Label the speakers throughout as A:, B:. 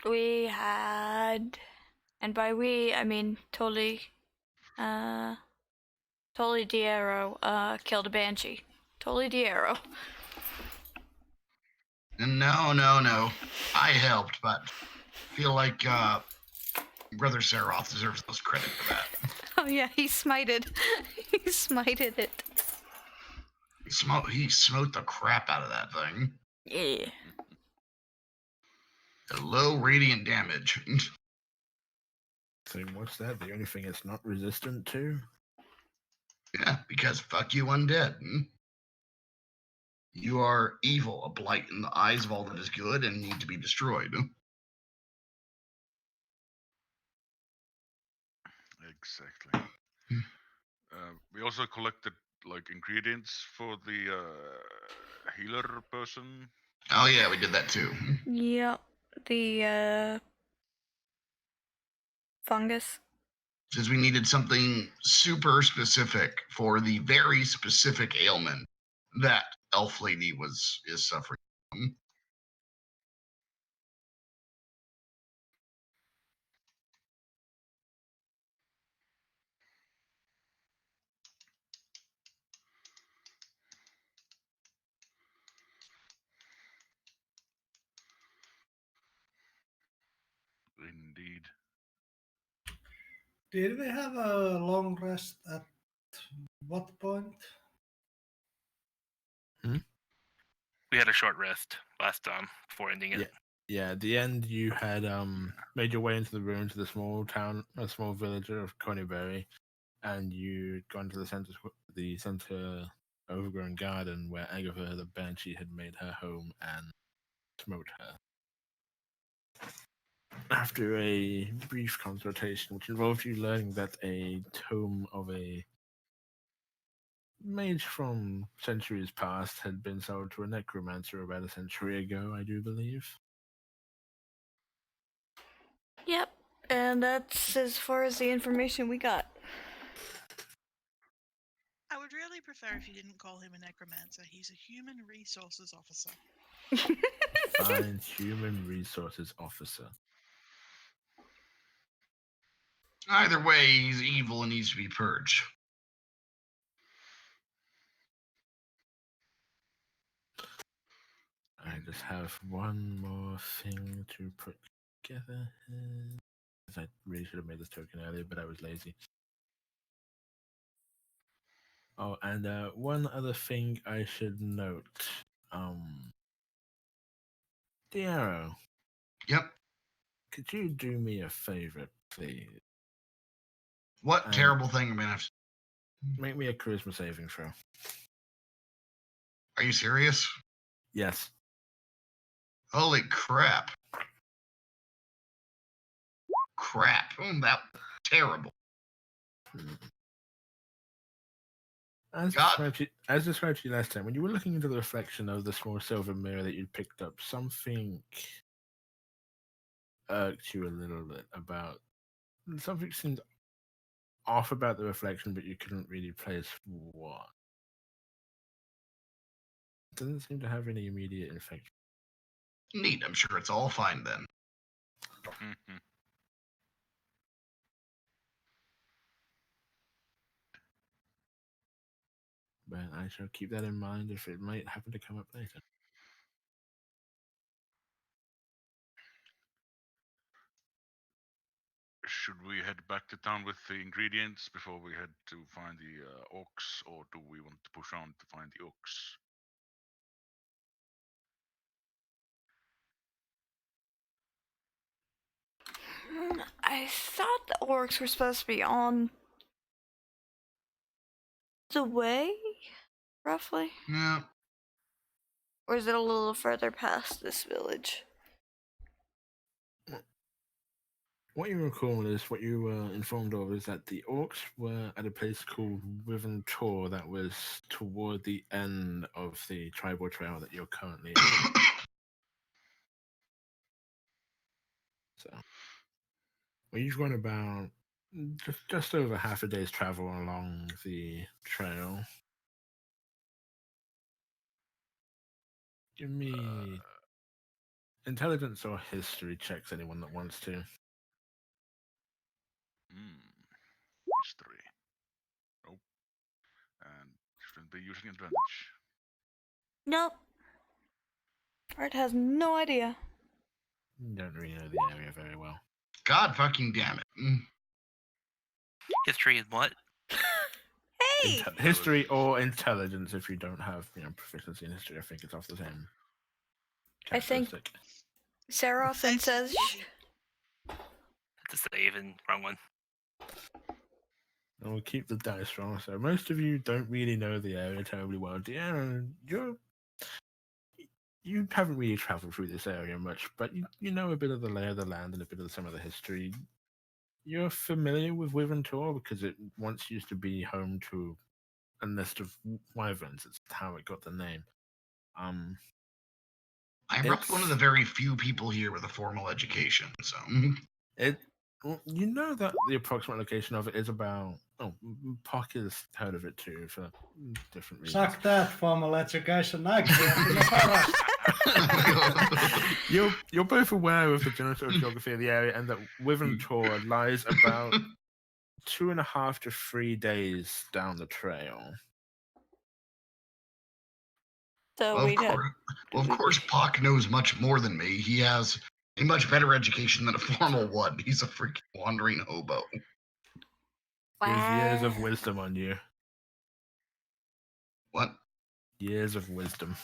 A: we had, and by we I mean Tolly, uh, Tolly Diero, killed a banshee. Tolly Diero.
B: No. I helped, but I feel like Brother Saroth deserves most credit for that.
A: Oh yeah, he smited. He smited it.
B: He smote the crap out of that thing.
A: Yeah.
B: A low radiant damage.
C: So what's that? The only thing it's not resistant to?
B: Yeah, because fuck you, undead. You are evil, a blight in the eyes of all that is good, and need to be destroyed.
D: Exactly. We also collected like ingredients for the healer person.
B: Oh yeah, we did that too.
A: Yep. The fungus.
B: Since we needed something super specific for the very specific ailment that Elf Lady is suffering from.
D: Indeed.
E: Did we have a long rest at what point?
F: We had a short rest last time before ending it.
C: Yeah, at the end you had made your way into the ruins of the small town, a small village of Conyberry, and you'd gone to the center overgrown garden where Agatha the Banshee had made her home and smote her. After a brief consultation, which involved you learning that a tome of a mage from centuries past had been sold to a necromancer about a century ago, I do believe.
A: Yep. And that's as far as the information we got.
G: I would really prefer if you didn't call him a necromancer. He's a human resources officer.
C: Fine, human resources officer.
B: Either way, he's evil and needs to be purged.
C: I just have one more thing to put together. I really should have made this token earlier, but I was lazy. Oh, and one other thing I should note. Diaro.
B: Yep.
C: Could you do me a favor, please?
B: What terrible thing am I gonna have to...
C: Make me a charisma saving throw.
B: Are you serious?
C: Yes.
B: Holy crap. Crap. That terrible.
C: As described to you last time, when you were looking into the reflection of the small silver mirror that you'd picked up, something irked you a little bit about... Something seemed off about the reflection, but you couldn't really place what. It doesn't seem to have any immediate effect.
B: Neat. I'm sure it's all fine then.
C: But I shall keep that in mind if it might happen to come up later.
D: Should we head back to town with the ingredients before we head to find the ox, or do we want to push on to find the ox?
A: I thought the orcs were supposed to be on the way, roughly?
B: Yeah.
A: Or is it a little further past this village?
C: What you recall is, what you were informed of is that the orcs were at a place called Riven Tor that was toward the end of the tribal trail that you're currently on. So, well, you've gone about just over half a day's travel along the trail. Give me intelligence or history checks, anyone that wants to.
D: History. Nope. And shouldn't be using advantage.
A: Nope. Art has no idea.
C: You don't really know the area very well.
B: God fucking damn it.
F: History and what?
A: Hey!
C: History or intelligence if you don't have proficiency in history. I think it's off the same
A: I think-
C: characteristic.
A: Seraphin
G: That's
A: says,
G: easy.
F: That's a save and wrong one.
C: And we'll keep the dice roll. So most of you don't really know the area terribly well. Deanna, you haven't really traveled through this area much, but you know a bit of the lay of the land and a bit of some of the history. You're familiar with Wiventor because it once used to be home to a nest of wyverns. It's how it got the name.
B: I'm probably one of the very few people here with a formal education, so.
C: You know that the approximate location of it is about. Oh, Puck has heard of it too for different reasons.
E: Suck that, formal education. I grew up in the forest.
C: You're both aware of the general geography of the area and that Wiventor lies about 2.5 to 3 days down the trail.
A: so
B: Well,
A: we
B: of course, Pock knows much more than me. He has a much better education than a formal one. He's a freaking wandering hobo.
C: He has years of
A: Wow.
C: wisdom on you.
B: What?
C: Years of wisdom.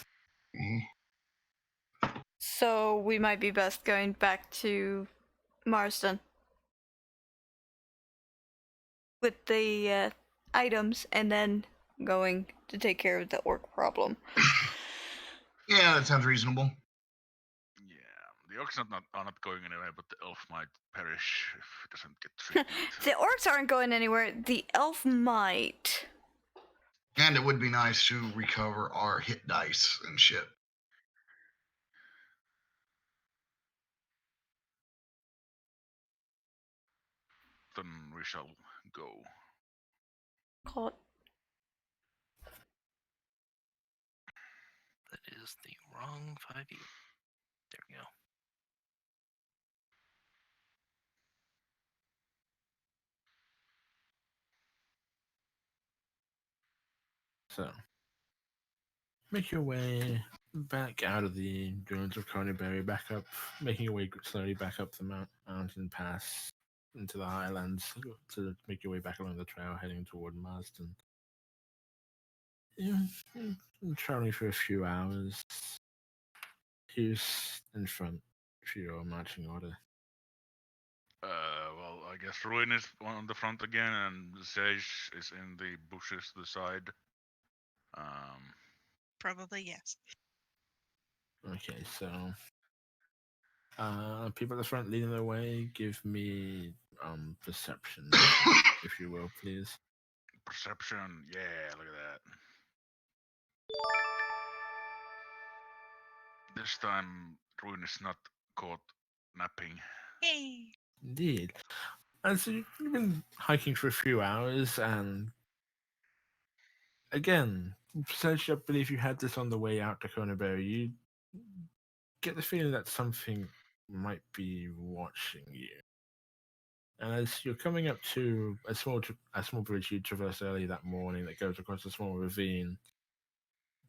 A: So we might be best going back to Marsden with the items and then going to take care of the orc problem.
B: Yeah, that sounds reasonable.
D: Yeah, the orcs are not going anywhere, but the elf might perish if it doesn't get treatment.
A: The orcs aren't going anywhere. The elf might.
B: And it would be nice to recover our hit dice and shit.
D: Then we shall go.
A: Call it.
F: That is the wrong 5e. There we go.
C: So, make your way back out of the ruins of Conyberry, back up, making your way slowly back up the mountain pass into the highlands to make your way back along the trail heading toward Marsden. You're traveling for a few hours. Who's in front for your marching order?
D: Well, I guess Ruin is on the front again, and Sage is in the bushes to the side.
G: Probably yes.
C: Okay, so people at the front leading the way, give me perception, if you will, please.
D: Perception, yeah, look at that. This time, Ruin is not caught napping.
G: Hey.
C: Indeed. And so you've been hiking for a few hours, and again, essentially, I believe you had this on the way out to Conyberry. You get the feeling that something might be watching you. And as you're coming up to a small bridge you traversed early that morning that goes across a small ravine,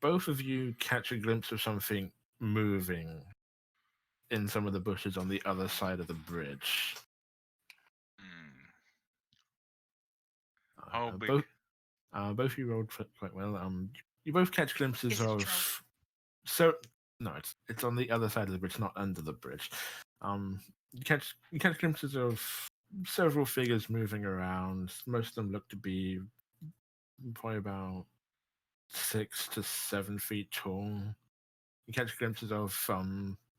C: both of you catch a glimpse of something moving in some of the bushes on the other side of the bridge.
D: How big?
C: Both of you rolled quite well. You both catch glimpses
G: Is it a
C: of.
G: troll?
C: So no, it's on the other side of the bridge, not under the bridge. You catch glimpses of several figures moving around. Most of them look to be probably about 6 to 7 feet tall. You catch glimpses of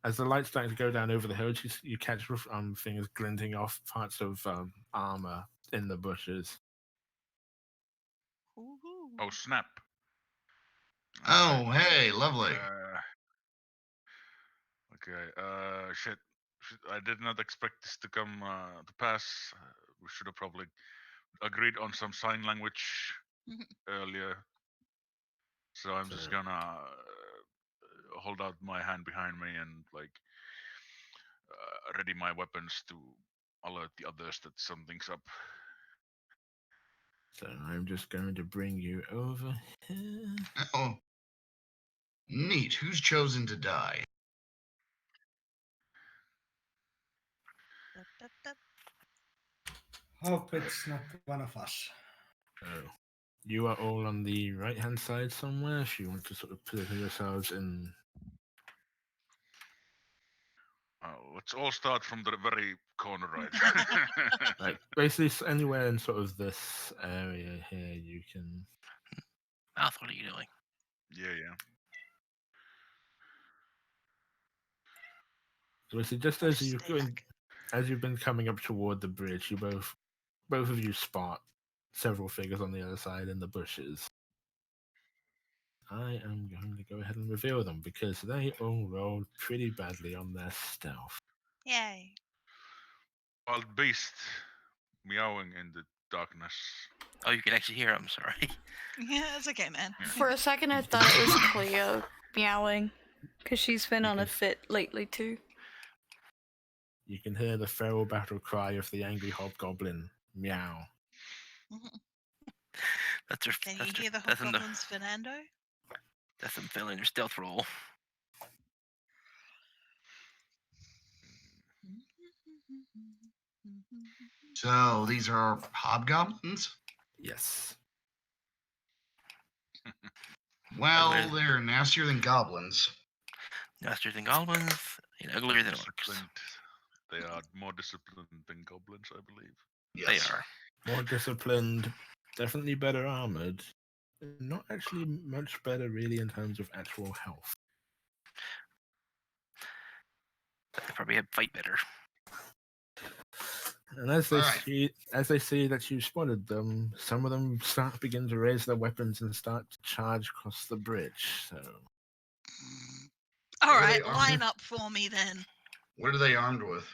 C: as the light's starting to go down over the hills. You catch things glinting off parts of armor in the bushes.
G: Ooh.
D: Oh, snap.
B: Oh, hey, lovely.
D: Shit. I did not expect this to come to pass. We should have probably agreed on some sign language earlier. So I'm just gonna hold out my hand behind me and like ready my weapons to alert the others that something's up.
C: So I'm just going to bring you over here.
B: Oh, neat. Who's chosen to die?
G: Bup, bup, bup.
E: Hope it's not one of us.
C: Oh. You are all on the right-hand side somewhere, if you want to sort of position yourselves in.
D: Let's all start from the very corner, right?
C: Like, basically, anywhere in sort of this area here, you can.
F: Mouth, what are you doing?
D: Yeah.
C: So basically, just
G: I'll
C: as
G: just
C: you've
G: stay
C: going,
G: back.
C: as you've been coming up toward the bridge, you both of you spot several figures on the other side in the bushes. I am going to go ahead and reveal them because they all rolled pretty badly on their stealth.
G: Yay.
D: Wild beast meowing in the darkness.
F: Oh, you can actually hear him. Sorry.
G: Yeah, it's okay, man.
A: For a second, I thought it was Cleo meowing, because she's been
C: You
A: on a
C: can-
A: fit lately too.
C: You can hear the feral battle cry of the angry hobgoblin. Meow.
F: That's your.
G: Can you
F: That's
G: hear the
F: that's in the.
G: hobgoblins, Fernando?
F: That's them failing their stealth roll.
B: So these are hobgoblins?
C: Yes.
B: Well,
F: Uglier-
B: they're nastier than goblins.
F: Nastier than goblins and uglier than orcs.
D: Disciplined. They are more disciplined than goblins, I believe.
B: Yes.
F: They are.
C: More disciplined, definitely better armored. Not actually much better, really, in terms of actual health.
F: They probably have fight better.
C: And as they
B: Alright.
C: see that you spotted them, some of them begin to raise their weapons and start to charge across the bridge. So
G: All
B: What are
G: right,
B: they
G: line
B: armed?
G: up for me then.
B: What are they armed with?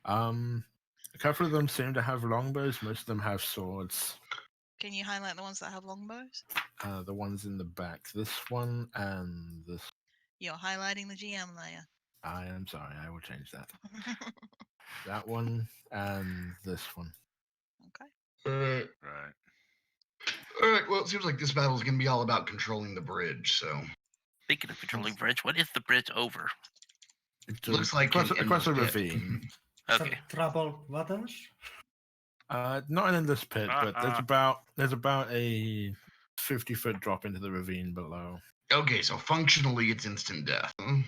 C: a couple of them seem to have longbows. Most of them have swords.
G: Can you highlight the ones that have longbows?
C: The ones in the back, this one and this.
G: You're highlighting the GM layer.
C: I am sorry, I will change that. That one and this one.
G: Okay.
B: Alright.
D: Right.
B: Alright, well, it seems like this battle is going to be all about controlling the bridge, so.
F: Speaking of controlling bridge, what is the bridge over?
C: It's
B: Looks like
C: across,
B: an
C: across a
B: endless pit.
C: ravine.
F: Okay.
E: Troubled waters?
C: Not an endless pit, but there's about a 50-foot drop into the ravine below.
B: Okay, so functionally it's instant death.
C: Because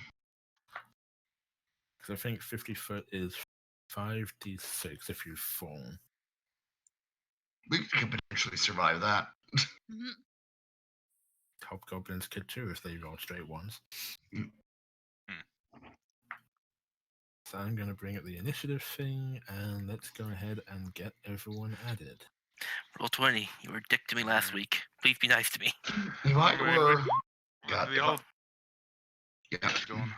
C: I think 50 foot is 5d6 if you fall.
B: We could potentially survive that.
G: Mhm.
C: Hobgoblins could too if they roll straight ones.
B: Mm.
C: So I'm going to bring up the initiative thing, and let's go ahead and get everyone added.
F: Roll 20. You were a dick to me last week. Please be nice to me.
B: If I were. God,
D: We
B: if
D: all
B: I- yeah.
D: It's going.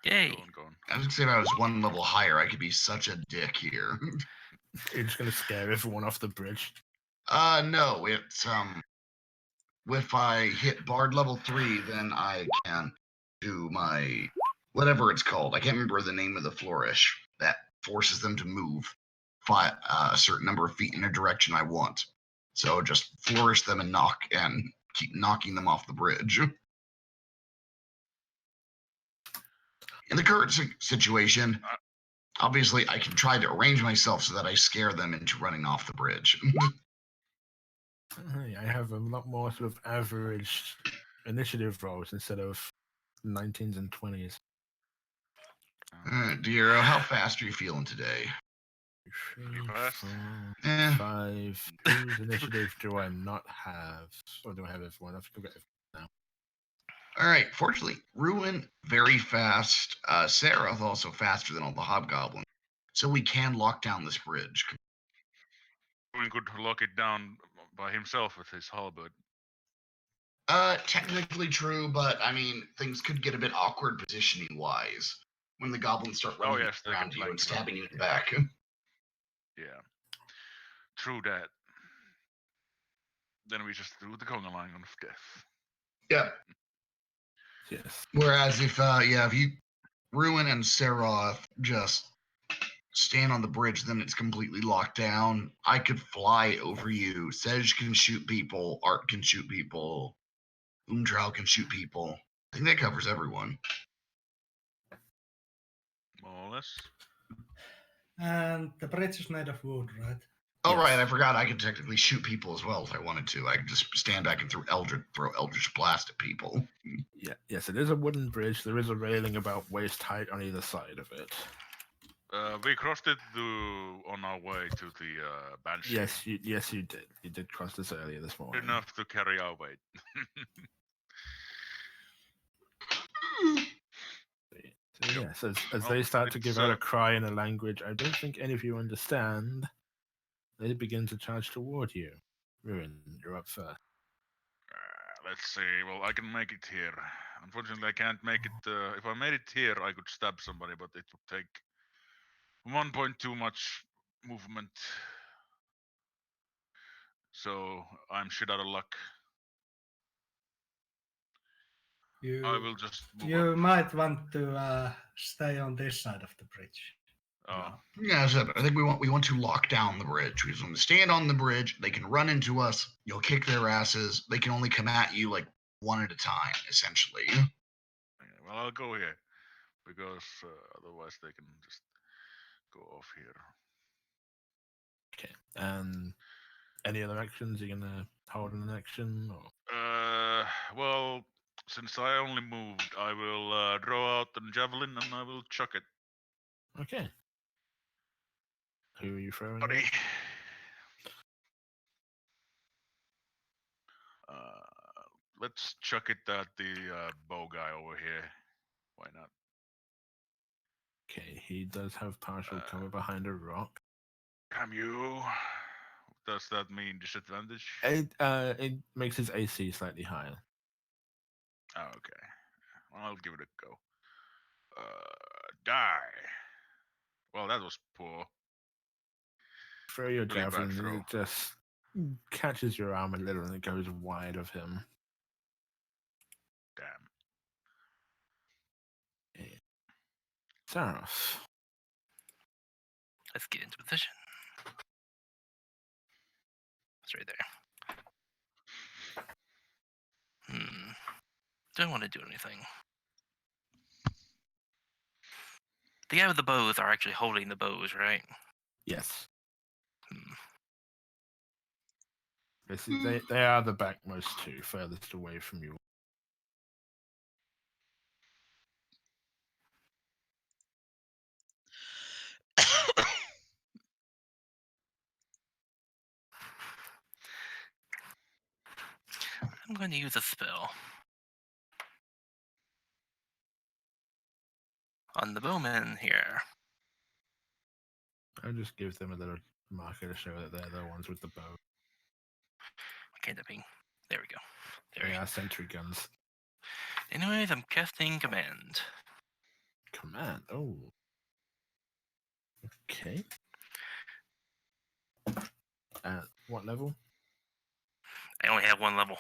F: Yay.
D: Going.
B: I was gonna say if I was one level higher, I could be such a dick here.
C: You're just going to scare everyone off the bridge.
B: No, it's if I hit Bard level 3, then I can do my whatever it's called. I can't remember the name of the flourish that forces them to move a certain number of feet in a direction I want. So just flourish them and keep knocking them off the bridge. In the current situation, obviously I can try to arrange myself so that I scare them into running off the bridge.
C: I have a lot more sort of average initiative rolls instead of 19s and 20s.
B: Diero, how fast are you feeling today?
C: 3,
D: fast?
C: 4,
B: Eh.
C: 5. Whose initiative do I not have? Or do I have everyone? I think I've got everyone now.
B: All right. Fortunately, Ruin very fast. Sarah also faster than all the hobgoblins, so we can lock down this bridge.
D: We could lock it down by himself with his halberd.
B: Technically true, but I mean things could get a bit awkward positioning wise when the goblins start
D: Oh,
B: running
D: yes, they
B: around
D: could
B: you and
D: flank you.
B: stabbing you in the back.
D: Yeah. True that. Then we just do the conga line of death.
B: Yeah.
C: Yes.
B: Whereas if Ruin and Seroth just stand on the bridge, then it's completely locked down. I could fly over you. Sej can shoot people. Art can shoot people. Umdrau can shoot people. I think that covers everyone.
D: More or less.
E: And the bridge is made of wood, right?
B: Oh, right,
C: Yes.
B: I forgot I could technically shoot people as well if I wanted to. I could just stand back and throw Eldritch Blast at people.
C: Yeah, yes, it is a wooden bridge. There is a railing about waist height on either side of it.
D: We crossed it on our way to the Banshee.
C: Yes, you did. You did cross this earlier this morning.
D: Enough to carry our weight.
C: So yes, as
D: Well,
C: they start to give out a
D: it's,
C: cry in a language I don't think any of you understand, they begin to charge toward you. Ruin, you're up first.
D: Let's see. Well, I can make it here. Unfortunately, I can't make it. If I made it here, I could stab somebody, but it would take 1 point too much movement. So I'm shit out of luck. I will just move
E: You
D: up.
E: might want to stay on this side of the bridge.
D: Oh,
B: Yeah, I think we want to lock down the bridge. We just want to stand on the bridge. They can run into us. You'll kick their asses. They can only come at you like one at a time, essentially.
D: yeah, well, I'll go here because otherwise they can just go off here.
C: Okay. And any other actions? You're gonna hold an action or
D: Well, since I only moved, I will draw out the javelin and I will chuck it.
C: okay. Who are you throwing?
D: Buddy.
C: at?
D: Let's chuck it at the bow guy over here. Why not?
C: Okay, he does have partial cover behind a rock.
D: Damn you. Does that mean disadvantage?
C: It makes his AC slightly higher.
D: Oh, okay. Well, I'll give it a go. Die. Well, that was poor.
C: Throw your
D: Really bad
C: javelin, and
D: throw.
C: it just catches your arm a little and it goes wide of him.
D: Damn.
C: Saros.
F: Let's get into position. It's right there. Don't want to do anything. The guy with the bows are actually holding the bows, right?
C: Yes.
F: Hmm.
C: They are the backmost two, furthest away from you.
F: I'm going to use a spell on the bowman here.
C: I'll just give them a little marker to show that they're the ones with the bow.
F: Okay, there we go.
C: They are sentry guns.
F: Anyways, I'm casting command.
C: Command. Oh. Okay. At what level?
F: I only have one level.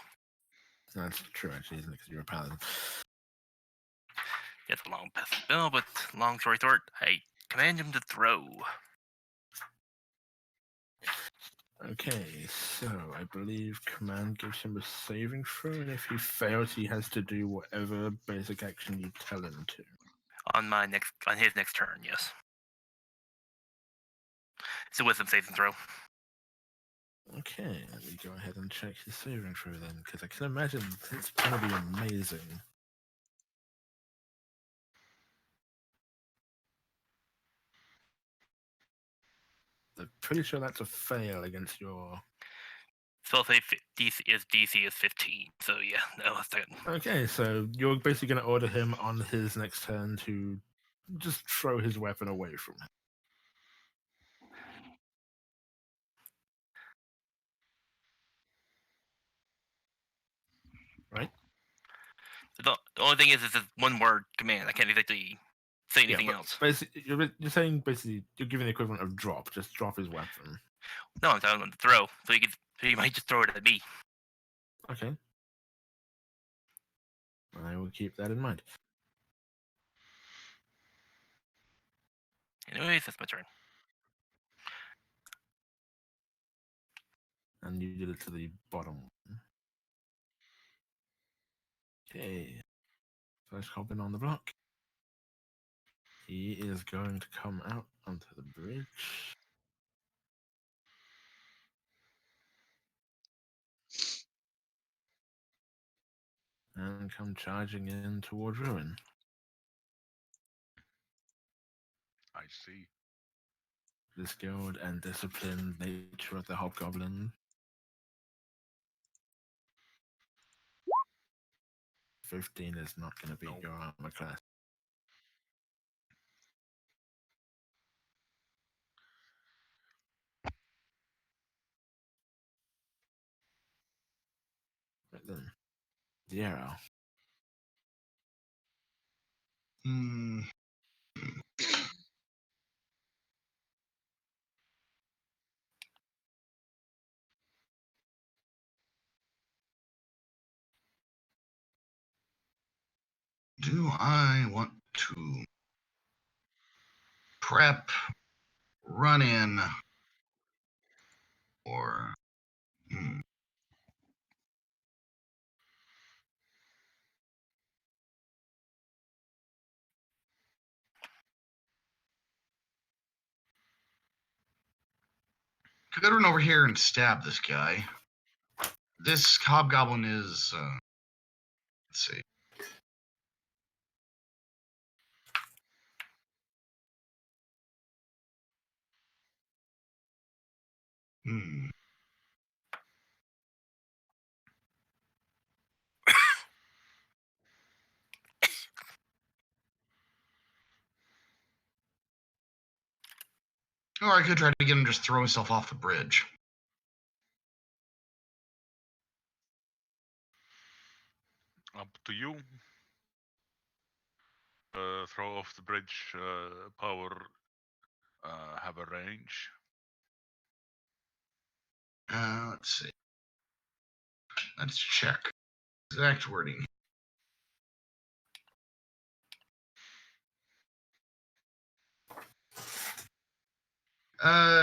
C: That's true, actually, isn't it? Because you're a paladin.
F: It's a long passive spell, but long story short, I command him to throw.
C: Okay, so I believe command gives him a saving throw, and if he fails, he has to do whatever basic action you tell him to.
F: On his next turn, yes. It's a wisdom saving throw.
C: Okay, let me go ahead and check his saving throw then, because I can imagine it's going to be amazing. I'm pretty sure that's a fail against your...
F: Spell save DC is 15, so yeah, no, that's good.
C: Okay, so you're basically going to order him on his next turn to just throw his weapon away from him. Right?
F: The only thing is, it's a one-word command. I can't exactly say anything else.
C: Basically, you're saying basically you're giving the equivalent of drop. Just drop his weapon.
F: No, I'm telling him to throw, so he might just throw it at me.
C: Okay. I will keep that in mind.
F: Anyways, that's my turn.
C: And you did it to the bottom one. Okay. First goblin on the block. He is going to come out onto the bridge. And come charging in towards Ruin.
D: I see.
C: The skilled and disciplined nature of the hobgoblin. 15 is not going to beat
D: No.
C: your armor class. Right then. Zero.
B: Hmm. Do I want to prep, run in, or could I run over here and stab this guy? This hobgoblin is, let's see. Hmm. Or I could try to get him to just throw himself off the bridge.
D: Up to you. Throw off the bridge. Power. Have a range.
B: Let's see. Let's check. Exact wording.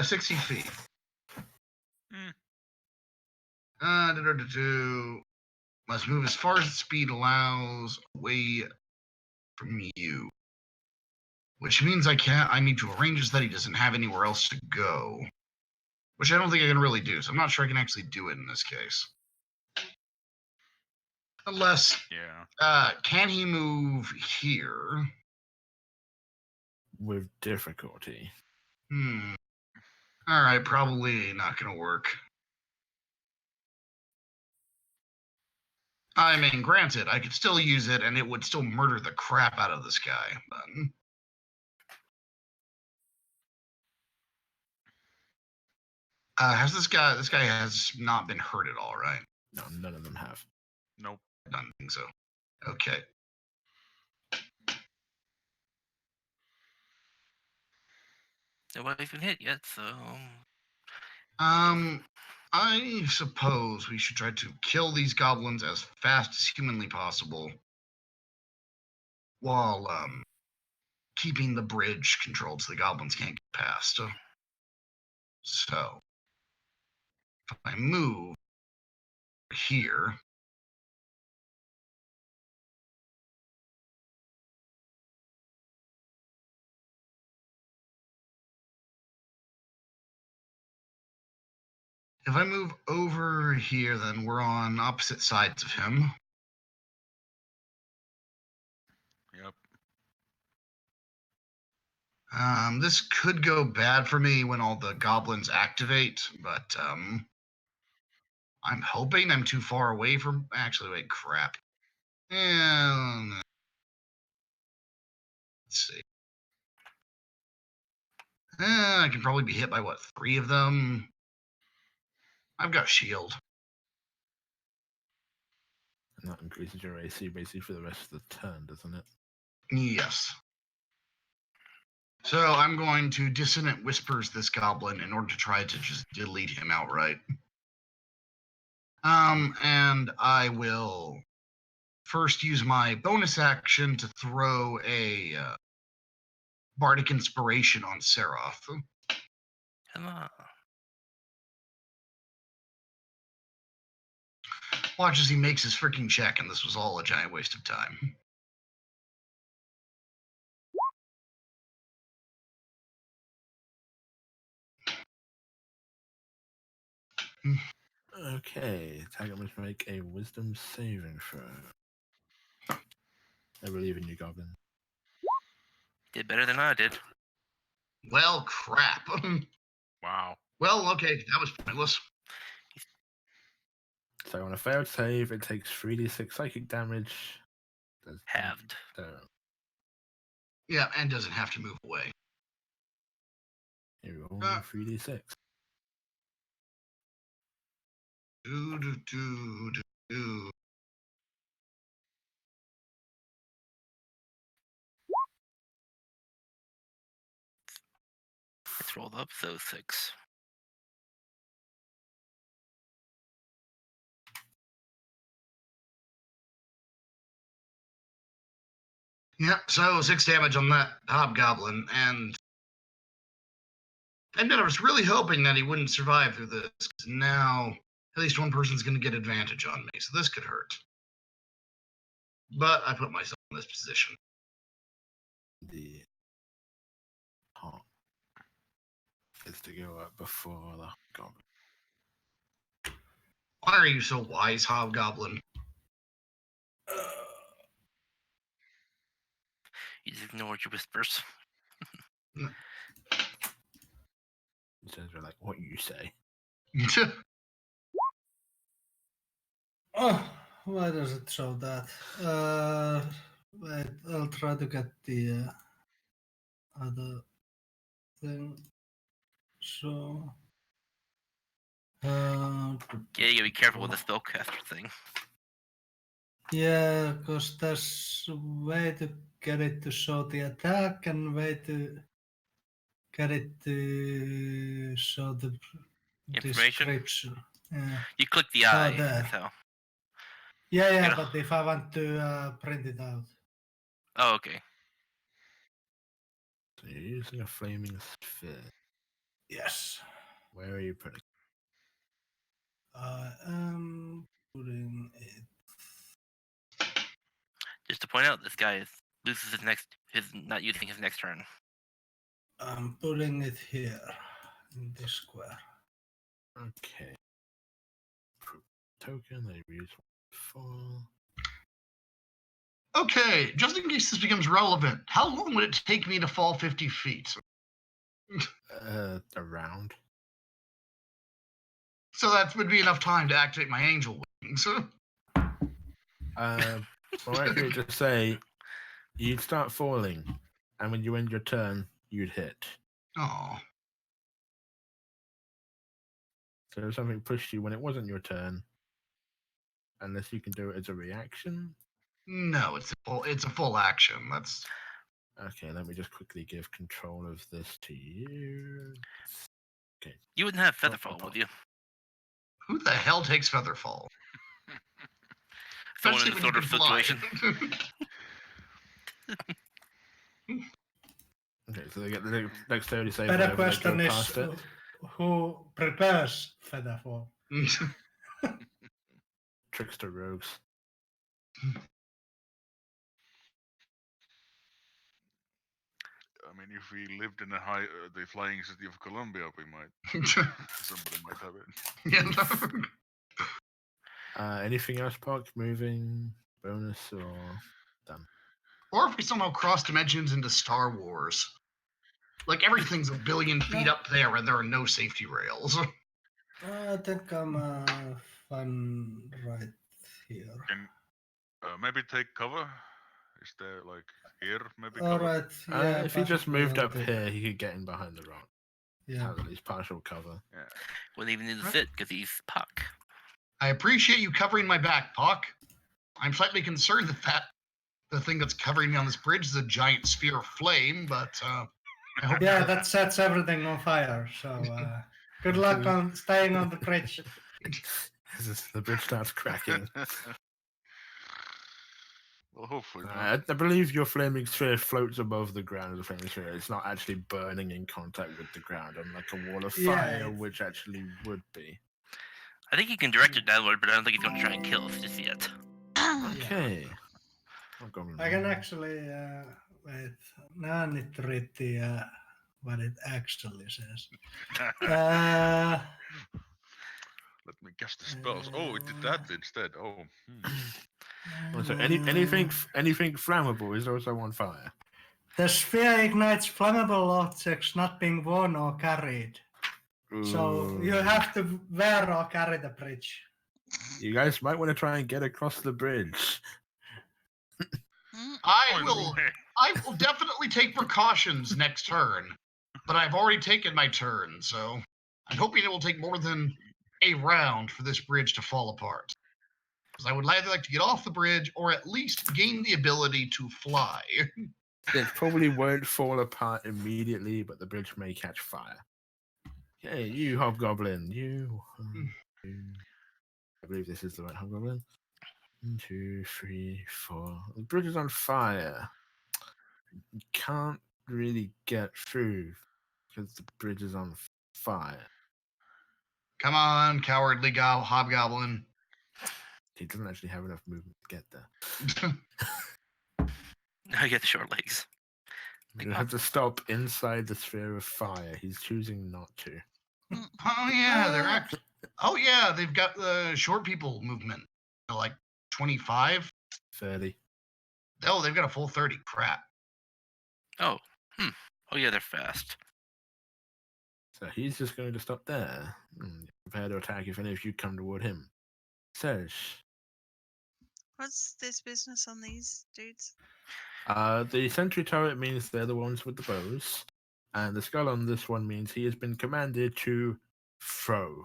B: 60 feet.
D: Hmm.
B: Must move as far as the speed allows away from you. Which means I need to arrange this that he doesn't have anywhere else to go. Which I don't think I can really do, so I'm not sure I can actually do it in this case. Unless,
D: Yeah.
B: can he move here?
C: With difficulty.
B: Alright, probably not gonna work. I mean, granted, I could still use it and it would still murder the crap out of this guy, but... this guy has not been hurt at all, right?
C: No, none of them have.
D: Nope.
B: I don't think so. Okay.
F: Nobody's been hit yet, so.
B: I suppose we should try to kill these goblins as fast as humanly possible while keeping the bridge controlled so the goblins can't get past. So if I move here, if I move over here, then we're on opposite sides of him.
D: Yep.
B: This could go bad for me when all the goblins activate, but I'm hoping I'm too far away from. Actually, wait, crap. And let's see. I can probably be hit by what, 3 of them? I've got shield.
C: And that increases your AC basically for the rest of the turn, doesn't it?
B: Yes. So I'm going to Dissonant Whispers this goblin in order to try to just delete him outright. And I will first use my bonus action to throw a bardic inspiration on Seraph.
F: Come on.
B: Watch as he makes his freaking check, and this was all a giant waste of time.
C: Okay, Tiger must make a wisdom saving throw. I believe in you, Goblin.
F: Did better than I did.
B: Well, crap.
D: Wow.
B: Well, okay, that was pointless.
C: So on a failed save, it takes 3d6 psychic damage.
F: Halved.
B: Yeah, and doesn't have to move away.
C: Here we go, 3d6.
B: Do.
F: It's rolled up, so 6.
B: Yeah, so 6 damage on that hobgoblin, and I was really hoping that he wouldn't survive through this, because now at least one person's going to get advantage on me, so this could hurt. But I put myself in this position.
C: The top is to go up before the goblin.
B: Why are you so wise, hobgoblin?
F: You just ignored your whispers.
C: Instead of like what you say.
E: Oh, why does it show that? Wait, I'll try to get the other thing. So,
F: Yeah, you gotta be careful with the spellcaster thing.
E: yeah, because there's a way to get it to show the attack and way to get it to show the
F: Information?
E: description. Yeah.
F: You click the
E: Oh,
F: eye.
E: there.
F: That's how.
E: Yeah,
F: Yeah.
E: but if I want to print it out.
F: Oh, okay.
C: So you're using a flaming sphere.
E: Yes.
C: Where are you putting?
E: I am putting it.
F: Just to point out, this guy loses his not using his next turn.
E: I'm putting it here in this square.
C: Okay. Token, they use 4.
B: Okay, just in case this becomes relevant, how long would it take me to fall 50 feet?
C: Around.
B: So that would be enough time to activate my angel wings.
C: Or actually just say you'd start falling, and when you end your turn, you'd hit.
B: Oh.
C: So if something pushed you when it wasn't your turn, unless you can do it as a reaction.
B: No, it's a full action. That's
C: Okay, let me just quickly give control of this to you. Okay.
F: You wouldn't have Featherfall, would you?
B: who the hell takes Featherfall?
F: Someone in
B: Especially
F: this
B: when
F: sort
B: you
F: of
B: can fly.
F: situation.
C: Okay, so they get the dexterity save.
E: Better
C: whenever they
E: question
C: go
E: is
C: past it.
E: who prepares Featherfall?
C: Trickster rogues.
D: I mean, if we lived in the flying city of Colombia, we might. Somebody might have it.
B: Yeah.
C: Anything else, Puck? Moving, bonus, or done?
B: Or if we somehow cross dimensions into Star Wars. Like everything's a billion feet up there and there are no safety rails.
E: I think I'm fine right here.
D: Can maybe take cover? Is there like here maybe
E: All
D: cover?
E: right. Yeah.
C: If he just
E: possibly
C: moved
E: on
C: up
E: the-
C: here, he could get in behind the rock.
E: Yeah.
C: Has at least partial cover.
D: Yeah.
F: Wouldn't even need to sit because he's Puck.
B: I appreciate you covering my back, Puck. I'm slightly concerned that the thing that's covering me on this bridge is a giant sphere of flame, but I hope
E: Yeah, that sets everything on fire. So good luck on staying on the bridge.
C: The bridge starts cracking.
D: Well, hopefully not.
C: I believe your flaming sphere floats above the ground as a flaming sphere. It's not actually burning in contact with the ground, unlike a wall of
E: Yeah,
C: fire,
E: it's-
C: which actually would be.
F: I think he can direct it downward, but I don't think he's going to try and kill us just yet.
C: Okay. Hobgoblin.
E: I can actually wait. Now I need to read the what it actually says. Uh,
D: Let me cast the spells. Oh, it did that instead. Oh.
C: So anything flammable is also on fire.
E: The sphere ignites flammable objects not being worn or carried. So you
C: Ooh.
E: have to wear or carry the bridge.
C: You guys might want to try and get across the bridge.
B: I will definitely take precautions next turn, but I've already taken my turn, so I'm hoping it will take more than a round for this bridge to fall apart. Because I would either like to get off the bridge or at least gain the ability to fly.
C: It probably won't fall apart immediately, but the bridge may catch fire. Okay, you hobgoblin, you. I believe this is the right hobgoblin. 1, 2, 3, 4. The bridge is on fire. You can't really get through because the bridge is on fire.
B: Come on, cowardly hobgoblin.
C: He doesn't actually have enough movement to get there.
F: I get the short legs.
C: You have to stop inside the sphere of fire. He's choosing not to.
B: Oh yeah, they're actually. Oh yeah, they've got the short people movement. They're like 25.
C: 30.
B: Oh, they've got a full 30. Crap.
F: Oh, oh yeah, they're fast.
C: So he's just going to stop there. Prepare to attack if any of you come toward him. Serge.
G: What's this business on these dudes?
C: The sentry turret means they're the ones with the bows. And the skull on this one means he has been commanded to throw.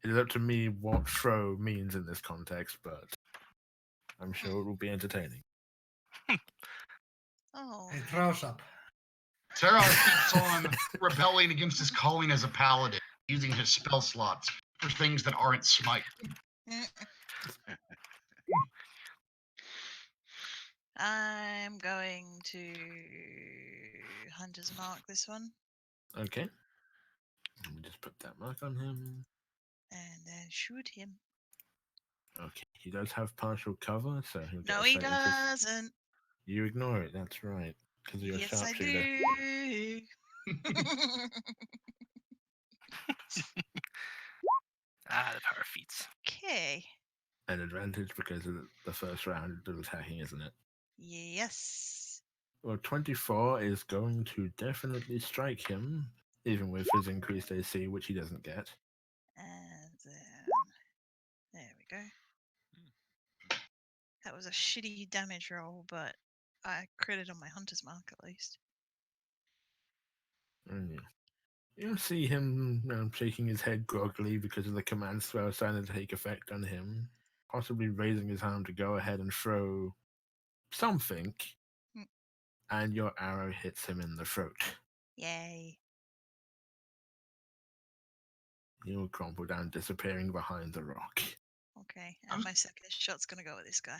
C: It is up to me what throw means in this context, but I'm sure it will be entertaining.
G: Oh,
E: It throws up.
B: Sarah keeps on rebelling against his calling as a paladin, using his spell slots for things that aren't smite.
G: I'm going to Hunter's Mark this one
C: Okay. Let me just put that mark on him.
G: and then shoot him.
C: Okay. He does have partial cover, so he'll get
G: No,
C: a
G: he
C: straight into-
G: doesn't.
C: You ignore it, that's right. Because you're a
G: Yes, I
C: sharpshooter.
G: do.
F: The power feats.
G: Okay.
C: An advantage because of the first round of attacking, isn't it?
G: Yes.
C: Well, 24 is going to definitely strike him, even with his increased AC, which he doesn't get.
G: And then there we go. That was a shitty damage roll, but I critted on my Hunter's Mark at least.
C: And you see him shaking his head groggily because of the command spell starting to take effect on him, possibly raising his arm to go ahead and throw something, and your arrow hits him in the throat.
G: Yay.
C: He'll crumple down, disappearing behind the rock.
G: Okay, and my second shot's gonna go at this guy.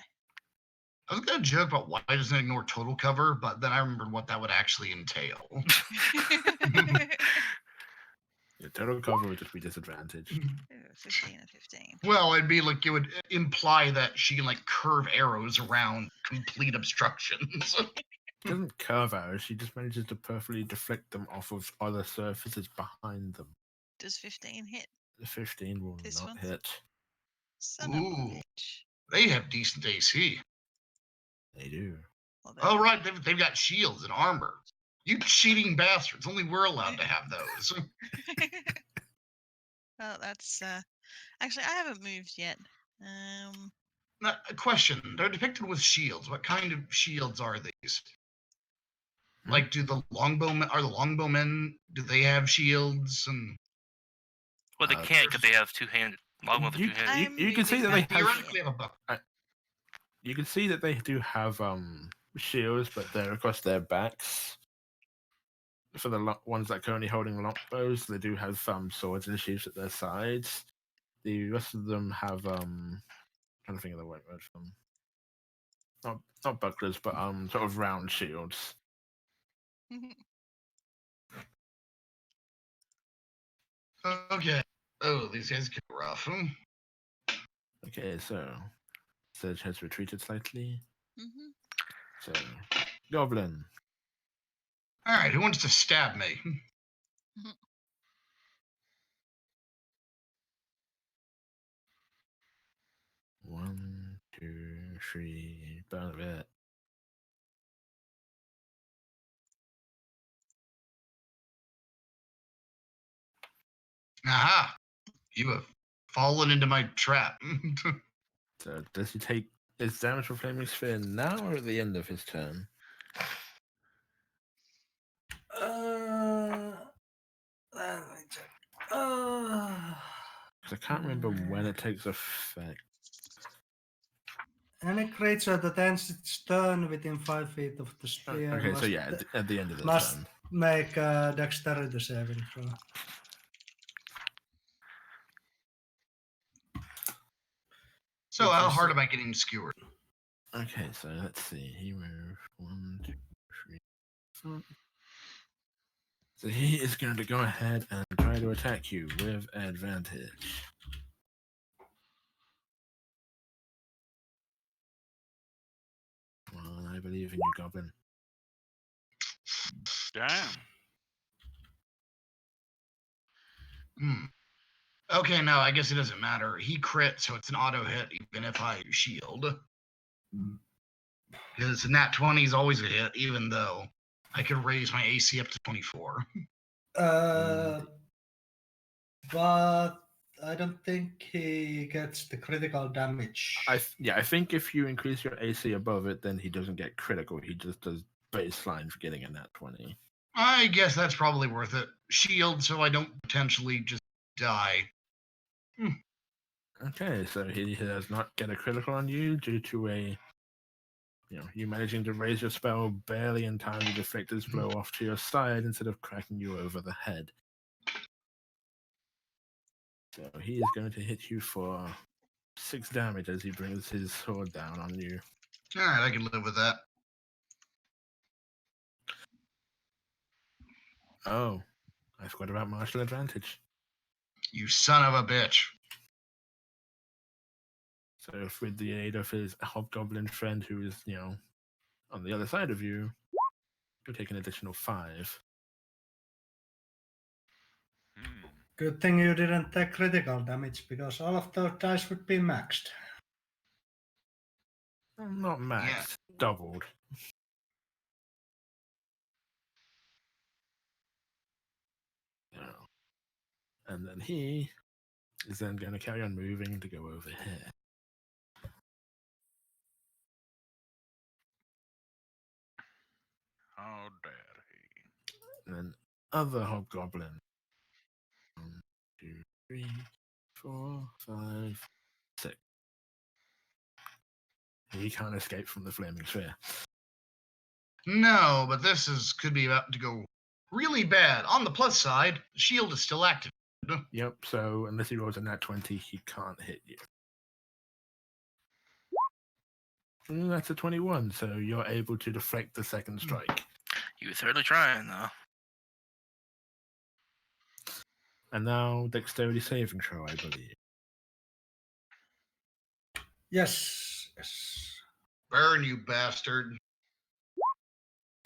B: I was going to joke about why doesn't it ignore total cover, but then I remembered what that would actually entail.
C: Your total cover would just be disadvantaged.
G: 15 and 15.
B: Well, it'd be like it would imply that she can like curve arrows around complete obstructions.
C: She doesn't curve arrows, she just manages to perfectly deflect them off of other surfaces behind them.
G: Does 15 hit?
C: The 15 will
G: This
C: not
G: one?
C: hit.
G: Son of a
B: Ooh.
G: bitch.
B: They have decent AC.
C: They do.
G: Well,
B: Oh, right. They've got shields and armor. You cheating bastards. Only we're allowed to have those.
G: well, that's actually I haven't moved yet.
B: Now, a question. They're depicted with shields. What kind of shields are these? Like, do the longbowmen, do they have shields? And
F: Well, they can't because they have two-handed. Long with the
C: You,
F: two-handed.
C: you can see that they have.
B: theoretically have a buck.
C: You can see that they do have shields, but they're across their backs. For the ones that are currently holding longbows, they do have swords and sheaths at their sides. The rest of them have trying to think of the right word for them. not bucklers, but sort of round shields.
B: Okay. Oh, these guys get rough.
C: Okay, so Surge has retreated slightly.
G: Mm-hmm.
C: So Goblin.
B: All right, who wants to stab me?
C: One, two, three, burn a bit.
B: Aha! You have fallen into my trap.
C: So does he take his damage from Flaming Sphere now or at the end of his turn?
E: Let me check.
C: 'Cause I can't remember when it takes effect.
E: Any creature that ends its turn within 5 feet of the sphere
C: Okay,
E: must,
C: so yeah, at the end of the
E: must
C: turn.
E: make a dexterity saving throw.
B: So
E: Which
B: how
E: is-
B: hard am I getting skewered?
C: Okay, so let's see. He moved 1, 2, 3, 4. So he is going to go ahead and try to attack you with advantage. Well, I believe in you, Goblin.
D: Damn.
B: Okay, no, I guess it doesn't matter. He crit, so it's an auto hit even if I shield. Because nat 20 is always a hit, even though I could raise my AC up to 24.
E: But I don't think he gets the critical damage.
C: I think if you increase your AC above it, then he doesn't get critical. He just does baseline for getting a nat 20.
B: I guess that's probably worth it. Shield, so I don't potentially just die.
C: Okay, so he does not get a critical on you due to you managing to raise your spell barely in time to deflect his blow off to your side instead of cracking you over the head. So he is going to hit you for 6 damage as he brings his sword down on you.
B: All right, I can live with that.
C: Oh, I forgot about martial advantage.
B: You son of a bitch.
C: So with the aid of his hobgoblin friend who is, on the other side of you, you'll take an additional 5.
D: Hmm.
E: Good thing you didn't take critical damage because all of those dice would be maxed.
C: Not max, doubled. And then he is then going to carry on moving to go over here.
D: How dare he?
C: And then other hobgoblin. 1, 2, 3, 4, 5, 6. He can't escape from the flaming sphere.
B: No, but this could be about to go really bad. On the plus side, the shield is still active.
C: Yep, so unless he rolls a nat 20, he can't hit you. That's a 21, so you're able to deflect the second strike.
F: You were certainly trying, though.
C: And now dexterity saving throw, I believe.
E: Yes.
B: Burn, you bastard.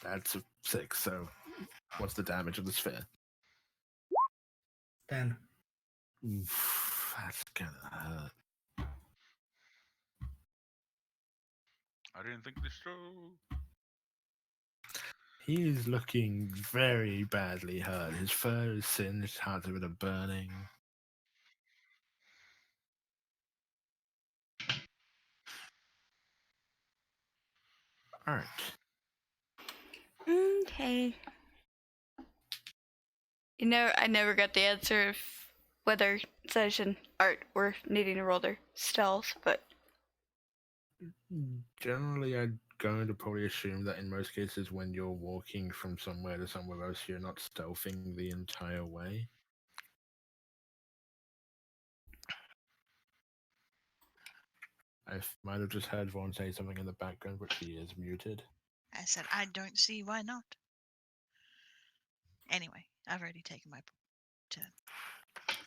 C: That's a 6, so what's the damage of the sphere?
E: 10.
C: Oof, that's gonna hurt.
D: I didn't think this through.
C: He's looking very badly hurt. His fur is singed, his hands a bit of burning. Alright.
A: Okay. I never got the answer of whether Sedge and Art were needing to roll their stealth, but
C: Generally, I'm going to probably assume that in most cases, when you're walking from somewhere to somewhere else, you're not stealthing the entire way. I might have just heard Vaughn say something in the background, but he is muted.
G: I said, I don't see why not. Anyway, I've already taken my turn.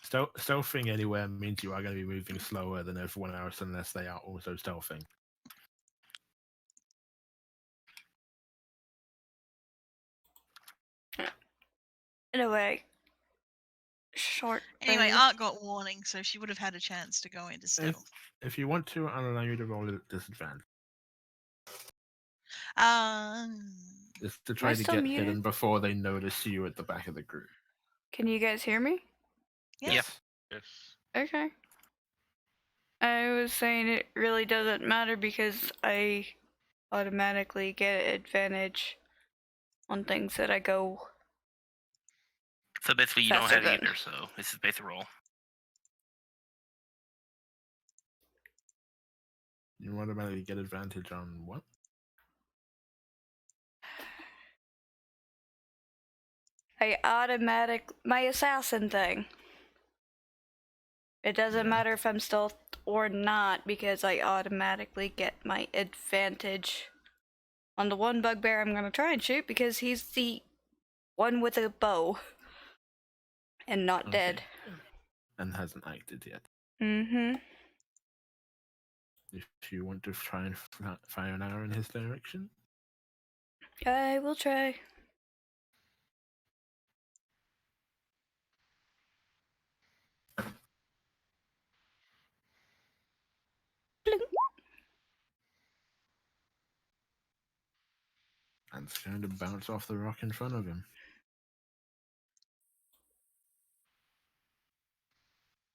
C: Stealthing anywhere means you are going to be moving slower than everyone else unless they are also stealthing.
A: Anyway, short.
G: Anyway,
A: break.
G: Art got warning, so she would have had a chance to go into stealth.
C: If you want to, I'll allow you to roll at disadvantage. Just to try to
A: still
C: get
A: muted?
C: hidden before they notice you at the back of the group.
A: Can you guys hear me?
G: Yeah.
C: Yes.
D: Yes.
A: Okay. I was saying it really doesn't matter because I automatically get advantage on things that I go.
F: So basically, you don't
A: Faster
F: have
A: than.
F: either. So this is basic roll.
C: You automatically get advantage on what?
A: My assassin thing. It doesn't
C: Yeah.
A: matter if I'm stealth or not because I automatically get my advantage on the one bugbear I'm gonna try and shoot because he's the one with a bow and not
C: Okay.
A: dead.
C: And hasn't acted yet.
A: Mm-hmm.
C: If you want to try and fire an arrow in his direction,
A: I will try. Blink.
C: and it's going to bounce off the rock in front of him.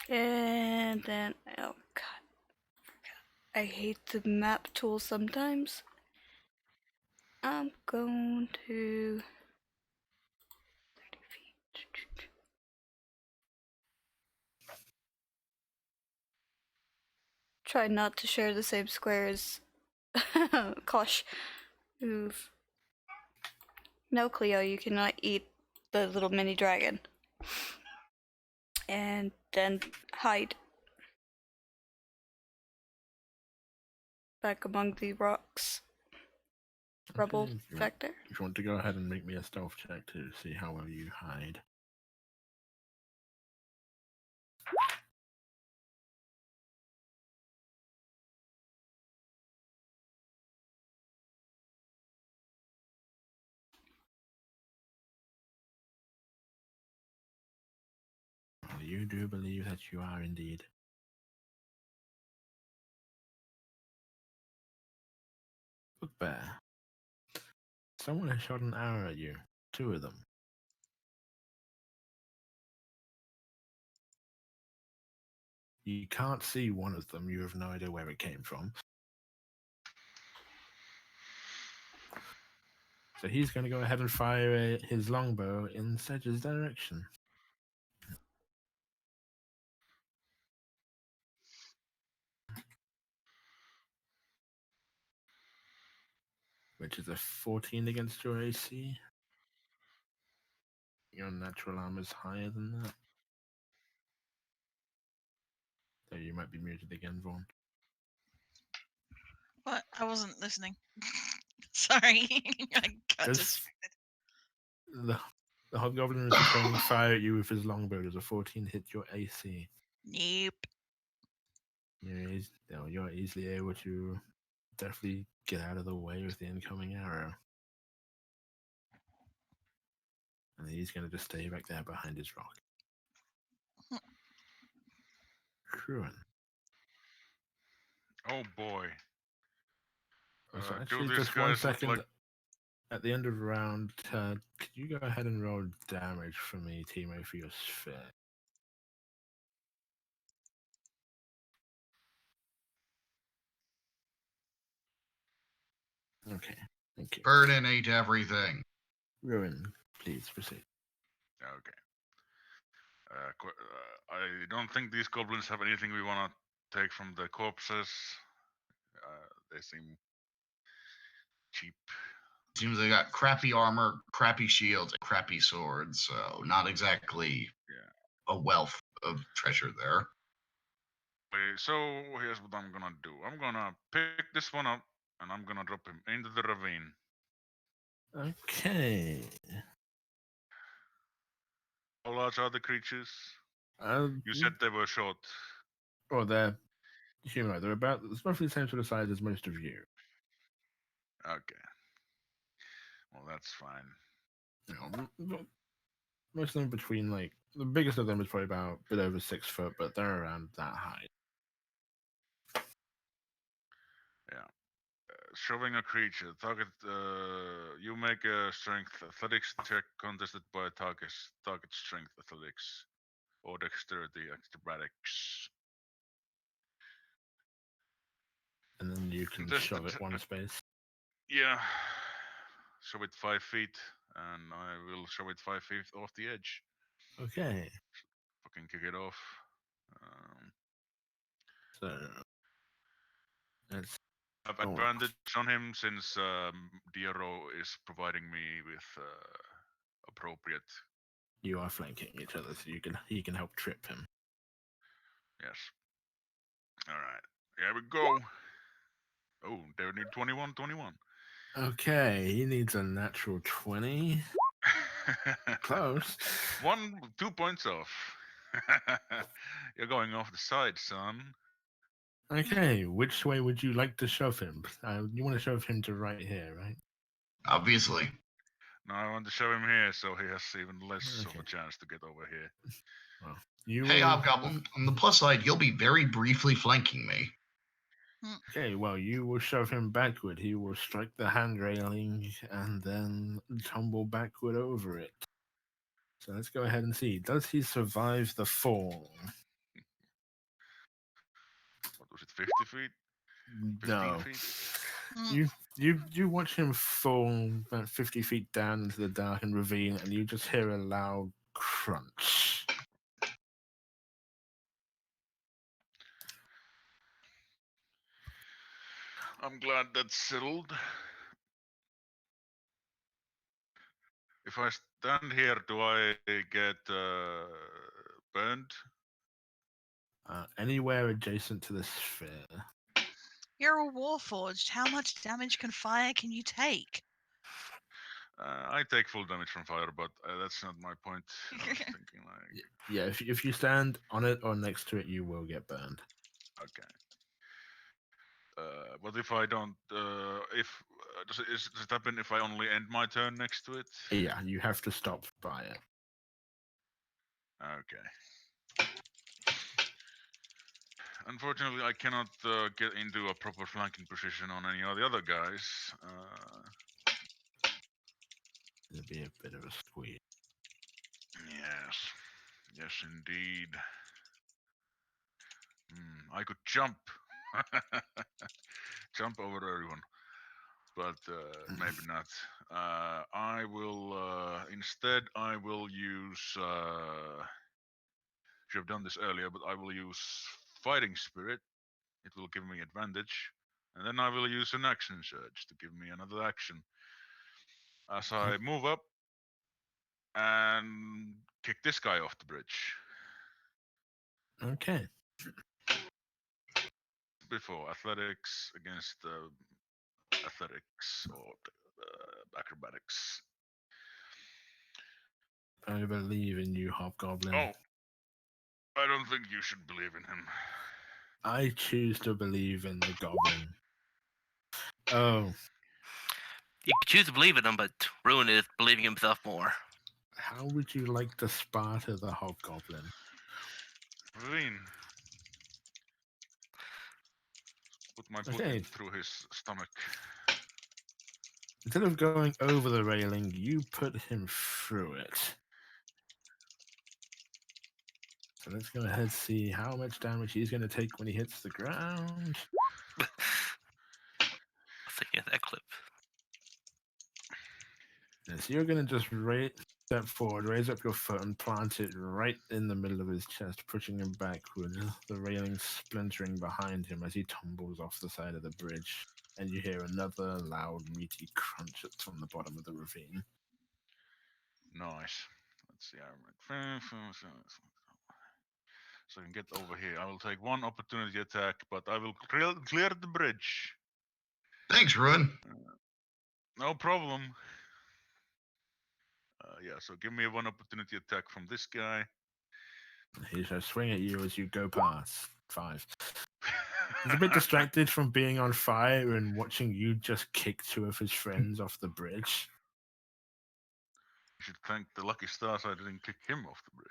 A: And then, oh god, I hate the map tool sometimes. I'm going to 30 feet. Try not to share the same square as Kosh. Move. No, Cleo, you cannot eat the little mini dragon. And then hide. Back among the rocks. Rubble
C: Okay, if you
A: back there.
C: If you want to go ahead and make me a stealth check to see how well you hide. Well, you do believe that you are indeed. Bugbear. Someone has shot an arrow at you. 2 of them. You can't see one of them. You have no idea where it came from. So he's going to go ahead and fire his longbow in Sedge's direction. Which is a 14 against your AC. Your natural armor is higher than that. So you might be muted again, Vaughn.
G: What? I wasn't listening. Sorry. I got
C: Just-
G: distracted.
C: The hobgoblin is returning fire at you with his longbow. Does a 14 hit your AC?
G: Nope.
C: You're easily able to definitely get out of the way with the incoming arrow. And he's going to just stay back there behind his rock. Cruin.
D: Oh boy.
C: So
D: Do
C: actually,
D: these
C: just 1
D: guys look
C: second.
D: like...
C: At the end of the round, could you go ahead and roll damage for me, Timo, for your sphere? Okay, thank you.
B: Burden ate everything.
C: Ruin, please proceed.
D: Okay. I don't think these goblins have anything we want to take from the corpses. They seem cheap.
B: Seems they got crappy armor, crappy shields, and crappy swords, so not exactly a wealth of treasure there.
D: So here's what I'm gonna do. I'm gonna pick this one up and I'm gonna drop him into the ravine.
C: Okay.
D: How large are the creatures?
C: Um,
D: You said they were short.
C: well, they're humanoid. They're about it's roughly the same sort of size as most of you.
D: Okay. Well, that's fine.
C: You know, most of them between like the biggest of them is probably about a bit over 6 foot, but they're around that height.
D: Yeah. Shoving a creature. Target. You make a strength athletics check contested by target strength athletics or dexterity acrobatics.
C: And then you can
D: Contested.
C: shove it one space.
D: Yeah. Shove it 5 feet, and I will shove it 5 feet off the edge.
C: Okay.
D: Fucking kick it off. Um,
C: So let's
D: I have
C: go on.
D: advantage on him since Diero is providing me with appropriate.
C: You are flanking each other, so you can help trip him.
D: Yes. All right. Here we go. Oh, they need 21, 21.
C: Okay, he needs a natural 20. Close.
D: 2 points off. You're going off the side, son.
C: Okay, which way would you like to shove him? You want to shove him to right here, right?
B: Obviously.
D: No, I want to show him here so he has even less of
C: Okay.
D: a chance to get over here.
C: Well, you
B: Hey,
C: will...
B: Hobgoblin, on the plus side, you'll be very briefly flanking me.
C: Okay, well, you will shove him backward. He will strike the hand railing and then tumble backward over it. So let's go ahead and see. Does he survive the fall?
D: What was it, 50 feet? 15
C: No.
D: feet?
C: You watch him fall about 50 feet down into the darkened ravine, and you just hear a loud crunch.
D: I'm glad that's settled. If I stand here, do I get burned?
C: Anywhere adjacent to the sphere.
G: You're a warforged. How much damage can you take?
D: I take full damage from fire, but that's not my point. I was thinking like,
C: Yeah, if you stand on it or next to it, you will get burned.
D: okay. What if I don't? If does it happen if I only end my turn next to it?
C: Yeah, you have to stop by it.
D: Okay. Unfortunately, I cannot get into a proper flanking position on any of the other guys.
C: It'll be a bit of a squeeze.
D: Yes, yes, indeed. I could jump, jump over everyone, but maybe not. I will instead. I will use. Should have done this earlier, but I will use fighting spirit. It will give me advantage, and then I will use an action surge to give me another action as I move up and kick this guy off the bridge.
C: Okay.
D: Before athletics against athletics or acrobatics.
C: I believe in you, Hobgoblin.
D: Oh, I don't think you should believe in him.
C: I choose to believe in the goblin. Oh,
F: You could choose to believe in him, but Ruin is believing himself more.
C: how would you like to Sparta the Hobgoblin?
D: Ravine. Put my foot
C: Okay.
D: through his stomach.
C: Instead of going over the railing, you put him through it. So let's go ahead and see how much damage he's going to take when he hits the ground.
F: I was thinking of that clip.
C: And so you're going to just step forward, raise up your foot, and plant it right in the middle of his chest, pushing him backward, the railing splintering behind him as he tumbles off the side of the bridge. And you hear another loud, meaty crunch from the bottom of the ravine.
D: Nice. Let's see. so I can get over here. I will take one opportunity attack, but I will clear the bridge.
B: Thanks, Ruin.
D: No problem. Yeah, so give me one opportunity attack from this guy.
C: He shall swing at you as you go past. 5. He's a bit distracted from being on fire and watching you just kick 2 of his friends off the bridge.
D: You should thank the lucky stars I didn't kick him off the bridge.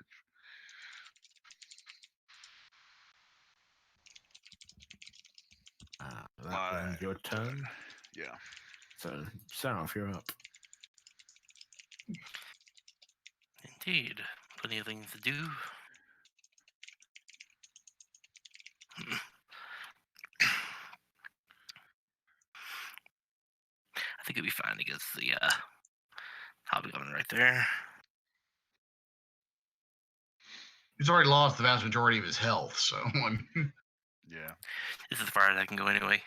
C: That will end your turn.
D: Yeah.
C: So, Saraf, you're up.
F: Indeed. Plenty of things to do. I think it'll be fine against the hobgoblin right there.
B: He's already lost the vast majority of his health, so.
D: Yeah.
F: This is as far as I can go anyway.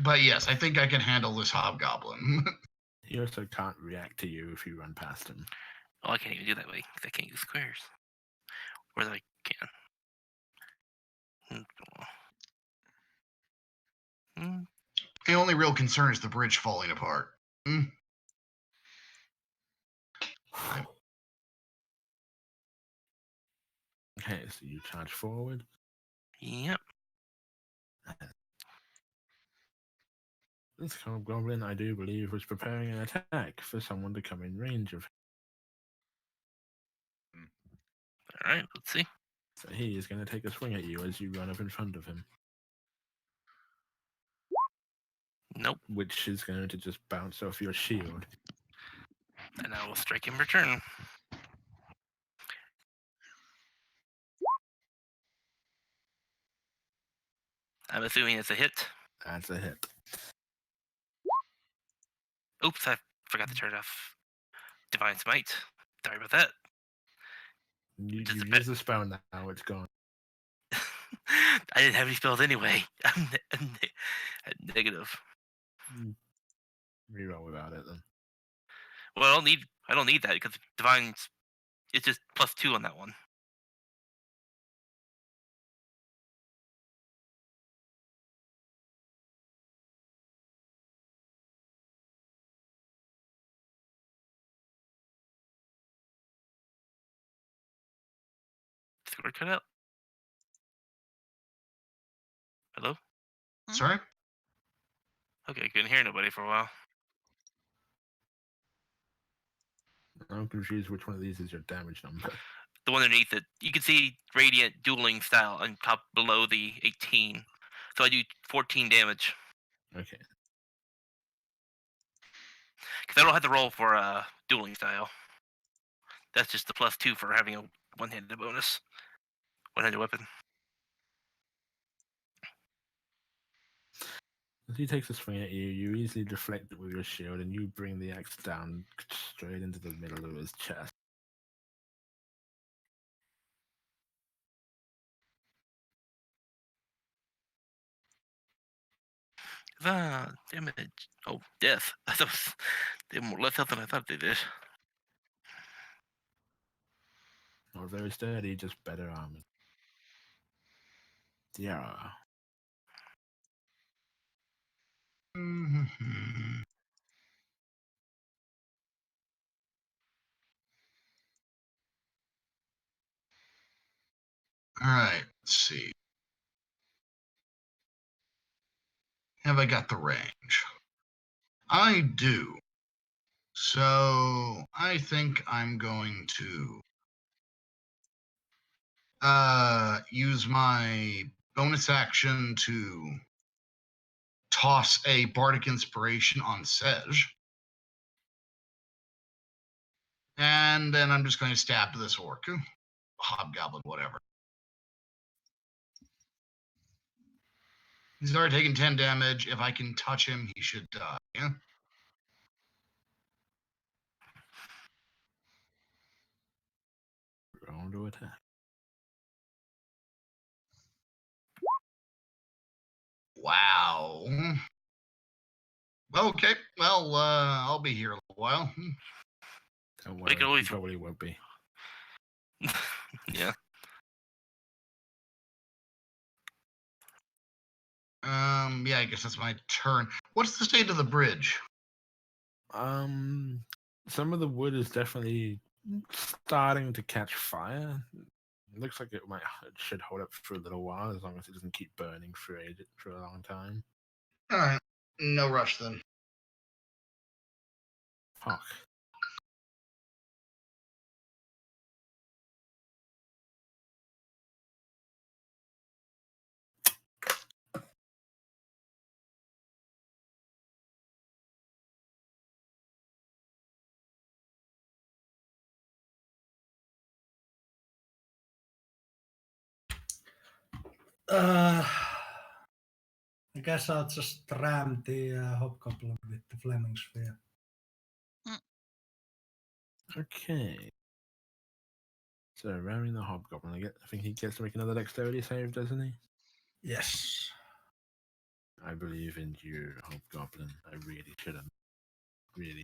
B: But yes, I think I can handle this hobgoblin.
C: He also can't react to you if you run past him.
F: Oh, I can't even do that way because I can't use squares. Whereas I can.
B: The only real concern is the bridge falling apart.
C: Okay, so you charge forward.
F: Yep.
C: This hobgoblin, I do believe, was preparing an attack for someone to come in range of.
F: All right, let's see.
C: So he is going to take a swing at you as you run up in front of him.
F: Nope.
C: Which is going to just bounce off your shield.
F: And I will strike in return. I'm assuming it's a hit.
C: That's a hit.
F: Oops, I forgot to turn off Divine Smite. Sorry about that.
C: You
F: Just a
C: use the spell now, it's gone.
F: I didn't have any spells anyway. I'm negative.
C: Reroll without it then.
F: Well, I don't need that because Divine's it's just +2 on that one. Score cut out. Hello?
B: Sorry?
F: Okay, couldn't hear nobody for a while.
C: I'm confused which one of these is your damage number.
F: The one underneath it, you can see Radiant Dueling Style on top below the 18. So I do 14 damage.
C: Okay.
F: Because I don't have to roll for Dueling Style. That's just the +2 for having a one-handed bonus. One-handed weapon.
C: As he takes a swing at you, you easily deflect it with your shield and you bring the axe down straight into the middle of his chest.
F: Damage. Oh, death. I thought they have more less health than I thought they did.
C: Not very sturdy, just better armor. Yeah.
B: All right, let's see. Have I got the range? I do. So I think I'm going to use my bonus action to toss a bardic inspiration on Sej. And then I'm just going to stab this orc. Hobgoblin, whatever. He's already taken 10 damage. If I can touch him, he should die. Yeah?
C: Roll to attack.
B: Wow. Okay, well, I'll be here a little while.
C: Don't
F: We
C: worry,
F: can always-
C: you probably won't be.
F: Yeah.
B: Yeah, I guess that's my turn. What's the state of the bridge?
C: Some of the wood is definitely starting to catch fire. It looks like it should hold up for a little while, as long as it doesn't keep burning for a long time.
B: All right, no rush then.
C: Fuck.
E: I guess I'll just ram the hobgoblin with the flaming sphere.
C: Okay. So ramming the hobgoblin, I think he gets to make another dexterity save, doesn't he?
E: Yes.
C: I believe in you, hobgoblin. I really shouldn't. Really.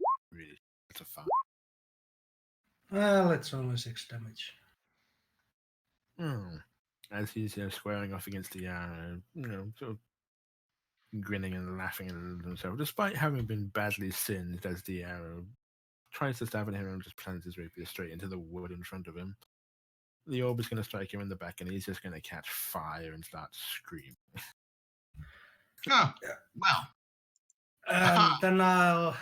C: That's a 5.
E: Well, it's only 6 damage.
C: As he's squaring off against the arrow, sort of grinning and laughing at himself, despite having been badly singed as the arrow tries to stab at him and just plants his rapier straight into the wood in front of him. The orb is going to strike him in the back, and he's just going to catch fire and start screaming.
B: Oh, well.
E: And then I'll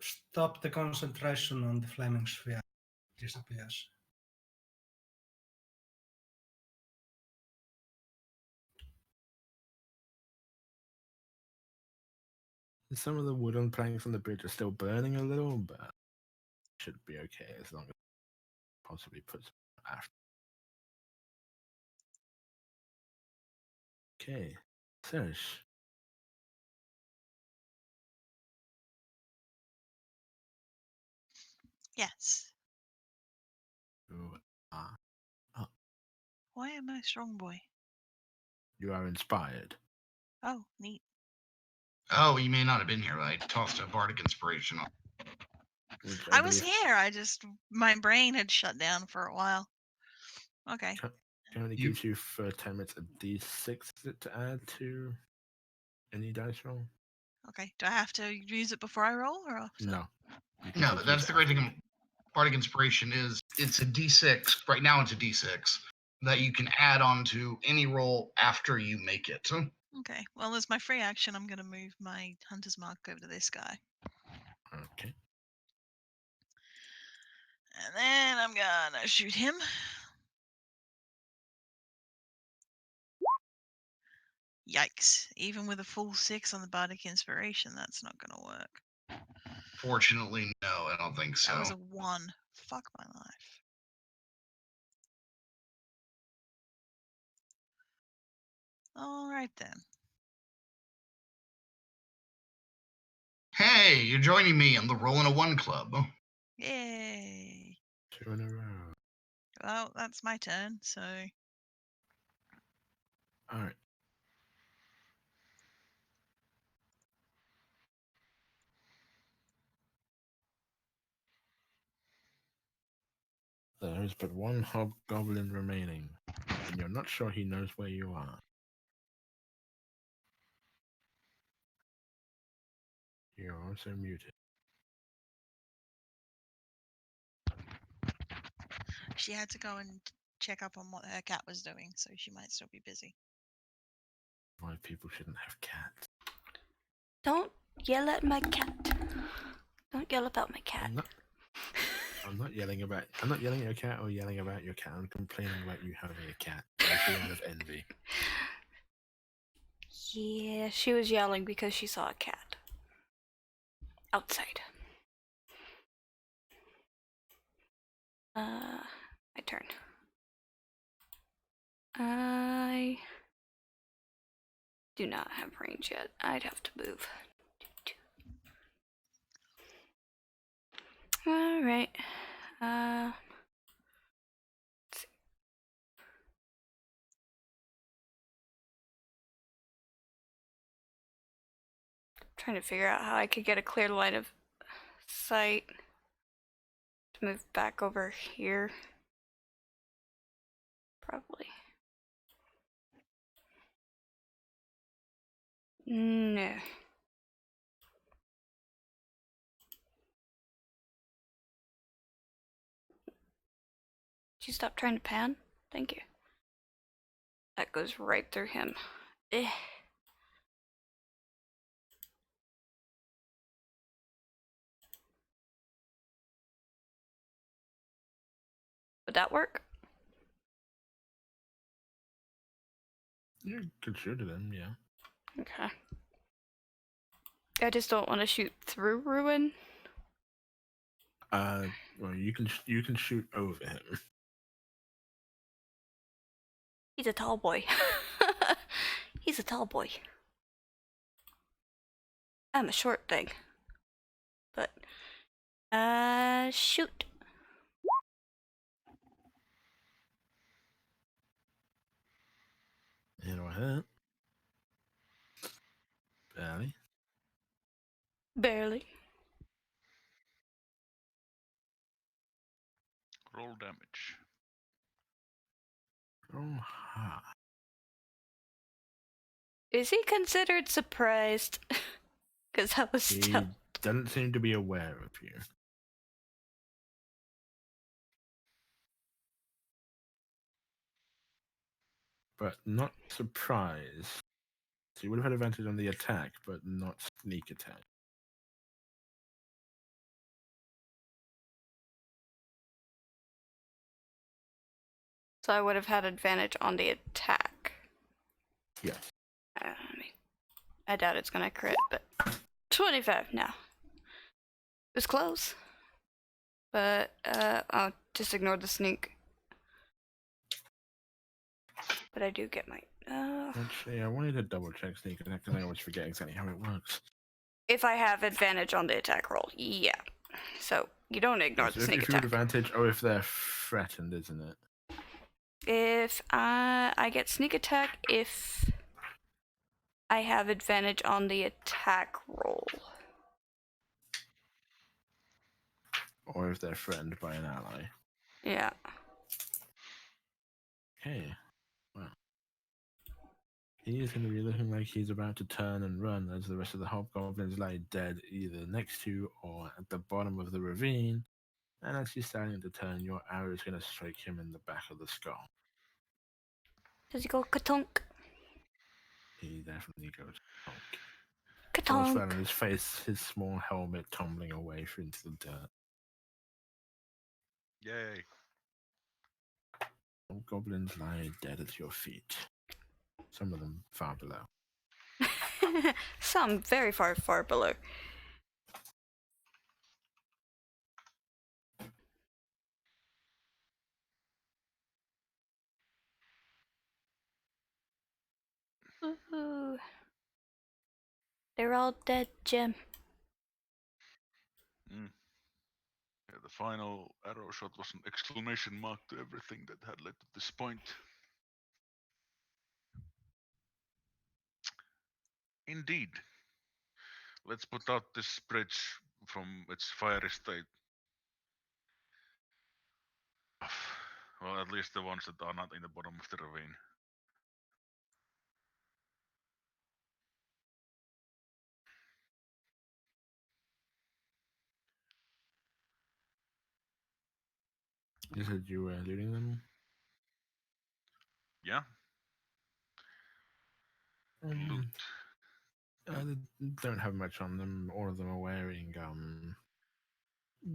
E: stop the concentration on the flaming sphere. It disappears.
C: Some of the wooden planks on the bridge are still burning a little, but should be okay as long as it possibly puts after. Okay, Serge.
G: Yes.
C: You are
G: Why am I strong boy?
C: You are inspired.
G: Oh, neat.
B: Oh, you may not have been here, but I tossed a bardic inspiration on.
C: Which
G: I was
C: believe
G: here. My brain had shut down for a while. Okay.
C: Only gives you for 10 minutes a d6 to add to any dice roll.
G: Okay. Do I have to use it before I roll or after?
C: No.
B: No, that's the great thing. Bardic inspiration is it's a d6. Right now, it's a d6 that you can add on to any roll after you make it.
G: Okay. Well, as my free action, I'm going to move my hunter's mark over to this guy.
C: Okay.
G: And then I'm going to shoot him. Yikes. Even with a full 6 on the bardic inspiration, that's not going to work.
B: Fortunately, no, I don't think so.
G: That was a 1. Fuck my life. All right then.
B: Hey, you're joining me on the Rollin' a 1 Club.
G: Yay.
C: 2 in a row.
G: Well, that's my turn, so.
C: All right. There is but one hobgoblin remaining, and you're not sure he knows where you are. You're also muted.
G: She had to go and check up on what her cat was doing, so she might still be busy.
C: Why people shouldn't have cats.
A: Don't yell at my cat. Don't yell about my cat.
C: I'm not yelling at your cat or yelling about your cat. I'm complaining about you having a cat. Mostly out of envy.
A: Yeah, she was yelling because she saw a cat outside. My turn. I do not have range yet. I'd have to move. All right. Let's see. Trying to figure out how I could get a clear line of sight to move back over here. Probably. No. Did you stop trying to pan? Thank you. That goes right through him. Eh. Would that work?
C: You could shoot at him, yeah.
A: Okay. I just don't want to shoot through Ruin.
C: Well, you can shoot over him.
A: He's a tall boy. He's a tall boy. I'm a short thing. But, shoot.
C: It'll hit. Barely.
A: Barely.
D: Roll damage.
C: Oh, ha.
A: Is he considered surprised? Because I was
C: He
A: still.
C: doesn't seem to be aware of you. But not surprised. So you would have had advantage on the attack, but not sneak attack.
A: So I would have had advantage on the attack.
C: Yes.
A: I doubt it's gonna crit, but 25 now. It was close. But, I'll just ignore the sneak. But I do get my,
C: Actually, I wanted to double check sneak attack because I always forget exactly how it works.
A: if I have advantage on the attack roll, yeah. So, you don't ignore
C: Yes,
A: the
C: if
A: sneak
C: you have
A: attack.
C: advantage, or if they're threatened, isn't it?
A: If I get sneak attack if I have advantage on the attack roll.
C: Or if they're threatened by an ally.
A: Yeah.
C: Okay. Well. He is going to be looking like he's about to turn and run as the rest of the hobgoblins lie dead either next to or at the bottom of the ravine. And as he's starting to turn, your arrow is going to strike him in the back of the skull.
A: Does he go katonk?
C: He definitely goes honk. Falls flat on
A: Katonk.
C: his face, his small helmet tumbling away into the dirt.
D: Yay.
C: Goblins lie dead at your feet. Some of them far below.
A: Some very far, far below. Ooh. They're all dead, Jim.
D: Yeah, the final arrow shot was an exclamation mark to everything that had led to this point. Indeed. Let's put out this bridge from its fiery state. Well, at least the ones that are not in the bottom of the ravine.
C: You said you were looting them?
D: Yeah, loot.
C: They don't have much on them. All of them are wearing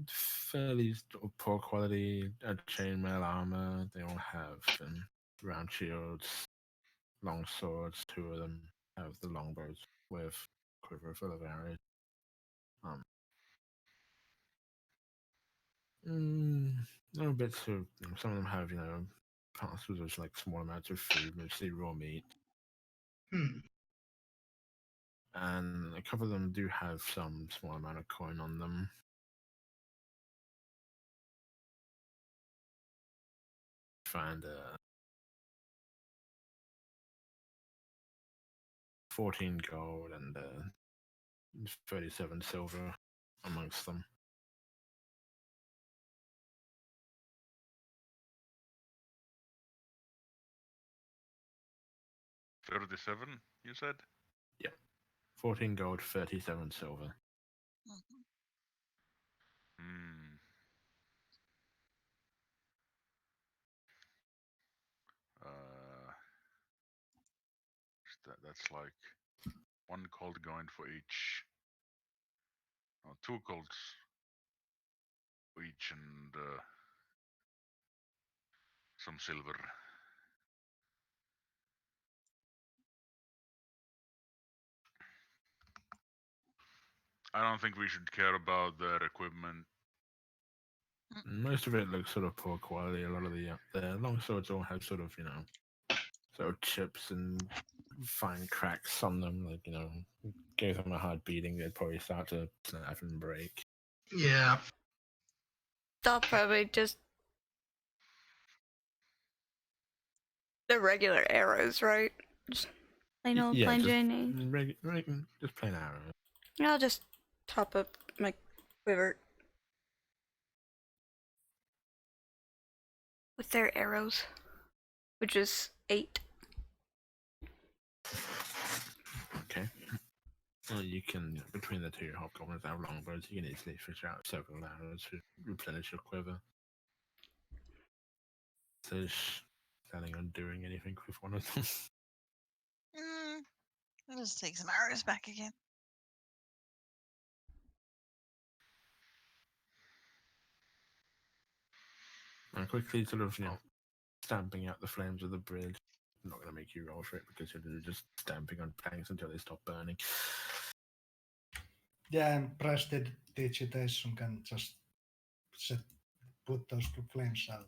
C: fairly poor quality chainmail armor. They all have round shields, long swords. Two of them have the longbows with quiver full of arrows. Little bits of some of them have parcels of like small amounts of food, mostly raw meat. And a couple of them do have some small amount of coin on them. Find 14 gold and 37 silver amongst them.
D: $37, you said?
C: Yeah. 14 gold, 37 silver.
G: Mhm.
D: Hmm. That's like 1 gold going for each. Oh, 2 golds for each, and some silver. I don't think we should care about their equipment.
C: Most of it looks sort of poor quality. A lot of the long swords all have sort of, sort of chips and fine cracks on them. Like, give them a hard beating, they'd probably start to snap and break.
B: Yeah.
A: They'll probably just the regular arrows, right? Just plain old
C: Yeah,
A: plain
C: just
A: Jane.
C: just plain arrows.
A: I'll just top up my quiver with their arrows, which is 8.
C: Okay. Well, you can, between the two hobgoblins that have longbows, you can easily fish out several arrows to replenish your quiver. So, planning on doing anything with one of them?
G: I'll just take some arrows back again.
C: And quickly, sort of, stamping out the flames of the bridge. I'm not going to make you roll for it because you're just stamping on planks until they stop burning.
E: Yeah, and prestidigitation can just put those flames out.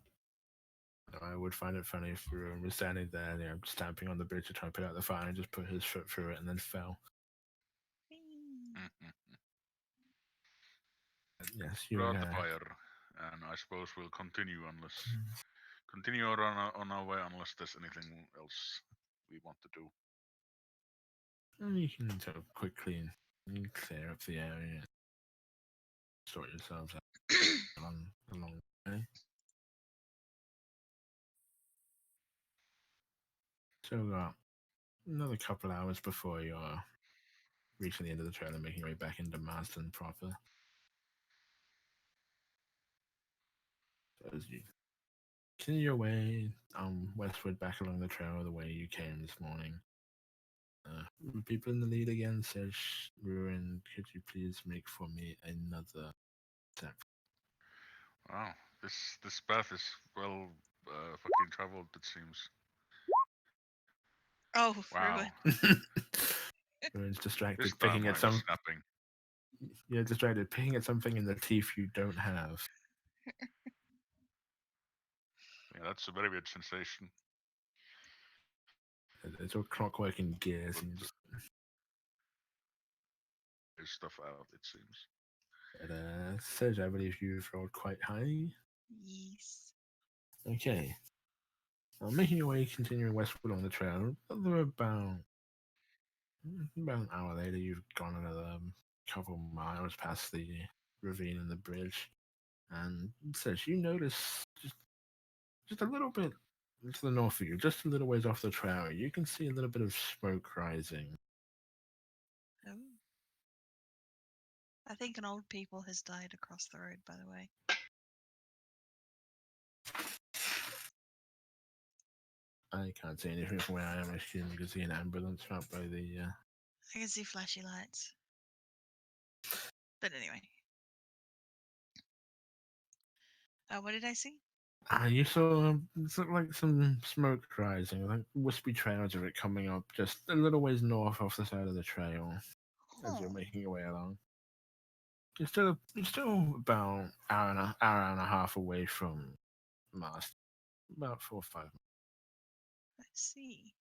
C: I would find it funny if Ruin was standing there, stamping on the bridge to try and put out the fire and just put his foot through it and then fell. Yes, you
D: Put out the fire, and I suppose we'll continue on our way unless there's anything else we want to do.
C: And you can sort of quickly clear up the area, sort yourselves out along the way. So we've got another couple hours before you're reaching the end of the trail and making your way back into Marston proper. So as you continue your way westward back along the trail the way you came this morning. People in the lead again says, Ruin, could you please make for me another step?
D: Wow, this path is well fucking traveled, it seems.
G: Oh,
D: Wow.
G: Ruin.
C: Ruin's distracted
D: This
C: picking
D: time
C: at
D: I'm
C: some.
D: snapping.
C: You're distracted picking at something in the teeth you don't have.
D: Yeah, that's a very weird sensation.
C: It's all clockwork and gears. And just,
D: There's stuff out, it seems.
C: but, Serge, I believe you've rolled quite high.
G: Yes.
C: Okay. Making your way, continuing westward along the trail, about an hour later, you've gone another couple miles past the ravine and the bridge, and Serge, you notice just a little bit to the north of you, just a little ways off the trail, you can see a little bit of smoke rising.
G: Oh. I think an old people has died across the road, by the way.
C: I can't see anything from where I am. I assume you can see an ambulance out by the.
G: I can see flashy lights. But anyway. What did I see?
C: You saw sort of like some smoke rising, like wispy trails of it coming up just a little ways north off the side of the trail as you're making your way along. You're still about hour and a half away from Mast. About 4 or 5 minutes.
G: I see.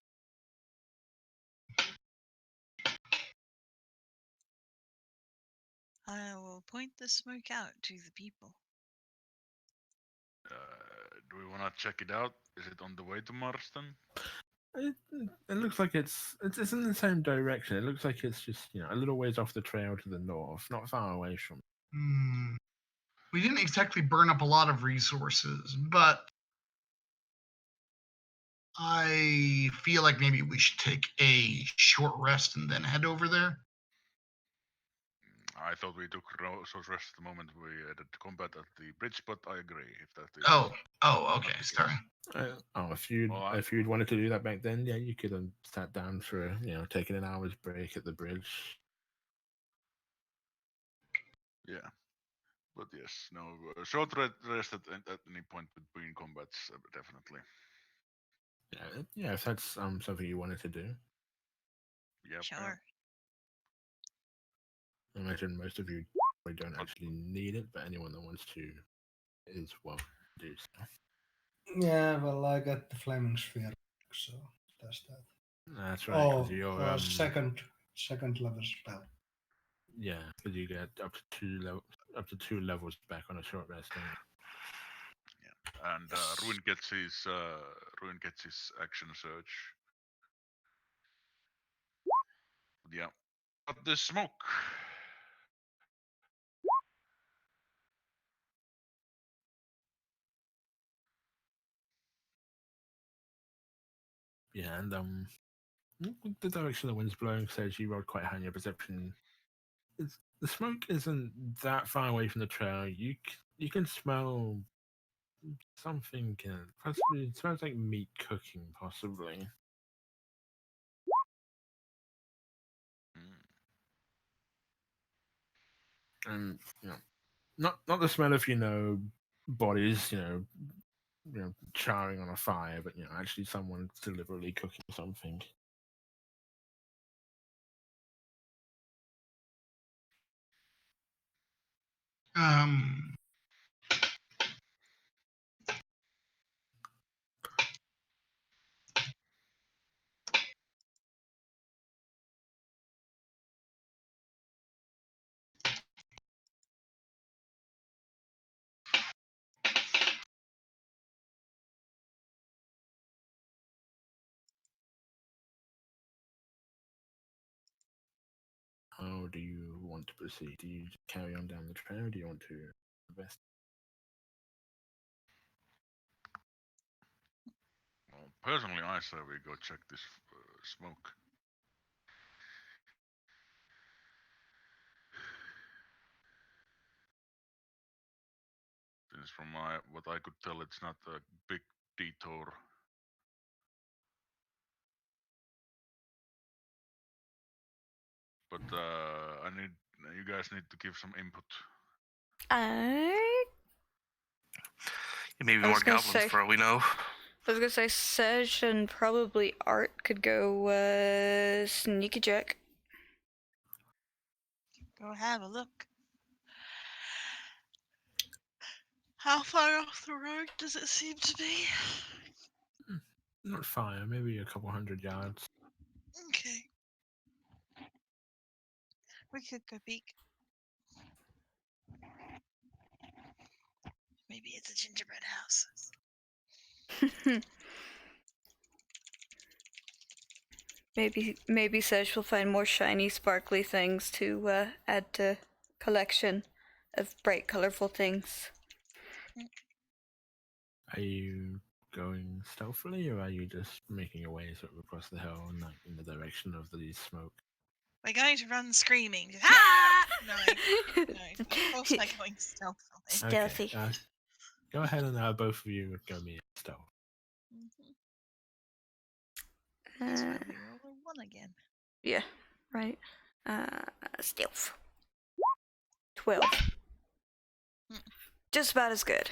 G: I will point the smoke out to the people.
D: Do we want to check it out? Is it on the way to Marston?
C: It looks like it's in the same direction. It looks like it's just a little ways off the trail to the north, not far away from.
B: We didn't exactly burn up a lot of resources, but I feel like maybe we should take a short rest and then head over there.
D: I thought we took short rest the moment we did combat at the bridge, but I agree if that is.
B: Okay, sorry.
C: If you'd wanted to do that back then, yeah, you could have sat down for taking an hour's break at the bridge.
D: Yeah, but yes, no, short rest at any point between combats, definitely.
C: Yeah, if that's something you wanted to do.
D: Yep.
G: Sure.
C: I imagine most of you probably don't actually need it, but anyone that wants to is welcome to do so.
E: Yeah, well, I got the flaming sphere, so that's that.
C: That's right, because
E: you're second level spell.
C: Yeah, because you get up to two levels back on a short rest.
D: Yeah, and Ruin gets his action surge. Yeah, but the smoke.
C: Yeah, and the direction the wind's blowing says you rolled quite high in your perception. The smoke isn't that far away from the trail. You can smell something. Possibly, it smells like meat cooking, possibly. And not the smell of bodies charring on a fire, but actually someone deliberately cooking something. How do you want to proceed? Do you carry on down the trail, or do you want to invest?
D: Well, personally, I say we go check this smoke. Since from what I could tell, it's not a big detour. But you guys need to give some input.
F: Maybe
A: I
F: more
A: was gonna
F: goblins
A: say-
F: for all we know.
A: I was gonna say Sej and probably Art could go sneaky check.
G: Go have a look. How far off the road does it seem to be?
C: Not far, maybe a couple 100 yards.
G: Okay. We could go peek. Maybe it's a gingerbread house.
A: Maybe Sej will find more shiny, sparkly things to add to collection of bright, colorful things.
C: Are you going stealthily, or are you just making your way sort of across the hill and in the direction of the smoke?
G: We're going to run screaming. Ah! No, of course we're going stealthily.
A: Stealthy.
C: Okay, go ahead and both of you go me stealth.
G: That's why we roll a 1 again.
A: Yeah, right. Stealth. 12. Just about as good.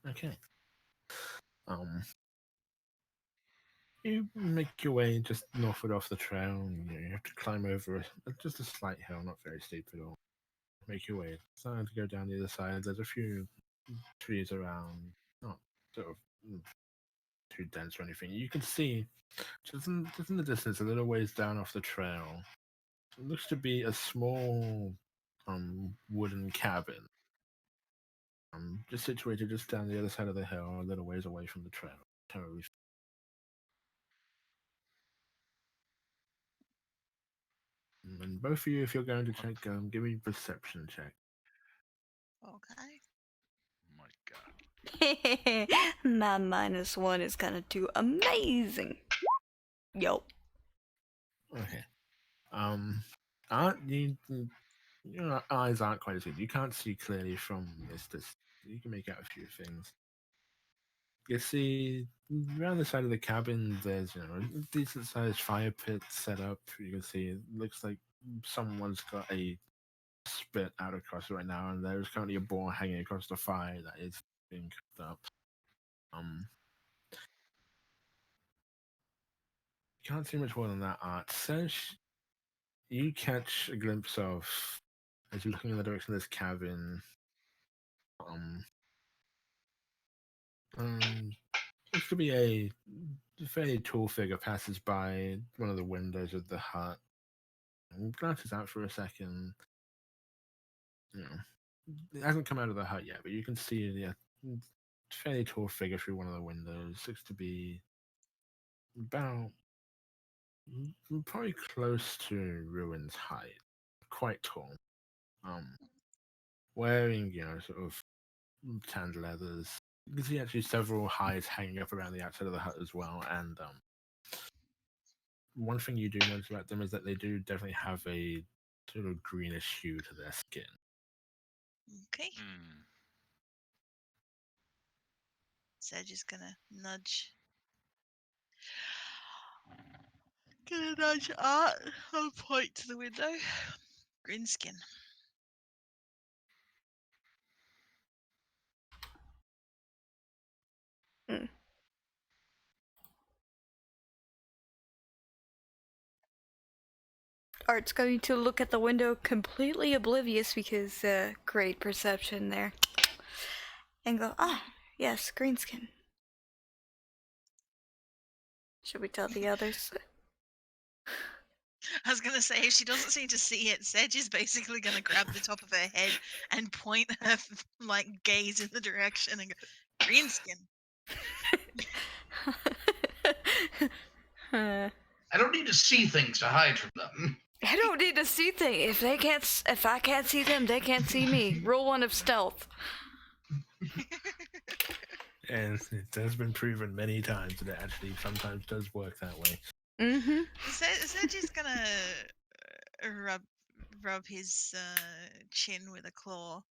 C: Okay. You make your way just northward off the trail, and you have to climb over just a slight hill, not very steep at all. Make your way, starting to go down the other side. There's a few trees around, not sort of too dense or anything. You can see just in the distance, a little ways down off the trail. It looks to be a small wooden cabin. Just situated just down the other side of the hill, a little ways away from the trail. Totally. And both of you, if you're going to check, give me a perception check.
G: Okay.
D: My God.
A: My -1 is gonna do amazing. Yup.
C: Okay. Aren't you? Your eyes aren't quite as good. You can't see clearly from this distance. You can make out a few things. You see, around the side of the cabin, there's a decent sized fire pit set up. You can see it looks like someone's got a spit out across it right now, and there's currently a boar hanging across the fire that is being cooked up. You can't see much more than that, Art. Serge, you catch a glimpse of, as you're looking in the direction of this cabin, looks to be a fairly tall figure passes by one of the windows of the hut and glances out for a second. It hasn't come out of the hut yet, but you can see the fairly tall figure through one of the windows. Looks to be about probably close to Ruin's height, quite tall. Wearing sort of tanned leathers. You can see actually several hides hanging up around the outside of the hut as well, and one thing you do notice about them is that they do definitely have a sort of greenish hue to their skin.
G: Okay.
D: Hmm.
G: Sedge gonna nudge. Gonna nudge Art and point to the window. Green skin.
A: Art's going to look at the window completely oblivious because great perception there. And go, yes, greenskin. Should we tell the others?
G: I was gonna say, if she doesn't seem to see it, Sedge is basically gonna grab the top of her head and point her gaze in the direction and go, green skin.
B: I don't need to see things to hide from them.
A: I don't need to see things. If I can't see them, they can't see me. Rule 1 of stealth.
C: And it has been proven many times that it actually sometimes does work that way.
A: Mm-hmm.
G: Sedge is gonna rub his chin with a claw.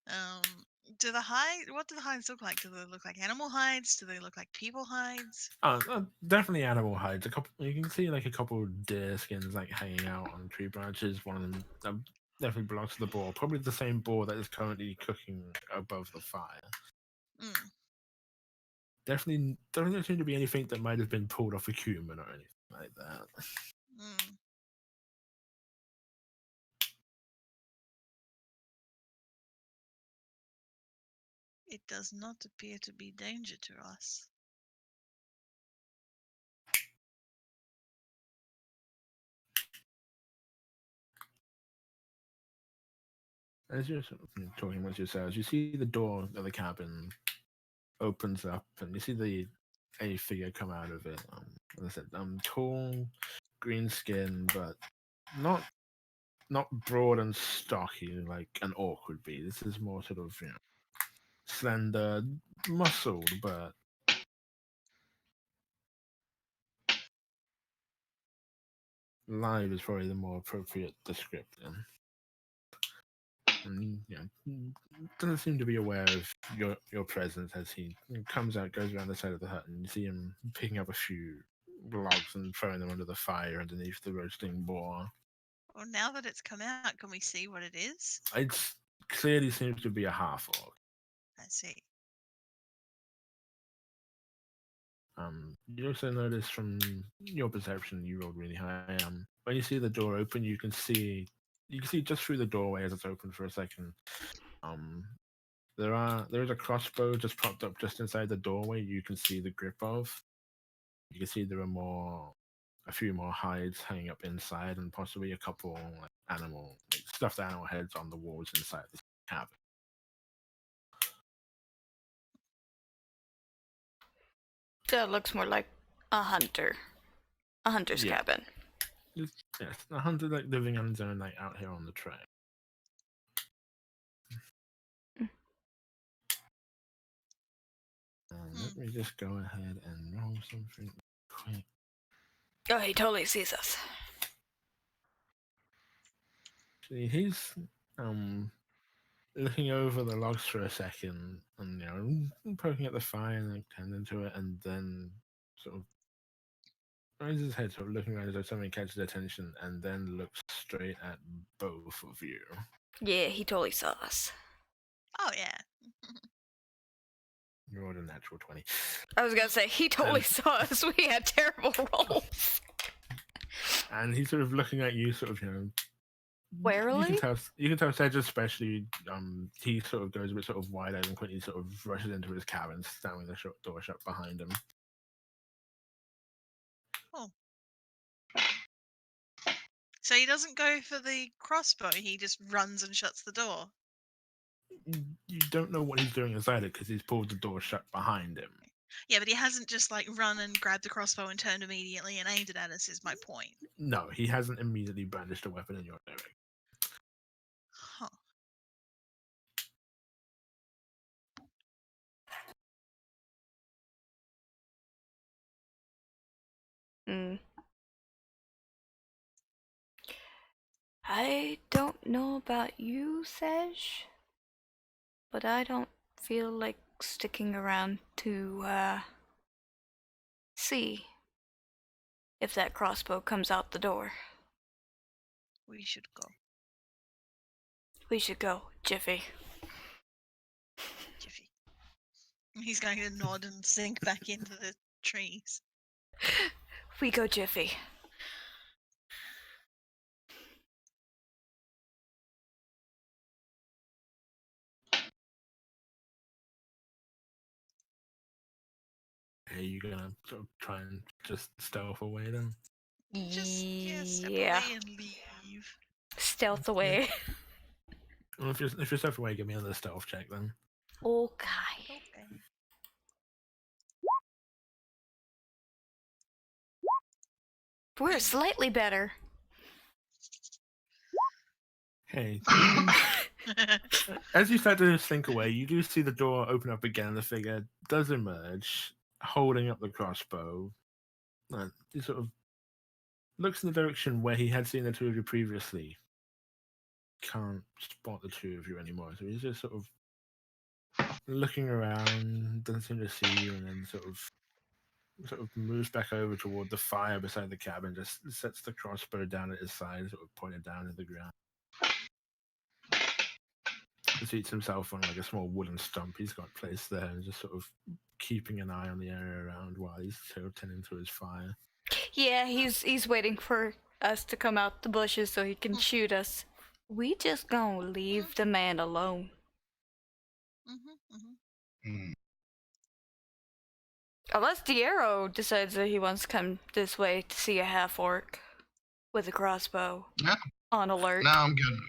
G: What do the hides look like? Do they look like animal hides? Do they look like people hides?
C: Definitely animal hides. You can see like a couple deer skins like hanging out on tree branches. One of them definitely belongs to the boar. Probably the same boar that is currently cooking above the fire. Definitely doesn't seem to be anything that might have been pulled off a human or anything like that.
G: It does not appear to be danger to us.
C: As you're sort of talking amongst yourselves, you see the door of the cabin opens up, and you see a figure come out of it. As I said, tall, green skin, but not broad and stocky like an orc would be. This is more sort of slender, muscled, but live is probably the more appropriate description. And doesn't seem to be aware of your presence as he comes out, goes around the side of the hut, and you see him picking up a few logs and throwing them under the fire underneath the roasting boar.
G: Well, now that it's come out, can we see what it is?
C: It clearly seems to be a half orc.
G: I see.
C: You also notice from your perception, you rolled really high. When you see the door open, you can see just through the doorway as it's open for a second. There is a crossbow just propped up just inside the doorway. You can see the grip of. You can see there are a few more hides hanging up inside, and possibly a couple stuffed animal heads on the walls inside the cabin.
A: That looks more like a hunter. A hunter's cabin.
C: Yes, a hunter living on his own out here on the trail. Let me just go ahead and roll something quick.
A: Oh, he totally sees us.
C: See, he's looking over the logs for a second and poking at the fire and like, tending to it, and then sort of raises his head, sort of looking around as though something catches his attention, and then looks straight at both of you.
A: Yeah, he totally saw us.
G: Oh yeah.
C: You rolled a natural 20.
A: I was gonna say, he totally saw us. We had terrible rolls.
C: And he's sort of looking at you, sort of,
A: Warily?
C: You can tell Sedge especially, he sort of goes a bit sort of wide-eyed and quickly sort of rushes into his cabin, slamming the door shut behind him.
G: So he doesn't go for the crossbow, he just runs and shuts the door.
C: You don't know what he's doing inside it because he's pulled the door shut behind him.
G: Yeah, but he hasn't just like run and grabbed the crossbow and turned immediately and aimed it at us, is my point.
C: No, he hasn't immediately brandished a weapon in your direction.
G: Huh.
A: Hmm. I don't know about you, Sedge, but I don't feel like sticking around to, see if that crossbow comes out the door.
G: We should go.
A: We should go, Jiffy.
G: Jiffy. He's going to nod and sink back into the trees.
A: We go, Jiffy.
C: Are you gonna sort of try and just stealth away then?
G: Just step
A: Yeah.
G: away and leave.
A: Stealth away.
C: Well, if you're stealth away, give me another stealth check then.
A: Okay.
G: Okay.
A: We're slightly better.
C: Hey, as you start to slink away, you do see the door open up again, and the figure does emerge, holding up the crossbow. He sort of looks in the direction where he had seen the two of you previously. Can't spot the two of you anymore, so he's just sort of looking around, doesn't seem to see you, and then sort of moves back over toward the fire beside the cabin, just sets the crossbow down at his side, sort of pointed down at the ground. Seats himself on like a small wooden stump he's got placed there, and just sort of keeping an eye on the area around while he's sort of tending to his fire.
A: Yeah, he's waiting for us to come out the bushes so he can shoot us. We just gonna leave the man alone.
B: Hmm.
A: Unless Diero decides that he wants to come this way to see a half-orc with a crossbow.
B: No.
A: On alert.
B: No, I'm good.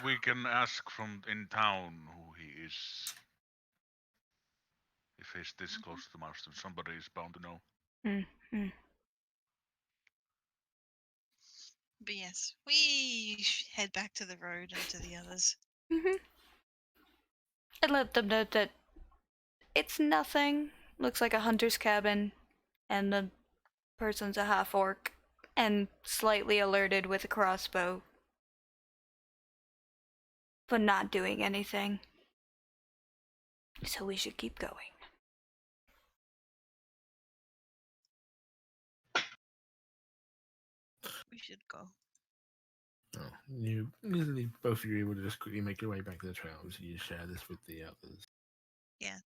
D: We can ask from in town who he is. If he's this close to the master, somebody is bound to know.
G: But yes, we head back to the road and to the others.
A: And let them know that it's nothing. Looks like a hunter's cabin, and the person's a half-orc, and slightly alerted with a crossbow. But not doing anything. So we should keep going.
G: We should go.
C: Oh, you easily, both of you, able to just quickly make your way back to the trail. So you share this with the others.
G: Yeah.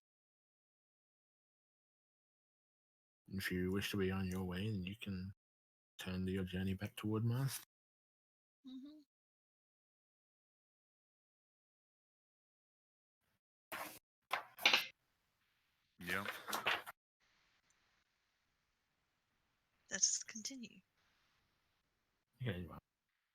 C: If you wish to be on your way, then you can turn your journey back toward Mast.
D: Yeah.
G: Let's continue.
C: Okay, well,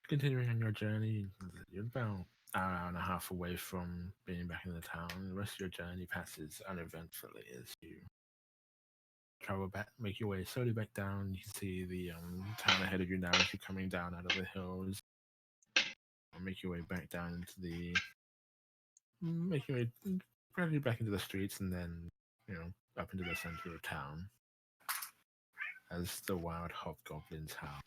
C: continuing on your journey, you're about an hour and a half away from being back in the town. The rest of your journey passes uneventfully as you travel back, make your way slowly back down. You can see the town ahead of you now as you're coming down out of the hills. Make your way back down into the, make your way gradually back into the streets, and then up into the center of town as the wild hobgoblins howl.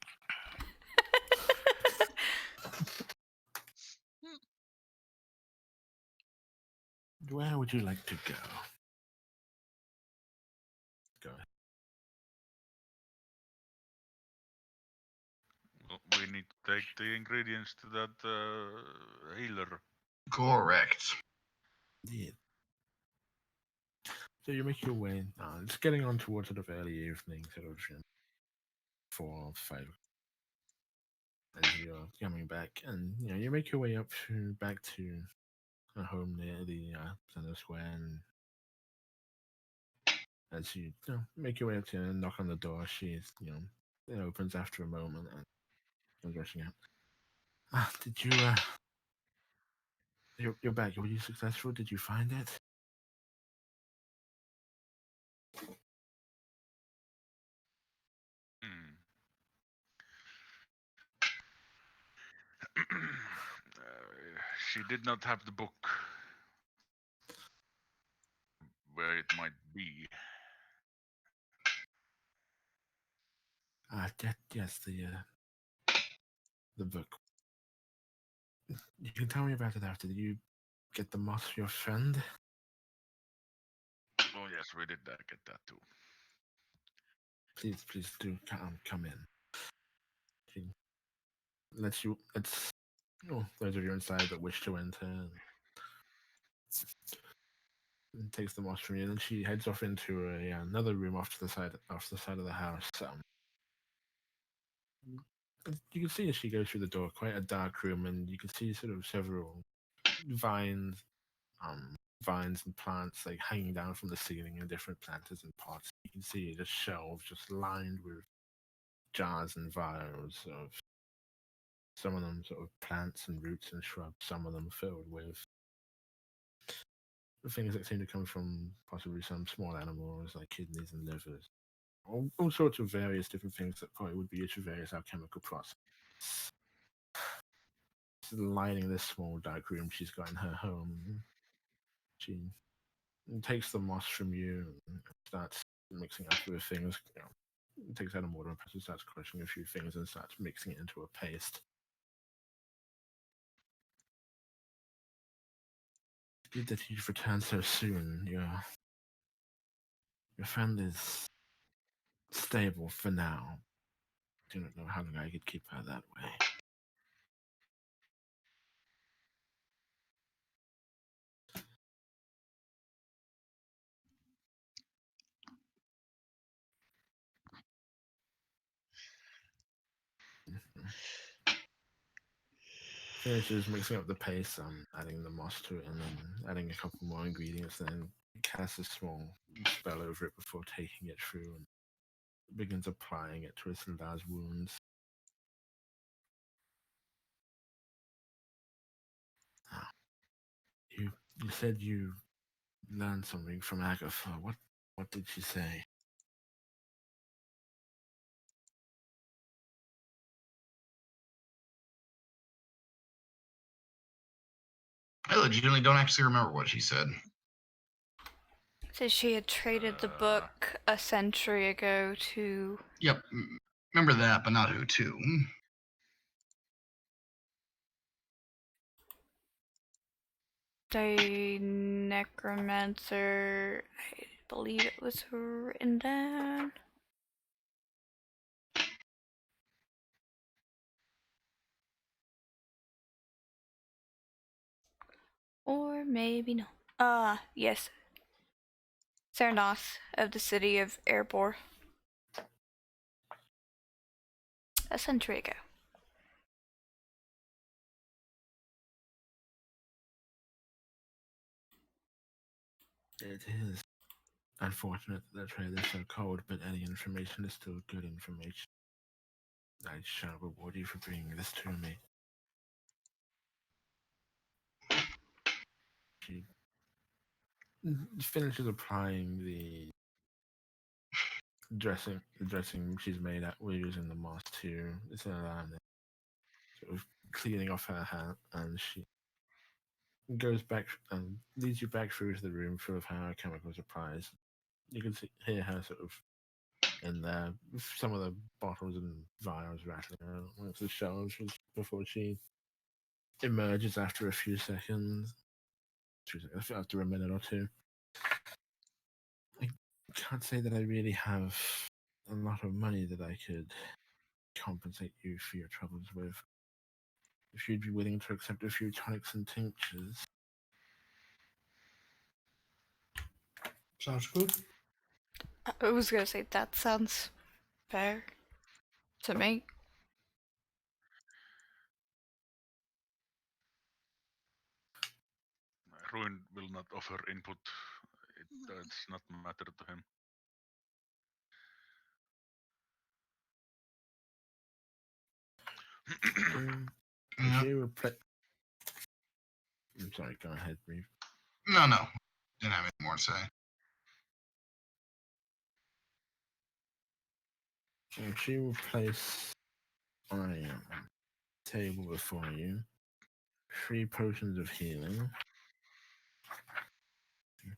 C: Where would you like to go? Go ahead.
D: Well, we need to take the ingredients to that healer.
B: Correct.
C: Yeah. So you make your way. It's getting on towards sort of early evening, sort of 4 or 5. As you're coming back, and you make your way back to a home near the center square, and as you make your way up to her and knock on the door, she's it opens after a moment and comes rushing out. Did you you're back? Were you successful? Did you find it?
D: Hmm. She did not have the book. Where it might be.
C: Yes, the book. You can tell me about it after. Did you get the moss for your friend?
D: Oh yes, we did that. Get that too.
C: Please do come in. She lets those of you inside that wish to enter. And takes the moss from you, and then she heads off into another room off to the side of the house. You can see as she goes through the door, quite a dark room, and you can see sort of several vines, vines and plants like hanging down from the ceiling in different planters and pots. You can see just shelves just lined with jars and vials of some of them sort of plants and roots and shrubs, some of them filled with things that seem to come from possibly some small animals like kidneys and livers. All sorts of various different things that probably would be used for various alchemical processes. Lighting this small dark room she's got in her home. She takes the moss from you and starts mixing up with things. Takes out a mortar and pestle, starts crushing a few things and starts mixing it into a paste. It's good that you've returned so soon. Your friend is stable for now. Do not know how long I could keep her that way. Finishes mixing up the paste, adding the moss to it, and then adding a couple more ingredients, and then casts a small spell over it before taking it through and begins applying it to Issildar's wounds. You said you learned something from Agatha. What did she say?
B: I legitimately don't actually remember what she said.
A: Said she had traded the book a century ago to.
B: Yep, remember that, but not who to.
A: The necromancer. I believe it was written down. Or maybe not. Yes. Cernos of the city of Erebor. A century ago.
C: It is unfortunate that the trade is so cold, but any information is still good information. I shall reward you for bringing this to me. She finishes applying the dressing she's made out. We're using the moss to sort of cleaning off her hat, and she goes back and leads you back through to the room full of her chemical supplies. you can hear her sort of in there, with some of the bottles and vials rattling around amongst the shelves before she emerges after a few seconds. After a minute or two. I can't say that I really have a lot of money that I could compensate you for your troubles with. If you'd be willing to accept a few tonics and tinctures.
E: Sounds good.
A: I was gonna say that sounds fair to me.
D: Ruin will not offer input. It does not matter to him.
C: She I'm sorry, go ahead, Reeve.
B: No. Didn't have any more to say.
C: She will place on a table before you 3 potions of healing. You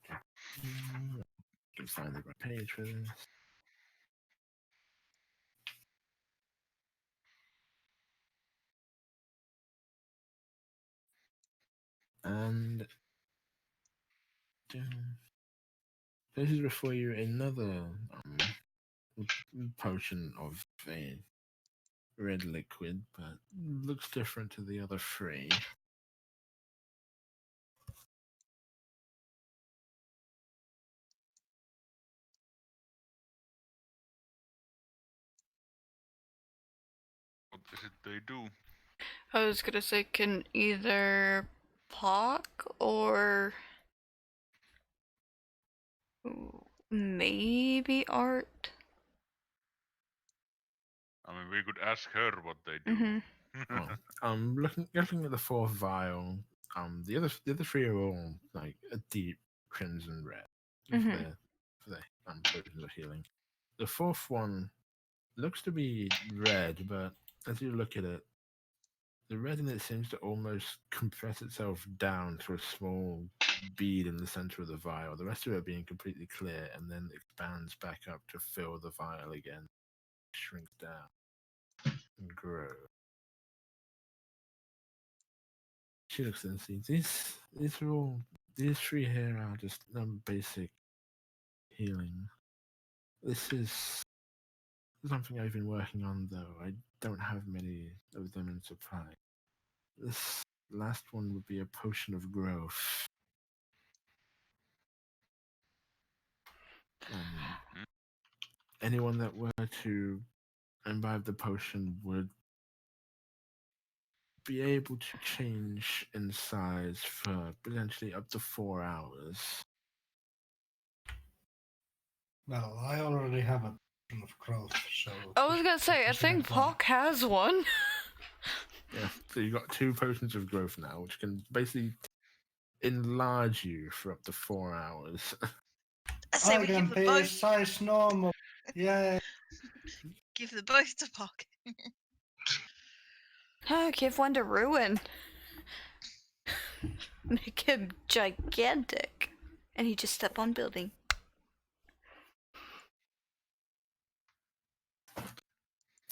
C: can find the right page for this. And places before you another potion of a red liquid, but looks different to the other 3.
D: What is it they do?
A: I was gonna say, can either Pock or maybe Art.
D: I mean, we could ask her what they do.
C: Looking at the 4th vial, the other 3 are all like a deep crimson red for their potions of healing. The 4th one looks to be red, but as you look at it, the red in it seems to almost compress itself down to a small bead in the center of the vial. The rest of it being completely clear, and then expands back up to fill the vial again, shrinks down, and grow. She looks and sees these 3 here are just basic healing. This is something I've been working on, though. I don't have many of them in supply. This last one would be a potion of growth. Anyone that were to imbibe the potion would be able to change in size for potentially up to 4 hours.
E: Well, I already have a potion of growth, so.
A: I was gonna say, I think Pock has one.
C: Yeah, so you got 2 potions of growth now, which can basically enlarge you for up to 4 hours.
G: I say
E: I
G: we
E: can
G: give the
E: be
G: both.
E: size normal. Yeah.
G: Give the both to Pock.
A: Give one to Ruin. Make him gigantic. And he just step on building.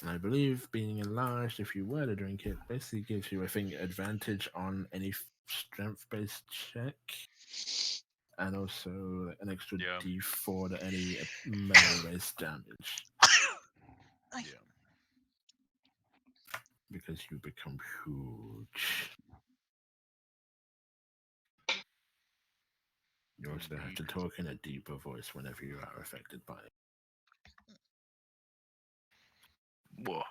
C: And I believe being enlarged, if you were to drink it, basically gives you, I think, advantage on any strength-based check. And also an extra D4 to any melee-based damage.
D: Yeah.
C: Because you become huge. You also have to talk in a deeper voice whenever you are affected by it.
F: Whoa.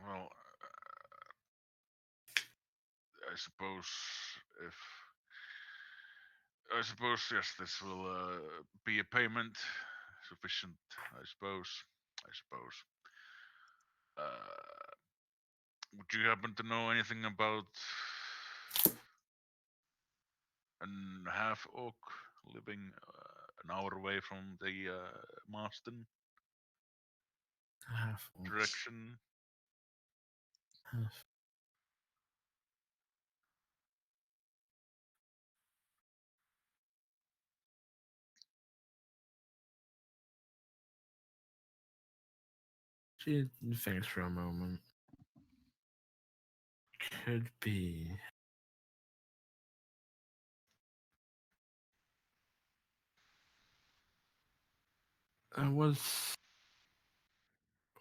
D: Well, I suppose yes, this will be a payment sufficient. I suppose. Would you happen to know anything about an half orc living an hour away from the Marston
C: Half orcs.
D: direction?
C: She thinks for a moment. Could be. There was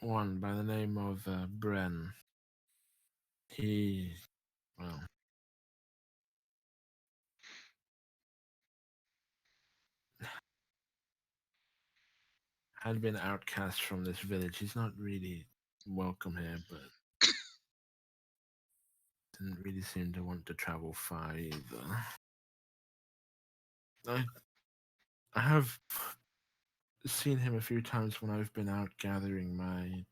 C: one by the name of Bren. He, well, had been outcast from this village. He's not really welcome here, but didn't really seem to want to travel far either. I have seen him a few times when I've been out gathering my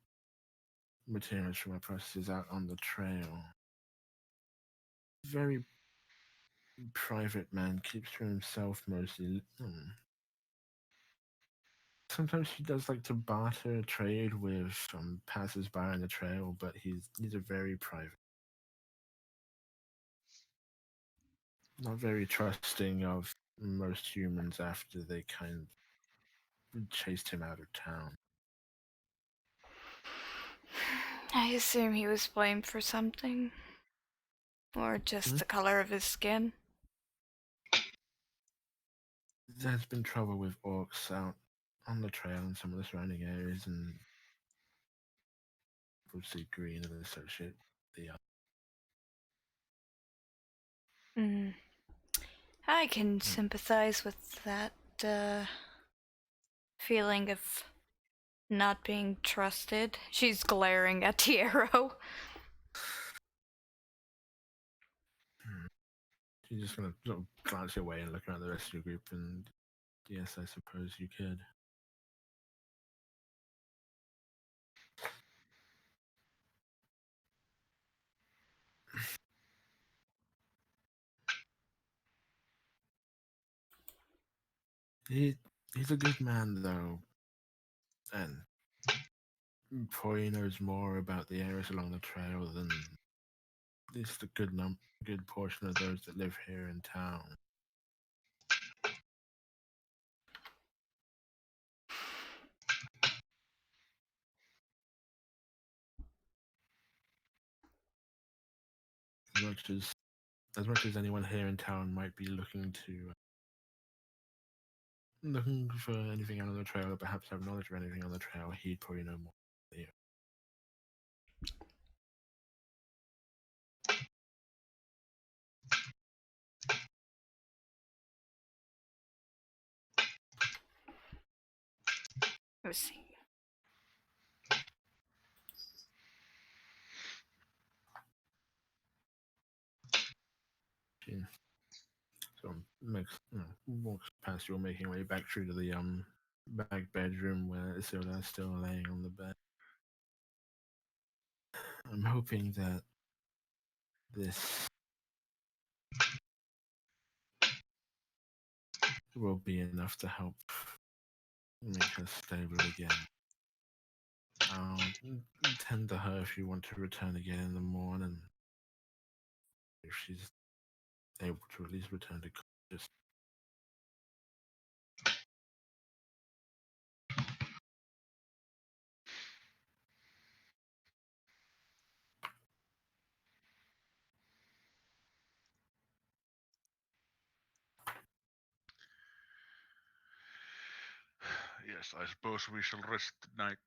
C: materials for my processes out on the trail. Very private man, keeps to himself mostly. Sometimes he does like to barter trade with passers-by on the trail, but he's a very private, not very trusting of most humans after they kind of chased him out of town.
A: I assume he was blamed for something. Or just the color of his skin.
C: There's been trouble with orcs out on the trail in some of the surrounding areas, and people see green and associate the
A: I can sympathize with that feeling of not being trusted. She's glaring at Tiero.
C: She's just gonna sort of glance away and look around the rest of your group, and yes, I suppose you could. He's a good man though, and probably knows more about the areas along the trail than at least a good portion of those that live here in town. As much as anyone here in town might be looking for anything out on the trail, or perhaps have knowledge of anything on the trail, he'd probably know more than you.
A: Let's see.
C: So walks past you, making your way back through to the back bedroom where Isilda's still laying on the bed. I'm hoping that this will be enough to help make her stable again. I'll tend to her if you want to return again in the morning. If she's able to at least return to consciousness.
D: Yes, I suppose we shall rest tonight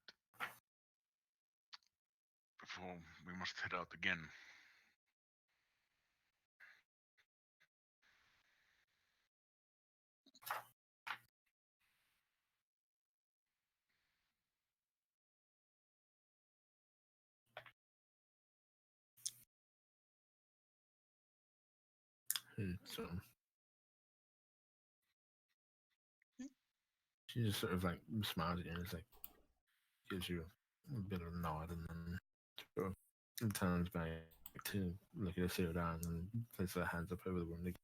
D: before we must head out again.
C: So she just sort of like smiles at you and just like gives you a bit of a nod, and then sort of turns back to look at Isilda and places her hands up over the wound,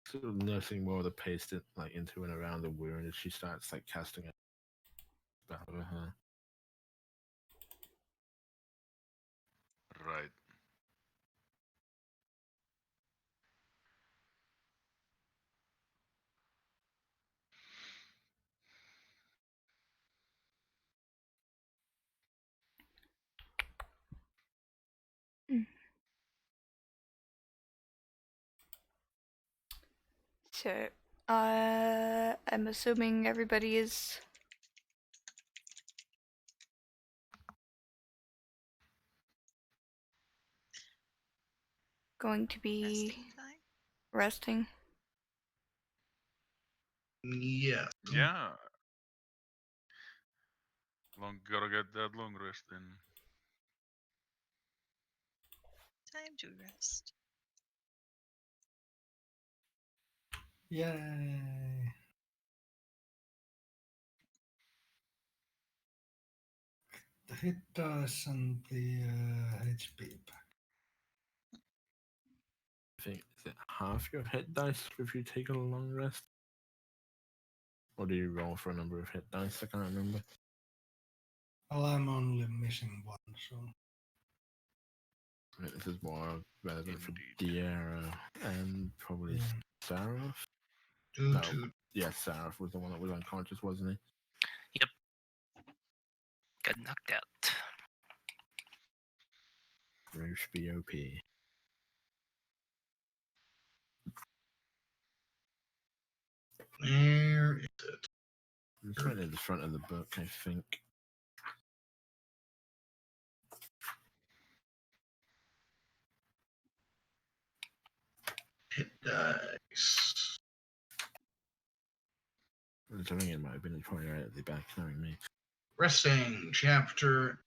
C: sort of nursing more of the paste like into and around the wound as she starts like casting it back over her.
D: Right.
A: So, I'm assuming everybody is going to be
G: Resting time.
A: resting.
B: Yeah.
D: Yeah. Gotta get that long rest in.
G: Time to rest.
E: Yay. The hit dice and the HP back.
C: I think is it half your hit dice if you take a long rest? Or do you roll for a number of hit dice? I can't remember.
E: Well, I'm only missing one, so.
C: I think this is more relevant for
D: Indeed.
C: Diera and probably
E: Yeah.
C: Sarah.
B: Toot
C: No.
B: toot.
C: Yeah, Sarah was the one that was unconscious, wasn't he?
F: Got knocked out.
C: Roosh BOP.
B: Where is it?
C: It's right at the front of the book, I think.
B: Hit dice.
C: I think it might have been probably right at the back, knowing me.
B: Resting chapter.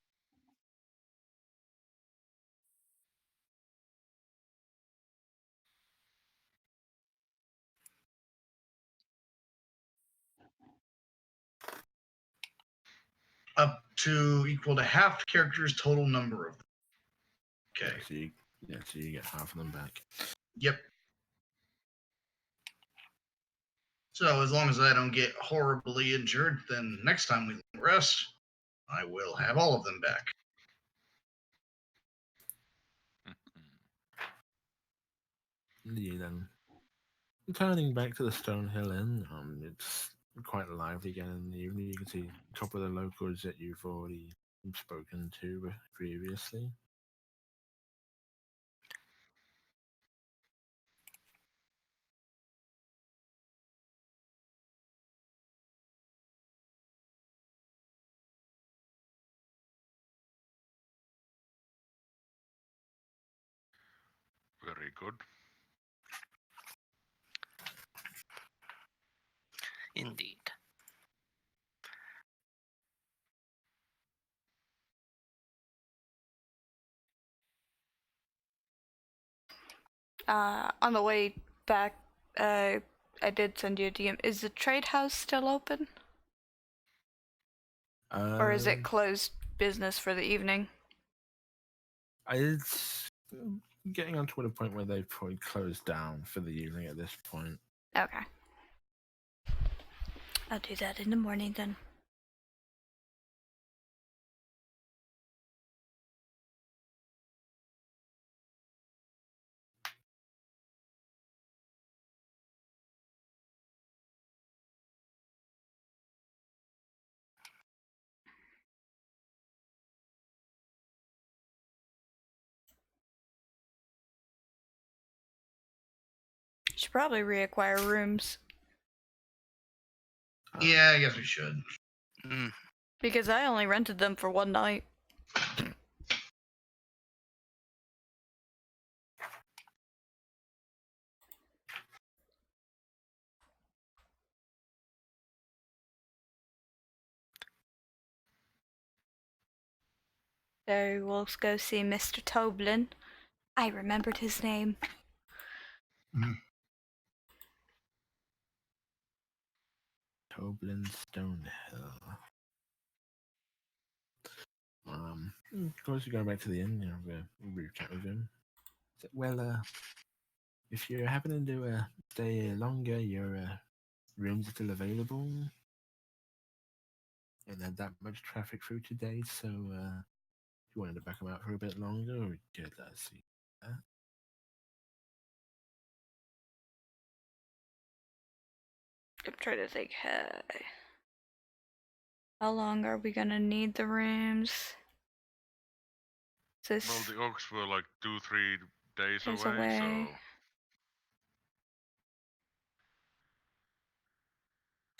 B: Up to equal to half the character's total number of them. Okay.
C: So you get half of them back.
B: Yep. So as long as I don't get horribly injured, then next time we rest, I will have all of them back.
C: Yeah, then returning back to the Stonehill Inn, it's quite lively again in the evening. You can see a couple of the locals that you've already spoken to previously.
D: Very good.
F: Indeed.
A: On the way back, I did send you a DM. Is the trade house still open? Or is it closed business for the evening?
C: It's getting onto a point where they've probably closed down for the evening at this point.
A: Okay. I'll do that in the morning then. Should probably reacquire rooms.
B: Yeah, I guess we should.
A: Because I only rented them for one night. So we'll go see Mr. Toblin. I remembered his name.
C: Toblin Stonehill. Of course, you go back to the inn, you know, we chat with him. So, well, if you're happening to stay longer, your rooms are still available. And had that much traffic through today, so if you wanted to back them out for a bit longer, we could see that.
A: I'm trying to think. How long are we gonna need the rooms? This
D: Well, the orcs were like 2-3 days
A: is
D: away, so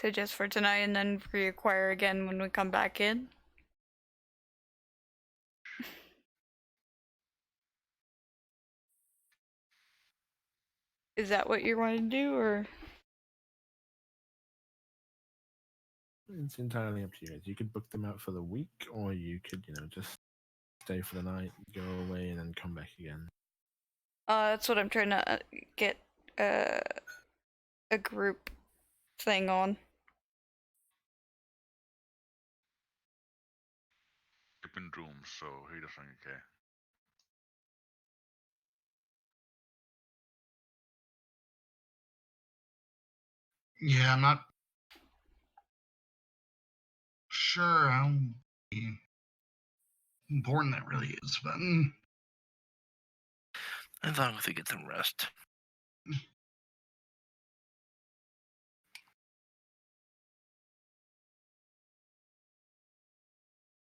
A: to just for tonight and then reacquire again when we come back in? Is that what you want to do, or?
C: It's entirely up to you guys. You could book them out for the week, or you could, just stay for the night, go away, and then come back again.
A: That's what I'm trying to get a group thing on.
D: Sleeping rooms, so he doesn't care.
B: Yeah, I'm not sure how important that really is, but
F: As long as we get some rest.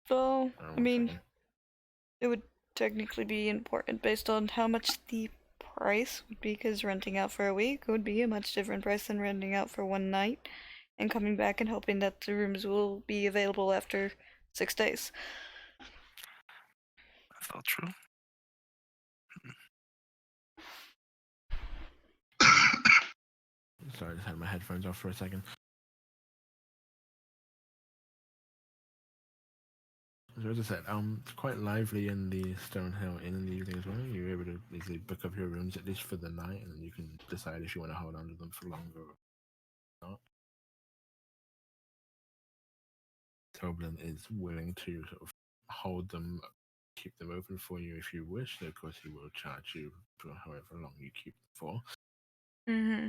A: So, I
C: One
A: mean,
C: second.
A: it would technically be important based on how much the price would be, because renting out for a week would be a much different price than renting out for one night and coming back and hoping that the rooms will be available after 6 days.
F: That's all true.
C: Sorry, I just had my headphones off for a second. So as I said, it's quite lively in the Stonehill Inn in the evening as well. You're able to easily book up your rooms at least for the night, and then you can decide if you want to hold on to them for longer or not. Toblin is willing to sort of hold them, keep them open for you if you wish. So of course, he will charge you for however long you keep them for.
A: Mm-hmm.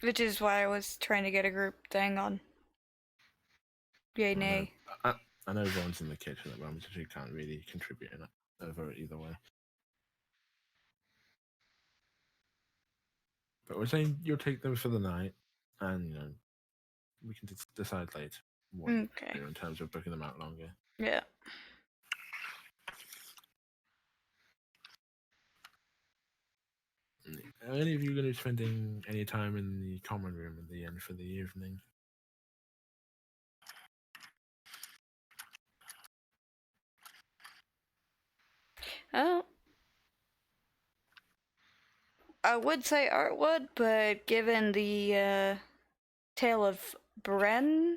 A: Which is why I was trying to get a group thing on. Yay, nay.
C: I know Vaughn's in the kitchen at the moment, so she can't really contribute in over either way. But we're saying you'll take them for the night, and we can decide later what you do in terms of booking them out longer.
A: Yeah.
C: Are any of you going to be spending any time in the common room at the end for the evening?
A: Oh. I would say Art would, but given the tale of Bren,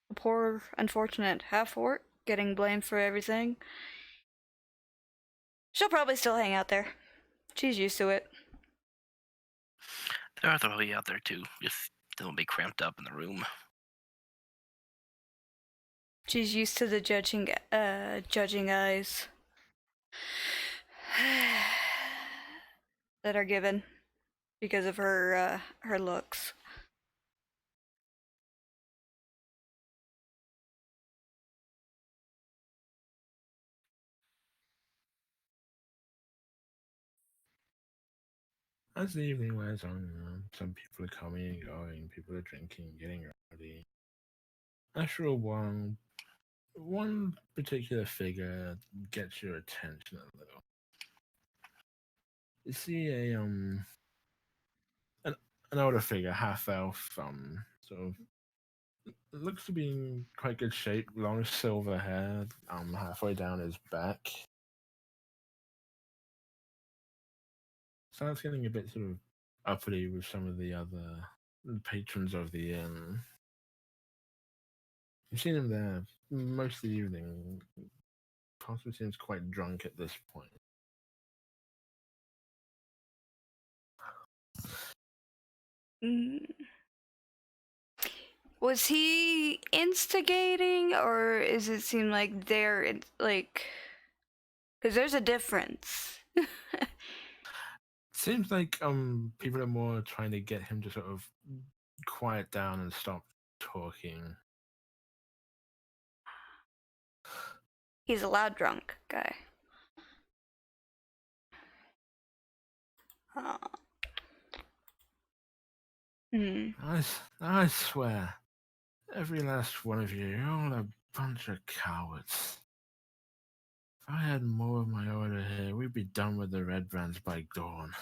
A: the poor unfortunate half-orc getting blamed for everything, she'll probably still hang out there. She's used to it.
F: There are probably out there too. Just don't be cramped up in the room.
A: She's used to the judging eyes that are given because of her looks.
C: As the evening wears on, some people are coming and going, people are drinking, getting ready. After a while, one particular figure gets your attention a little. You see an older figure, half elf, sort of looks to be in quite good shape, long silver hair, halfway down his back. Starts getting a bit sort of uppity with some of the other patrons of the inn. You've seen him there most of the evening. Possibly seems quite drunk at this point.
A: Was he instigating, or is it seem like they're like? Because there's a difference.
C: Seems like people are more trying to get him to sort of quiet down and stop talking.
A: He's a loud drunk guy.
C: I swear, every last one of you, you're all a bunch of cowards. If I had more of my order here, we'd be done with the red brands by dawn.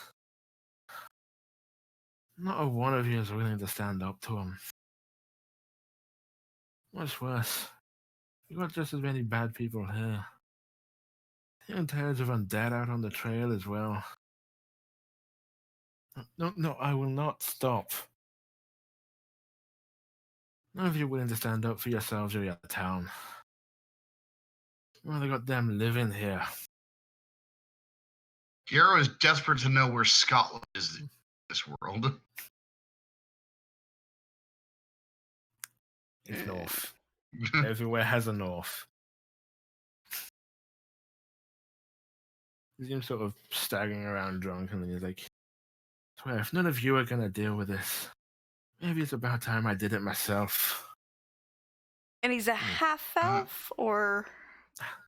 C: Not a one of you is willing to stand up to them. What's worse, you got just as many bad people here. And tales of undead out on the trail as well. No, I will not stop. None of you willing to stand up for yourselves or your town. Well, they got them living here.
B: Hero is desperate to know where Scotland is in this world.
C: It's north. Everywhere has a north. He's him sort of staggering around drunk, and then he's like, I swear, if none of you are gonna deal with this, maybe it's about time I did it myself.
A: And he's a half elf or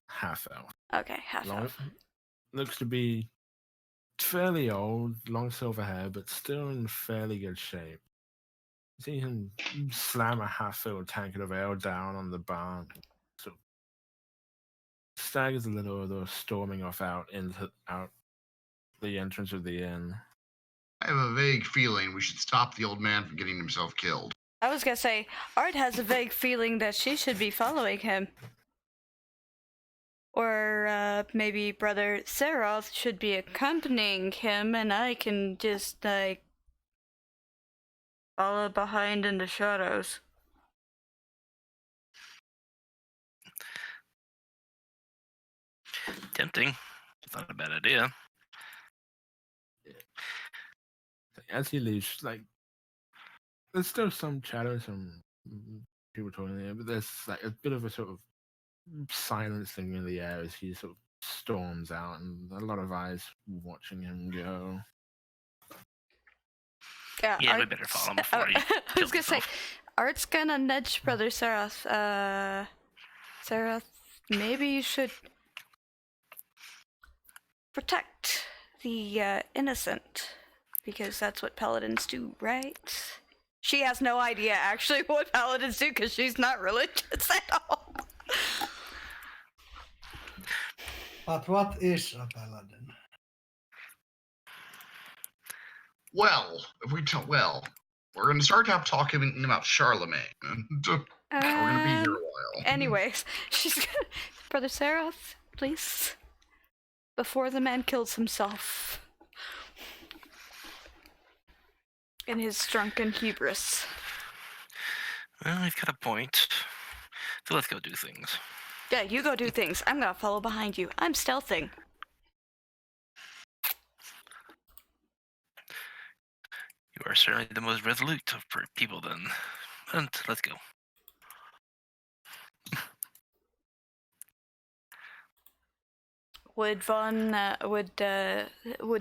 C: Half elf.
A: okay, half elf.
C: Looks to be fairly old, long silver hair, but still in fairly good shape. You see him slam a half-filled tankard of ale down on the bar. So staggers a little, although storming off out the entrance of the inn.
B: I have a vague feeling we should stop the old man from getting himself killed.
A: I was gonna say, Art has a vague feeling that she should be following him. Or maybe Brother Seroth should be accompanying him, and I can just, like, follow behind in the shadows.
F: Tempting. It's not a bad idea.
C: As he leaves, like, there's still some chatter, some people talking there, but there's like a bit of a sort of silence thing in the air as he sort of storms out, and a lot of eyes watching him go.
F: Yeah, we better follow him before he
A: I was gonna say, Art's gonna nudge Brother Seroth. Seroth, maybe you should protect the innocent, because that's what paladins do, right? She has no idea actually what paladins do because she's not religious at all.
E: But what is a paladin?
B: Well, if we talk, we're going to start out talking about Charlemagne. We're going to be here a while.
A: Anyways, she's gonna, Brother Seroth, please, before the man kills himself in his drunken hubris.
F: Well, he's got a point. So let's go do things.
A: Yeah, you go do things. I'm gonna follow behind you. I'm stealthing.
F: You are certainly the most resolute of people then. And let's go.
A: Would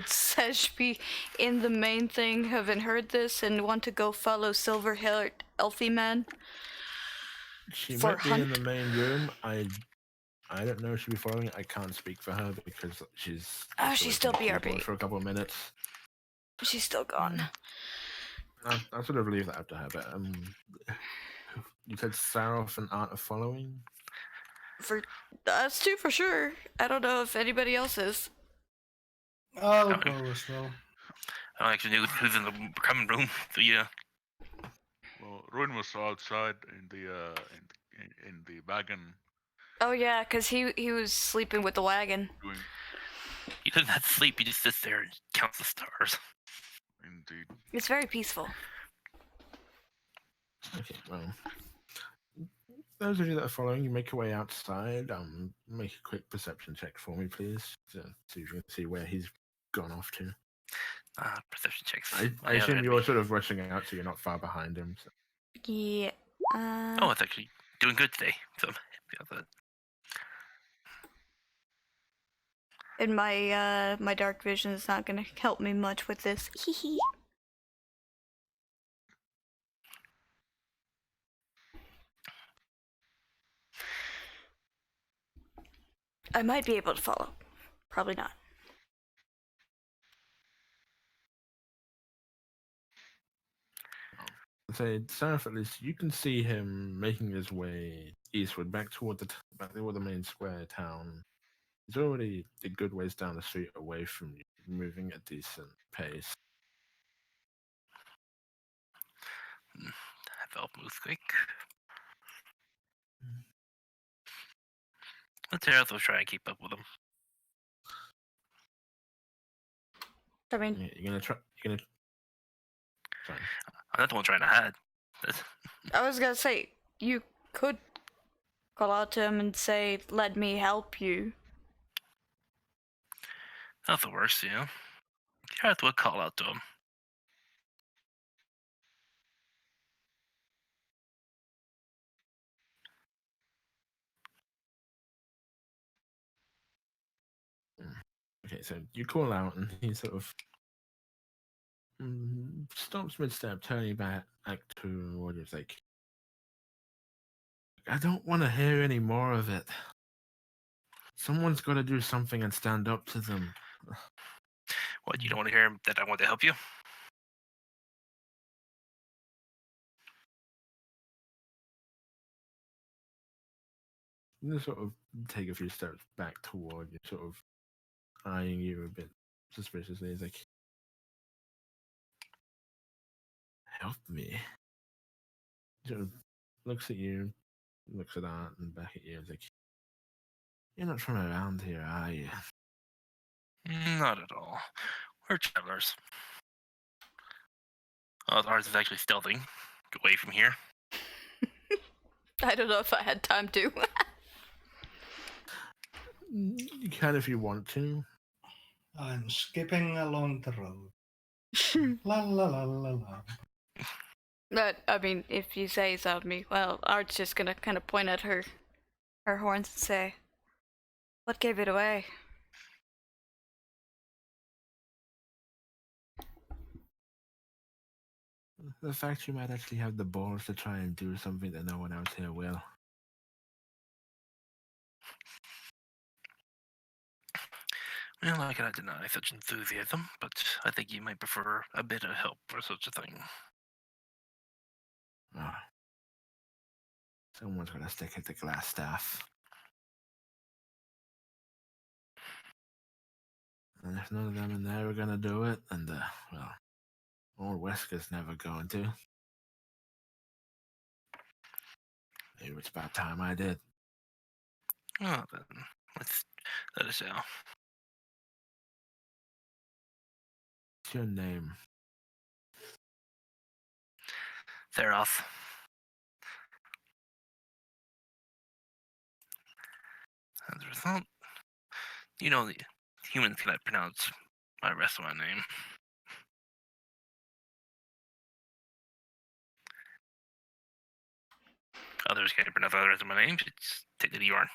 A: Sesh be in the main thing, having heard this, and want to go follow silver-haired elfie man?
C: She
A: For
C: might be in the main room. I don't know if she'll be following it. I can't speak for her because she's
A: She's still BRB.
C: for a couple of minutes.
A: She's still gone.
C: I'll sort of leave that up to her. But you said Saroth and Art are following.
A: For us two, for sure. I don't know if anybody else is.
E: I'll go as well.
F: I don't actually know who's in the common room. So yeah.
D: Well, Ruin was outside in the wagon.
A: Oh yeah, because he was sleeping with the wagon.
F: He doesn't have to sleep. He just sits there and counts the stars.
D: Indeed.
A: It's very peaceful.
C: Okay, well, those of you that are following, you make your way outside. Make a quick perception check for me, please, to see if you can see where he's gone off to.
F: Perception checks.
C: I assume you're sort of rushing out, so you're not far behind him. So.
A: Yeah.
F: Oh, it's actually doing good today. So I'm happy about that.
A: And my dark vision is not gonna help me much with this. Hee. I might be able to follow. Probably not.
C: Say, Seraph, at least you can see him making his way eastward, back toward the main square town. He's already a good ways down the street away from you, moving at a decent pace.
F: Have elf moves quick. The Terath will try and keep up with them.
A: I mean,
C: Yeah, you're gonna. Sorry.
F: I'm not the one trying to hide.
A: I was gonna say, you could call out to him and say, let me help you.
F: Not the worst, you know. Terath would call out to him.
C: Okay, so you call out, and he sort of stops mid-step, turning back toward you. It's like, I don't want to hear any more of it. Someone's got to do something and stand up to them.
F: What, you don't want to hear that I want to help you?
C: You sort of take a few steps back toward you, sort of eyeing you a bit suspiciously. He's like, help me. He sort of looks at you, looks at Art, and back at you. He's like, you're not from around here, are you?
F: Not at all. We're travelers. Ours is actually stealthing. Get away from here.
A: I don't know if I had time to.
C: You can if you want to.
E: I'm skipping along the road. La la la la la.
A: But, I mean, if you say so to me, well, Art's just gonna kind of point at her horns and say, what gave it away?
C: The fact you might actually have the balls to try and do something that no one else here will.
F: Well, I cannot deny such enthusiasm, but I think you might prefer a bit of help for such a thing.
C: Ah. Someone's gonna stick at the glass staff. And if none of them in there are gonna do it, then well, old Wesker's never going to. Maybe it's about time I did.
F: Oh, then let's let us out.
C: What's your name?
F: Theroth. As a result, you know, the humans cannot pronounce my rest of my name. Others can't pronounce the rest of my name. It's technically you aren't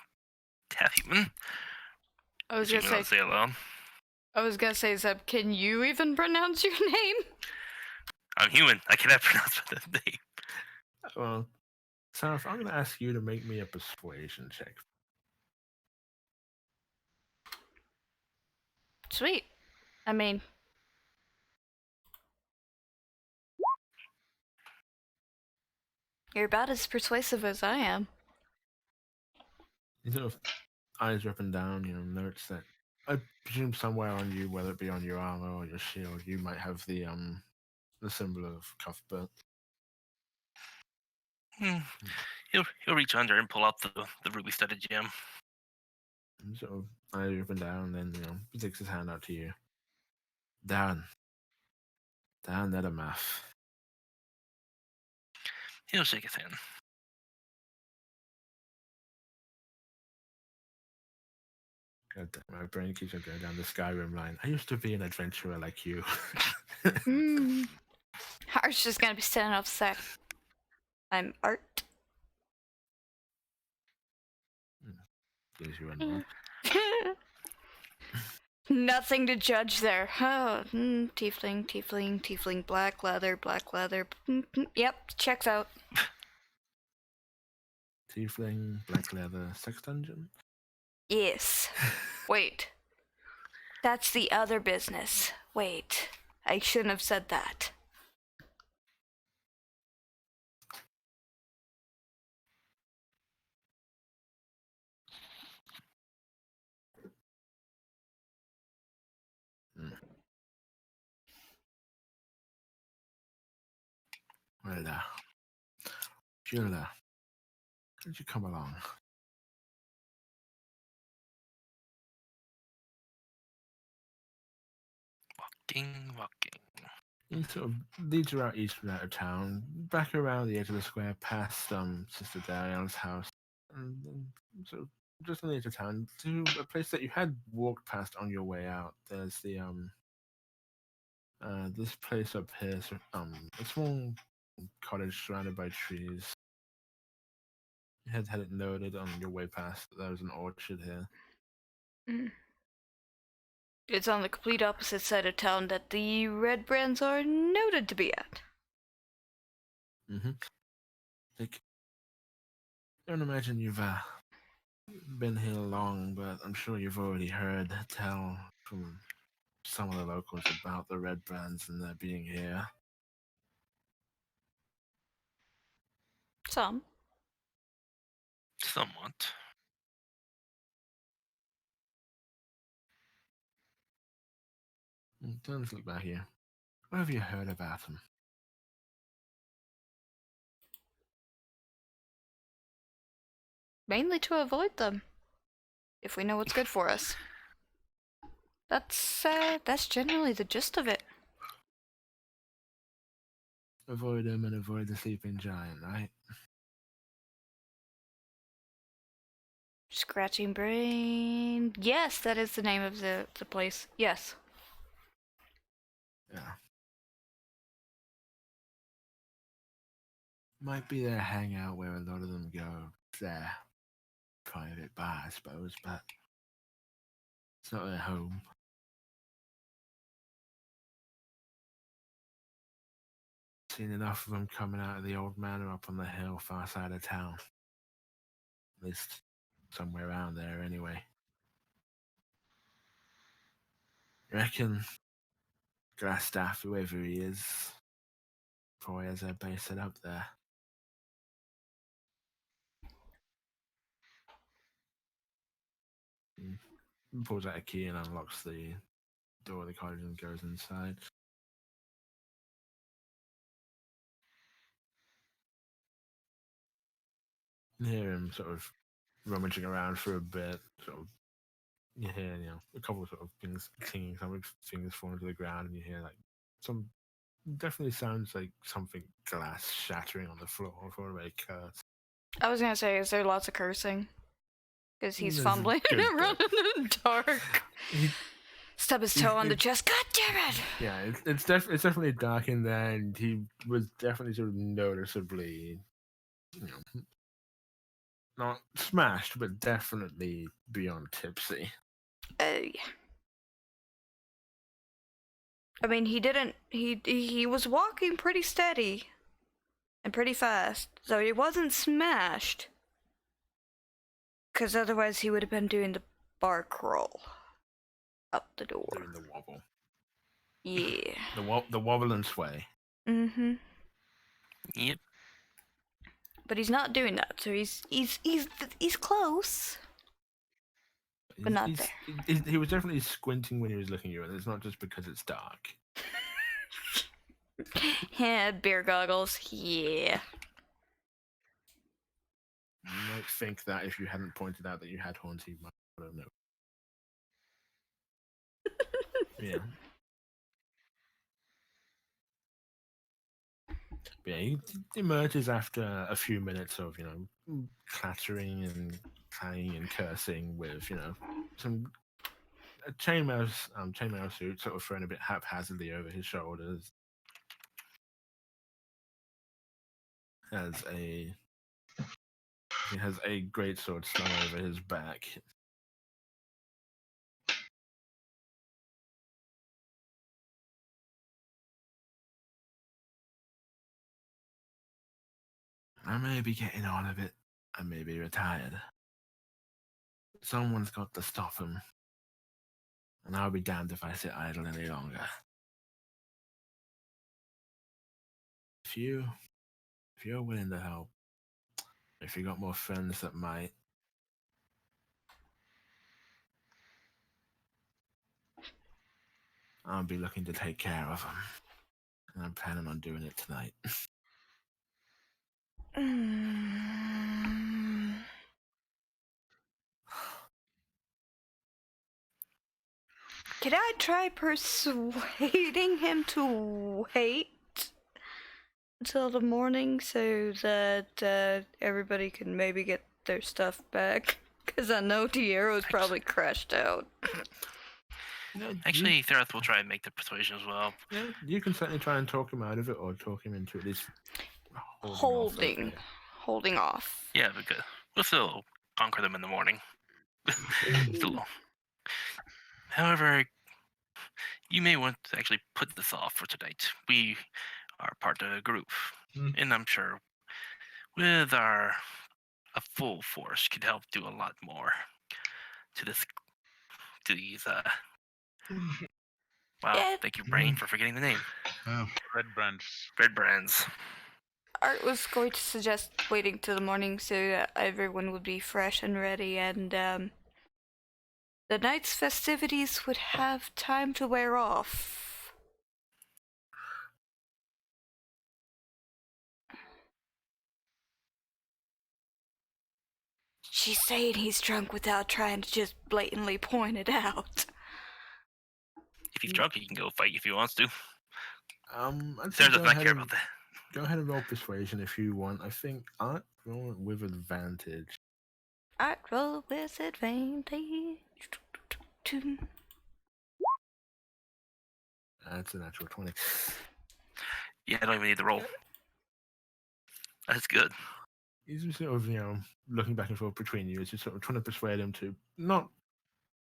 F: half human.
A: I was
F: Human
A: gonna
F: on
A: say,
F: say alone.
A: Zeb, can you even pronounce your name?
F: I'm human. I cannot pronounce my name.
C: Well, Sarah, I'm gonna ask you to make me a persuasion check.
A: Sweet. I mean, you're about as persuasive as I am.
C: You sort of eyes up and down, notes that I presume somewhere on you, whether it be on your armor or your shield, you might have the symbol of Cuthbert.
F: He'll reach under and pull out the ruby studded gem.
C: And sort of eyes up and down, then he takes his hand out to you. Down that a math.
F: He'll shake his hand.
C: God damn, my brain keeps on going down the Skyrim line. I used to be an adventurer like you.
A: Art's just gonna be standing off the side. I'm Art.
C: Gives you a nod.
A: Nothing to judge there. Oh, tiefling, black leather. Yep, checks out.
C: Tiefling, black leather, sex dungeon.
A: Yes. Wait. That's the other business. Wait. I shouldn't have said that.
C: Well, Sheila, could you come along?
F: Walking.
C: He sort of leads you out eastward out of town, back around the edge of the square, past Sister Dariel's house, and then sort of just on the edge of town to a place that you had walked past on your way out. There's the this place up here, a small cottage surrounded by trees. You had it noted on your way past that there was an orchard here.
A: It's on the complete opposite side of town that the red brands are noted to be at.
C: Mm-hmm. Like, I don't imagine you've been here long, but I'm sure you've already heard tell from some of the locals about the red brands and their being here.
A: Some.
F: Somewhat.
C: Don't look back here. What have you heard about them?
A: Mainly to avoid them. If we know what's good for us. That's generally the gist of it.
C: Avoid them and avoid the sleeping giant, right?
A: Scratching brain. Yes, that is the name of the place. Yes.
C: Yeah. Might be their hangout where a lot of them go. It's their private bar, I suppose, but it's not their home. Seen enough of them coming out of the old manor up on the hill far side of town. At least somewhere around there, anyway. Reckon Glassstaff, whoever he is, probably has their base set up there. He pulls out a key and unlocks the door of the cottage and goes inside. You hear him sort of rummaging around for a bit, sort of. You hear, a couple of sort of things clinging, some of things falling to the ground, and you hear like some. Definitely sounds like something glass shattering on the floor for a curse.
A: I was gonna say, is there lots of cursing? Because he's
C: There's a
A: fumbling
C: good
A: around in the dark.
C: He-
A: Stub his toe on the chest. God damn it!
C: Yeah, it's definitely dark in there, and he was definitely sort of noticeably, not smashed, but definitely beyond tipsy.
A: Yeah. I mean, he didn't. He was walking pretty steady and pretty fast, so he wasn't smashed. Because otherwise, he would have been doing the bar crawl up the door.
C: Doing the wobble.
A: Yeah.
C: The wobble and sway.
A: Mm-hmm.
F: Yep.
A: But he's not doing that, so he's close. But not
C: He was definitely squinting when he was looking at you, and it's not just because it's dark.
A: Yeah, beer goggles. Yeah.
C: You might think that if you hadn't pointed out that you had horns, he might have known. Yeah. But yeah, he emerges after a few minutes of, clattering and clanging and cursing with, some a chainmail suit sort of thrown a bit haphazardly over his shoulders. He has a great sword slung over his back. I may be getting on a bit. I may be retired. Someone's got to stop him. And I'll be damned if I sit idle any longer. If you're willing to help, if you got more friends that might, I'll be looking to take care of them. And I'm planning on doing it tonight.
A: Can I try persuading him to wait until the morning so that everybody can maybe get their stuff back? Because I know Diero's probably crashed out.
F: Actually, Thereth will try and make the persuasion as well.
C: You can certainly try and talk him out of it, or talk him into at least holding
A: Holding off.
F: Yeah, because we'll still conquer them in the morning. Still. However, you may want to actually put this off for tonight. We are part of a group, and I'm sure with a full force could help do a lot more to these. Wow,
A: Yeah.
F: thank you, brain, for forgetting the name.
D: Red brands.
F: Red brands.
A: Art was going to suggest waiting till the morning so that everyone would be fresh and ready, and the night's festivities would have time to wear off. She's saying he's drunk without trying to just blatantly point it out.
F: If he's drunk, he can go fight if he wants to.
C: I'd say
F: Sarah does not care about that.
C: Go ahead and roll persuasion if you want. I think Art roll with advantage.
A: Art roll with advantage.
C: That's a natural 20.
F: Yeah, I don't even need the roll. That's good.
C: He's just sort of, looking back and forth between you as you're sort of trying to persuade him to not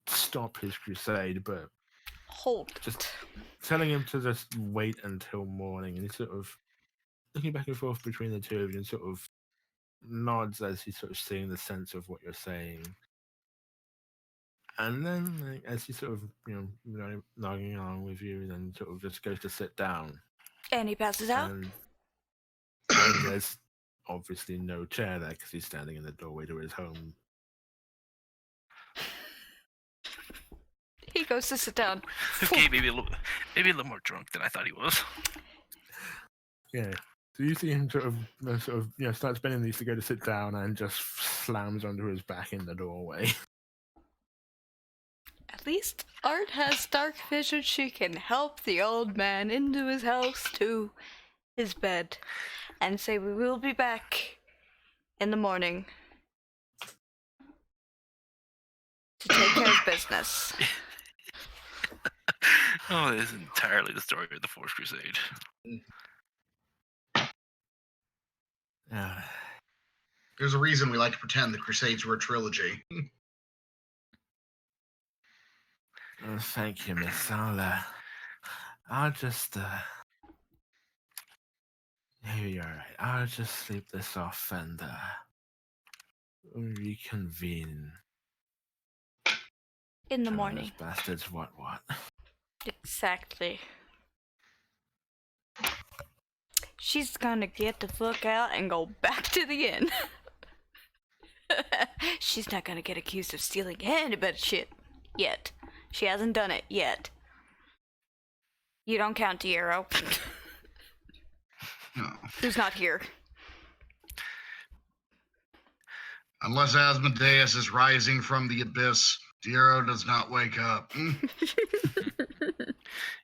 C: stop his crusade, but
A: Hold
C: just
A: it.
C: telling him to just wait until morning. And he's sort of looking back and forth between the two of you and sort of nods as he's sort of seeing the sense of what you're saying. And then, as he's sort of, nodding along with you, then sort of just goes to sit down.
A: And he passes out?
C: And there's obviously no chair there because he's standing in the doorway to his home.
A: He goes to sit down.
F: Okay, maybe a little more drunk than I thought he was.
C: Yeah. So you see him sort of, starts bending these to go to sit down and just slams onto his back in the doorway.
A: At least Art has dark vision. She can help the old man into his house to his bed and say we will be back in the morning to take care of business.
F: Oh, this is entirely the story of the Fourth Crusade.
B: There's a reason we like to pretend the Crusades were a trilogy.
C: Thank you, Miss. I'll just, you're right. I'll just sleep this off and, reconvene.
A: In the
C: Tell
A: morning.
C: those bastards what?
A: Exactly. She's gonna get the fuck out and go back to the inn. She's not gonna get accused of stealing anybody's shit yet. She hasn't done it yet. You don't count, Diero.
B: No.
A: Who's not here?
B: Unless Asmodeus is rising from the abyss, Diero does not wake up.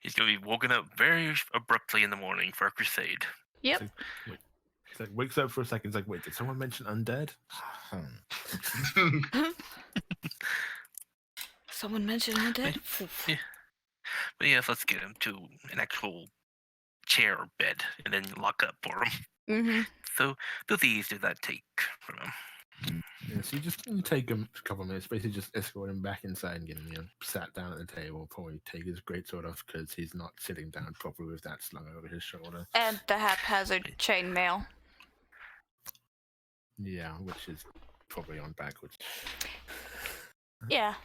F: He's going to be woken up very abruptly in the morning for a crusade.
A: Yep.
C: He's like, wakes up for a second. He's like, wait, did someone mention undead?
A: Someone mentioned undead?
F: Yeah. But yes, let's get him to an actual chair or bed and then lock up for him.
A: Mm-hmm.
F: So the thieves did that take from him.
C: Yeah, so you take him a couple of minutes, basically just escort him back inside and get him, sat down at the table, probably take his greatsword off because he's not sitting down properly with that slung over his shoulder.
A: And the haphazard chainmail.
C: Yeah, which is probably on backwards.
A: Yeah.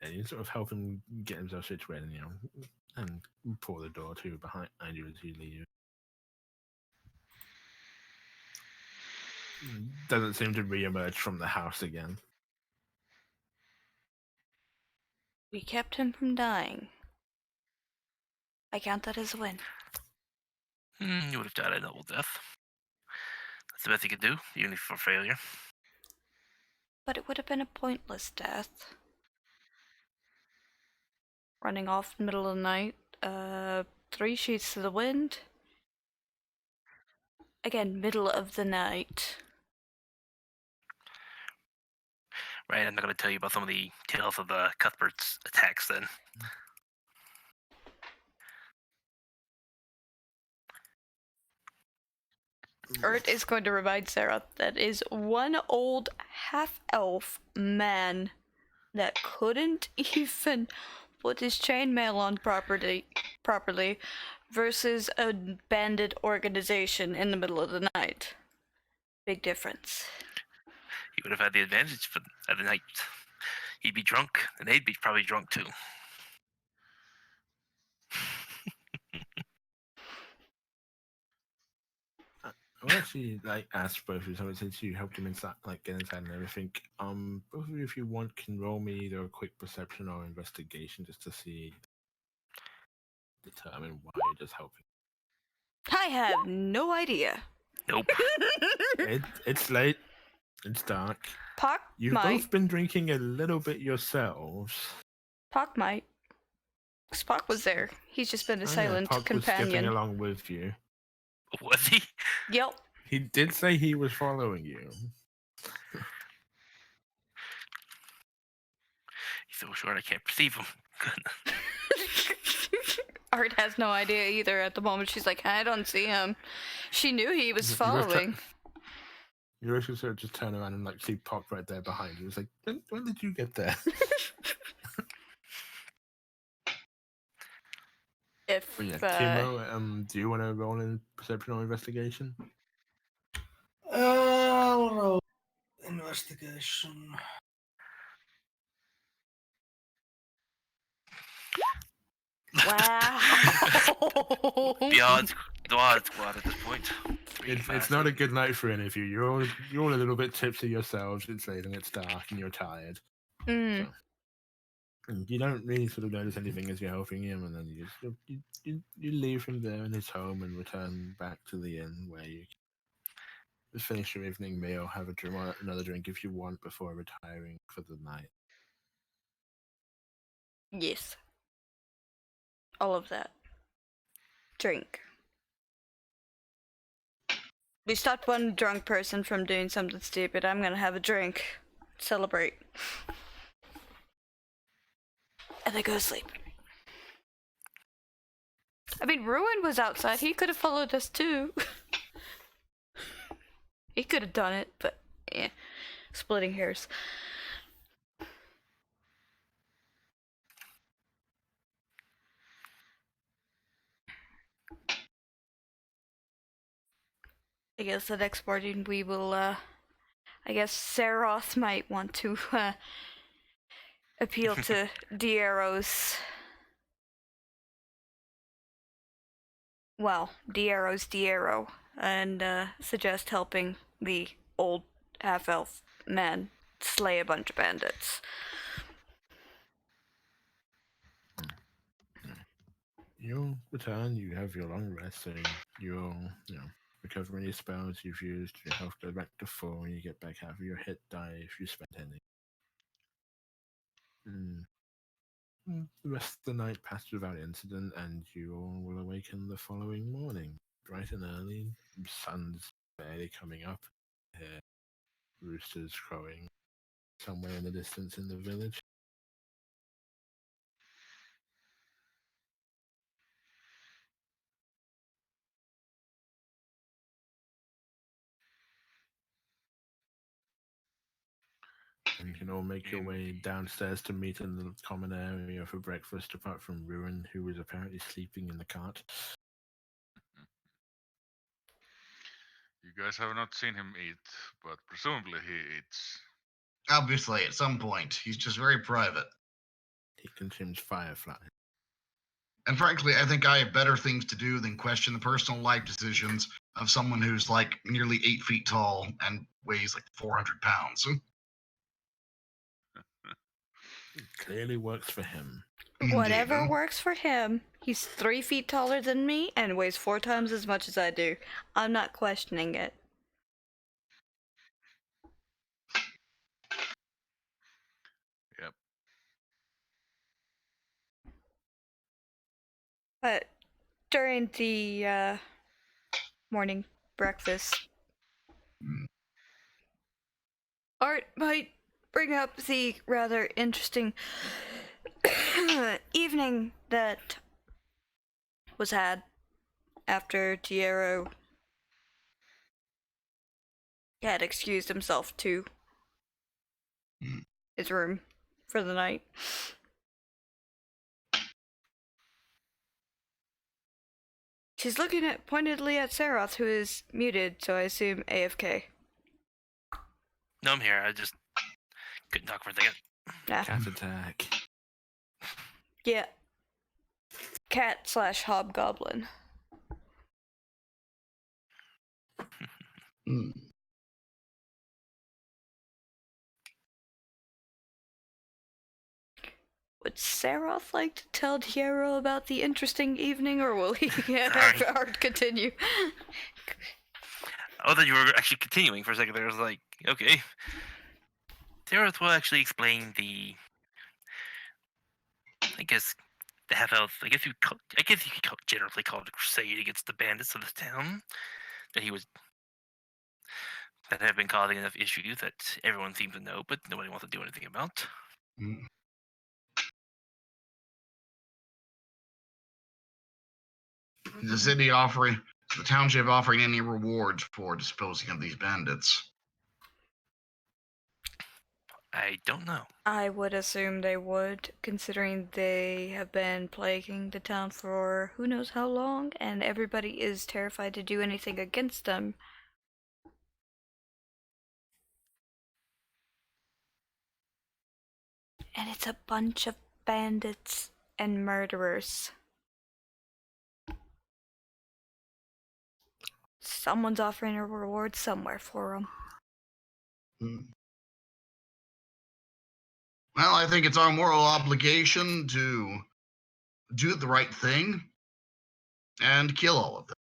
C: And you sort of help him get himself situated, and pull the door to behind you as you leave. Doesn't seem to re-emerge from the house again.
A: We kept him from dying. I count that as a win.
F: You would have died a noble death. That's the best you could do, even if for failure.
A: But it would have been a pointless death. running off in the middle of the night. 3 sheets to the wind. Again, middle of the night.
F: Right, I'm not going to tell you about some of the tales of the Cuthbert's attacks then.
A: Ert is going to remind Sarah that is one old half-elf man that couldn't even put his chainmail on properly versus a bandit organization in the middle of the night. Big difference.
F: He would have had the advantage for the night. He'd be drunk, and they'd be probably drunk too.
C: I'll actually ask both of you something since you helped him inside, get inside and everything. Both of you, if you want, can roll me either a quick perception or investigation just to determine why you're just helping.
A: I have no idea.
F: Nope.
C: It's late. It's dark.
A: Pock
C: You've
A: might.
C: both been drinking a little bit yourselves.
A: Pock might. Spock was there. He's just been a silent
C: Puck was skipping
A: companion.
C: along with you.
F: Was he?
A: Yep.
C: He did say he was following you.
F: He's so short I can't perceive him.
A: Art has no idea either at the moment. She's like, I don't see him. She knew he was following.
C: You actually sort of just turn around and see Pop right there behind you. It's like, when did you get there?
A: If
C: Timo, do you want to roll in perception or investigation?
E: I'll roll investigation.
A: wow.
F: The odds squad at this point.
C: It's not a good night for any of you. You're all a little bit tipsy yourselves. It's late and it's dark and you're tired.
A: Mm.
C: So, and you don't really sort of notice anything as you're helping him, and then you leave him there in his home and return back to the inn where you finish your evening meal, have another drink if you want before retiring for the night.
A: Yes. All of that. Drink. We stopped one drunk person from doing something stupid. I'm gonna have a drink. Celebrate. And then go to sleep. I mean, Ruin was outside. He could have followed us too. He could have done it, but yeah. Splitting hairs. I guess the next morning we will, I guess Saroth might want to, appeal to Diero's Diero, and suggest helping the old half-elf man slay a bunch of bandits.
C: You'll return, you have your long rest, so you'll, recover any spells you've used, your health goes back to full, and you get back half of your hit die if you spent any. The rest of the night passed without incident, and you all will awaken the following morning, bright and early. The sun's barely coming up. Hear roosters crowing somewhere in the distance in the village. And you can all make your way downstairs to meet in the common area for breakfast, apart from Ruin, who was apparently sleeping in the cart.
D: You guys have not seen him eat, but presumably he eats.
B: Obviously, at some point, he's just very private.
C: He consumes firefly.
B: And frankly, I think I have better things to do than question the personal life decisions of someone who's nearly 8 feet tall and weighs 400 pounds.
C: It clearly works for him.
A: Whatever
B: Indeed.
A: works for him. He's 3 feet taller than me and weighs 4 times as much as I do. I'm not questioning it.
D: Yep.
A: But during the morning breakfast, Art might bring up the rather interesting evening that was had after Tierro had excused himself to his room for the night. She's looking pointedly at Saroth, who is muted, so I assume AFK.
F: No, I'm here. I just couldn't talk for a second.
A: Nah.
C: Cat attack.
A: Yeah. Cat/hobgoblin.
B: Hmm.
A: Would Saroth like to tell Tierro about the interesting evening, or will he have Art continue?
F: Oh, that you were actually continuing for a second there. I was like, okay. Dareth will actually explain the, I guess, the half-elf. I guess you could generally call it a crusade against the bandits of the town that have been causing enough issues that everyone seems to know, but nobody wants to do anything about.
B: Mm. Is the city offering, the township offering any rewards for disposing of these bandits?
F: I don't know.
A: I would assume they would, considering they have been plaguing the town for who knows how long, and everybody is terrified to do anything against them. And it's a bunch of bandits and murderers. Someone's offering a reward somewhere for them.
B: Mm. Well, I think it's our moral obligation to do the right thing and kill all of them.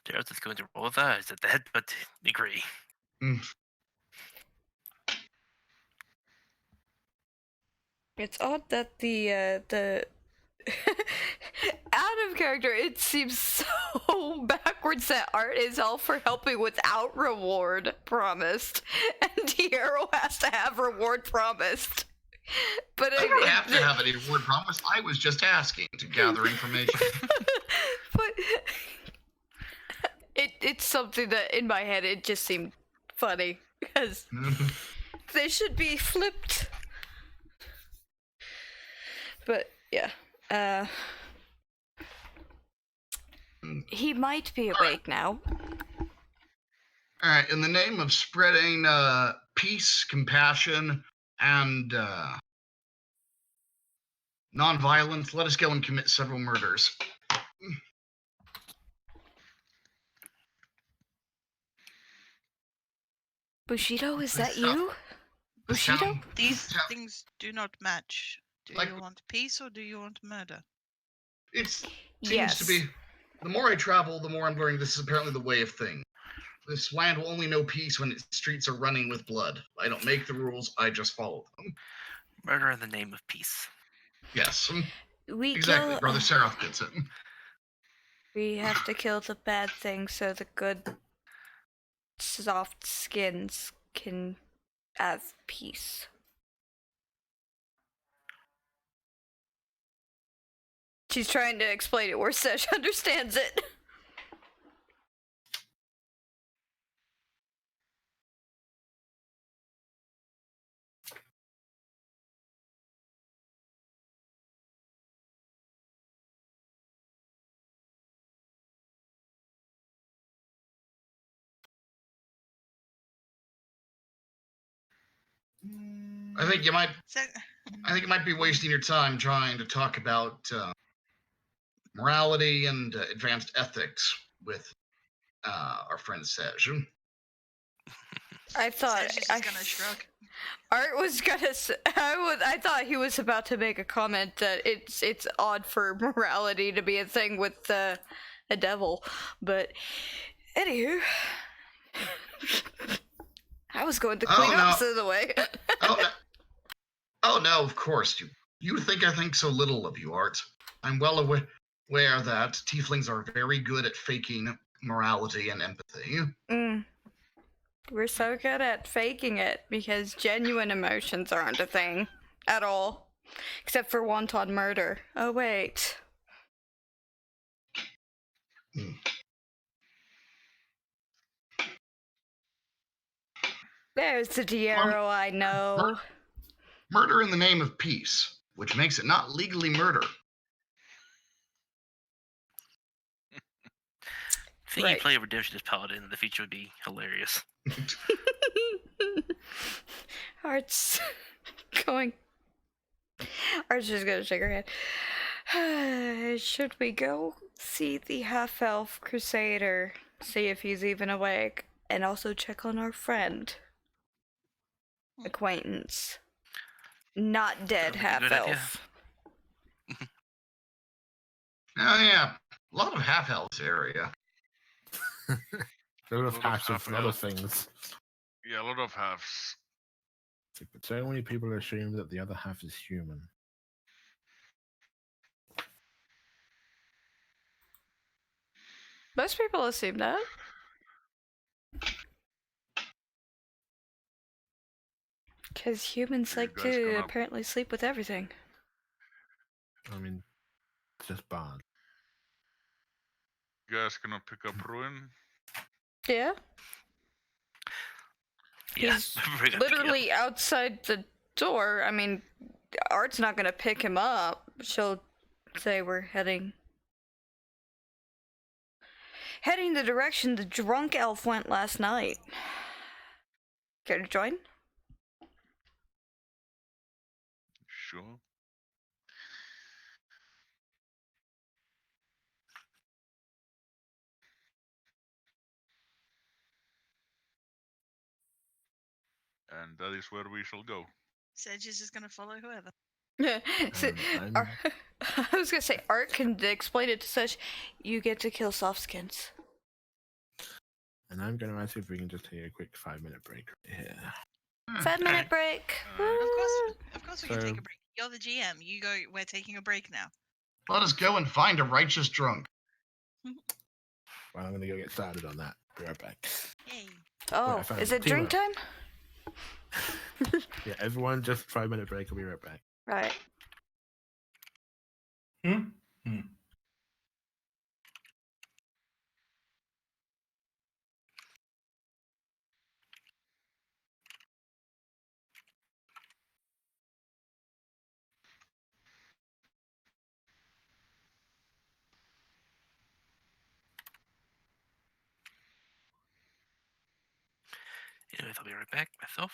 F: Dareth is going to roll with eyes at that, but agree.
B: Mm.
A: It's odd that the out of character, it seems so backwards that Art is all for helping without reward promised, and Tierro has to have reward promised. But
B: I don't have to have any reward promised. I was just asking to gather information.
A: But it's something that in my head it just seemed funny because they should be flipped. But yeah, he might be awake now.
B: All right, in the name of spreading peace, compassion, and non-violence, let us go and commit several murders.
A: Bushido, is that you? Bushido?
G: These things do not match. Do
B: Like-
G: you want peace or do you want murder?
B: It seems
A: Yes.
B: to be. The more I travel, the more I'm learning this is apparently the way of things. This land will only know peace when its streets are running with blood. I don't make the rules; I just follow them.
F: Murder in the name of peace.
B: Yes,
A: We
B: exactly.
A: kill.
B: Brother Saroth gets it.
A: We have to kill the bad things so the good, soft skins can have peace. She's trying to explain it where Sesh understands it.
B: I think you might.
G: So,
B: I think you might be wasting your time trying to talk about morality and advanced ethics with our friend Sej.
A: I thought
G: Serge is just gonna shrug.
A: Art was gonna. I thought he was about to make a comment that it's odd for morality to be a thing with a devil, but anywho, I was going the complete opposite of the way.
B: Oh no, of course you think I think so little of you, Art. I'm well aware. aware that tieflings are very good at faking morality and empathy.
A: Mm. We're so good at faking it because genuine emotions aren't a thing at all. Except for wanton murder. Oh, wait.
B: Hmm.
A: There's the Diero I know.
B: Murder in the name of peace, which makes it not legally murder.
F: I think you play a Redemptionist Paladin in the future would be hilarious.
A: Art's going. Art's just gonna shake her head. Should we go see the half-elf crusader, see if he's even awake, and also check on our friend, acquaintance, not dead
F: Sounds like a good idea.
A: half-elf?
B: Oh yeah, a lot of half elves area.
C: There are
D: Lot of
C: halves of other
D: half-elf.
C: things.
D: Yeah, a lot of halves.
C: But so many people assume that the other half is human.
A: Most people assume that. Because humans
D: Are you
A: like
D: guys
A: to
D: gonna-
A: apparently sleep with everything.
C: I mean, it's just bad.
D: You guys gonna pick up Ruin?
A: Yeah?
F: Yeah,
A: He's
F: we're gonna pick it up.
A: literally outside the door. I mean, Art's not gonna pick him up. She'll say we're heading the direction the drunk elf went last night. Care to join?
D: Sure. And that is where we shall go.
G: Sedge is just gonna follow whoever.
A: So,
C: I'm-
A: I was gonna say Art can explain it to such. You get to kill soft skins.
C: And I'm going to ask if we can just take a quick 5-minute break right here.
A: 5-minute break.
G: Of course, we can take
C: So-
G: a break. You're the GM. You go. We're taking a break now.
B: Let us go and find a righteous drunk.
C: Well, I'm going to go get started on that. Be right back.
G: Yay!
A: Oh,
C: I found
A: is
C: it.
A: it drink time?
C: Yeah, everyone, just 5-minute break. I'll be right back.
A: Right.
F: Anyways, I'll be right back myself.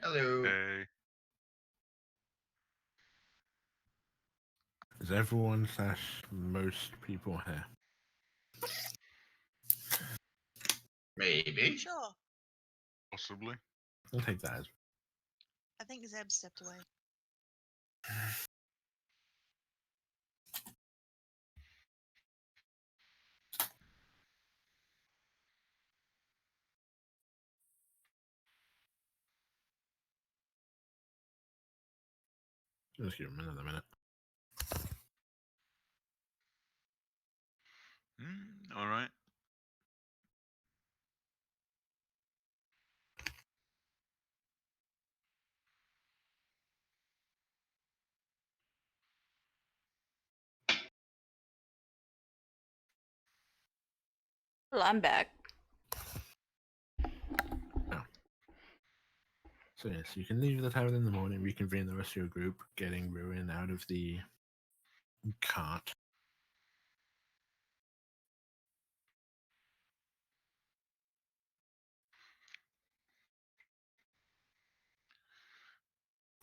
B: Hello.
D: Hey.
C: Is everyone / most people here?
B: Maybe.
G: Sure.
D: Possibly.
C: I'll take that as.
G: I think Zeb stepped away.
C: Just give him another minute.
D: All right.
A: Well, I'm back.
C: So yes, you can leave the tavern in the morning, reconvene the rest of your group, getting Ruin out of the cart.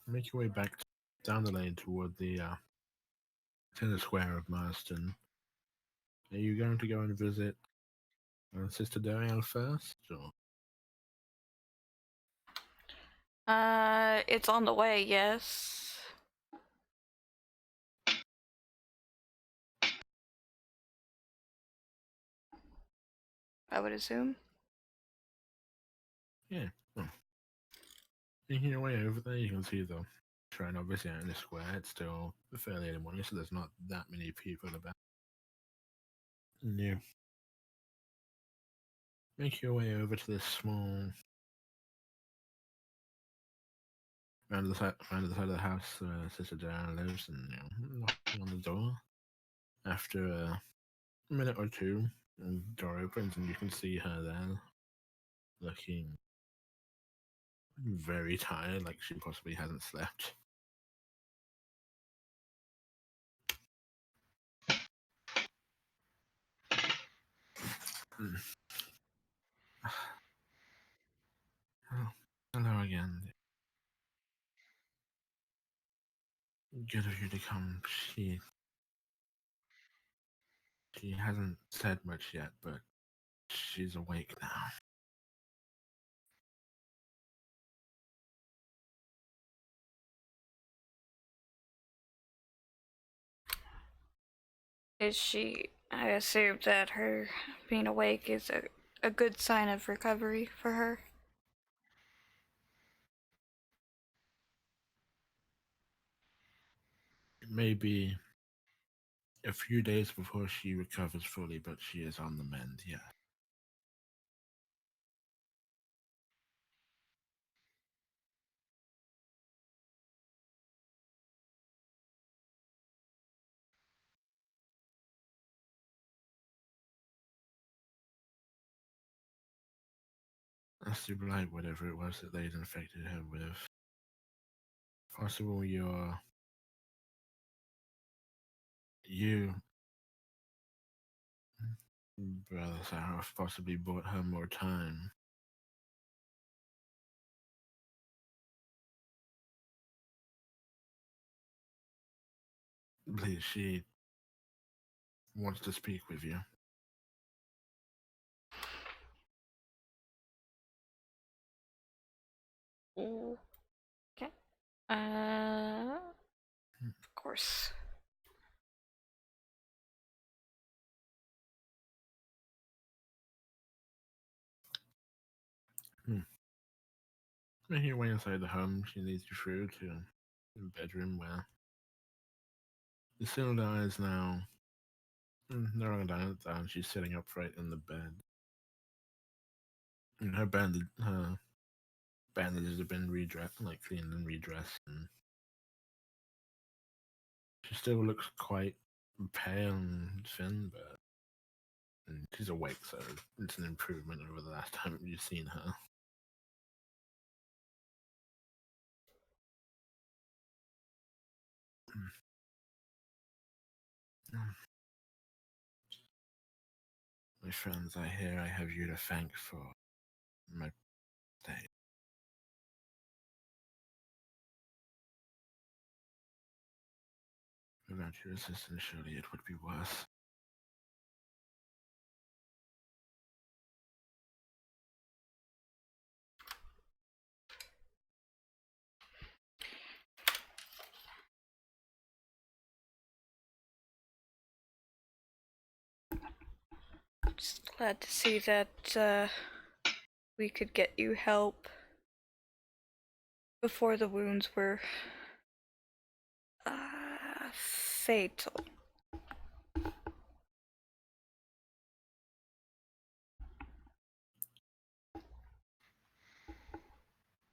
C: Make your way back down the lane toward the center square of Marston. Are you going to go and visit Sister Dariel first, or?
A: It's on the way, yes. I would assume.
C: Yeah. Oh. Making your way over there, you can see the shrine obviously out in the square. It's still fairly early morning, so there's not that many people about. Yeah. Make your way over to this small round the side of the house where Sister Diana lives, and knocking on the door. After a minute or two, the door opens and you can see her there, looking very tired, like she possibly hasn't slept. Oh, hello again. Good of you to come. She hasn't said much yet, but she's awake now.
A: Is she? I assume that her being awake is a good sign of recovery for her.
C: It may be a few days before she recovers fully, but she is on the mend, yeah. That's to like whatever it was that they'd infected her with. Possible you, Brother Sarah, possibly bought her more time. Please, she wants to speak with you.
A: Okay. Of course.
C: Making your way inside the home, she leads you through to the bedroom where the Sildar is now no longer down. She's sitting upright in the bed. And her bandages have been redressed, like cleaned and redressed, and she still looks quite pale and thin, but she's awake, so it's an improvement over the last time you've seen her. My friends, I hear I have you to thank for my day. Without your assistance, surely it would be worse.
A: Just glad to see that we could get you help before the wounds were fatal.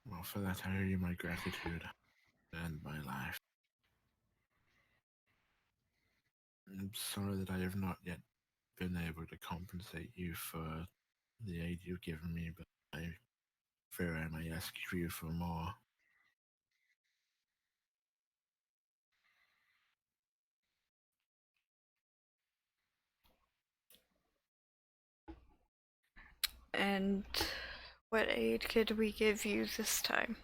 C: Well, for that I owe you my gratitude and my life. I'm sorry that I have not yet been able to compensate you for the aid you've given me, but I fear I may ask you for more.
A: And what aid could we give you this time?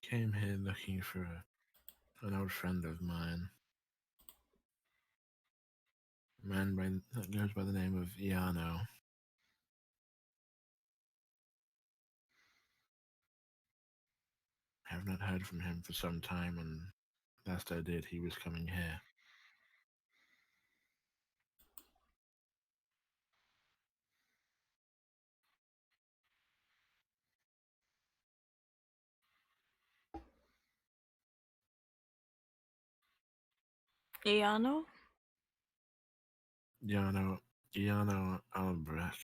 C: Came here looking for an old friend of mine. A man that goes by the name of Iano. I have not heard from him for some time, and last I did, he was coming here.
A: Iano?
C: Iano Albrecht.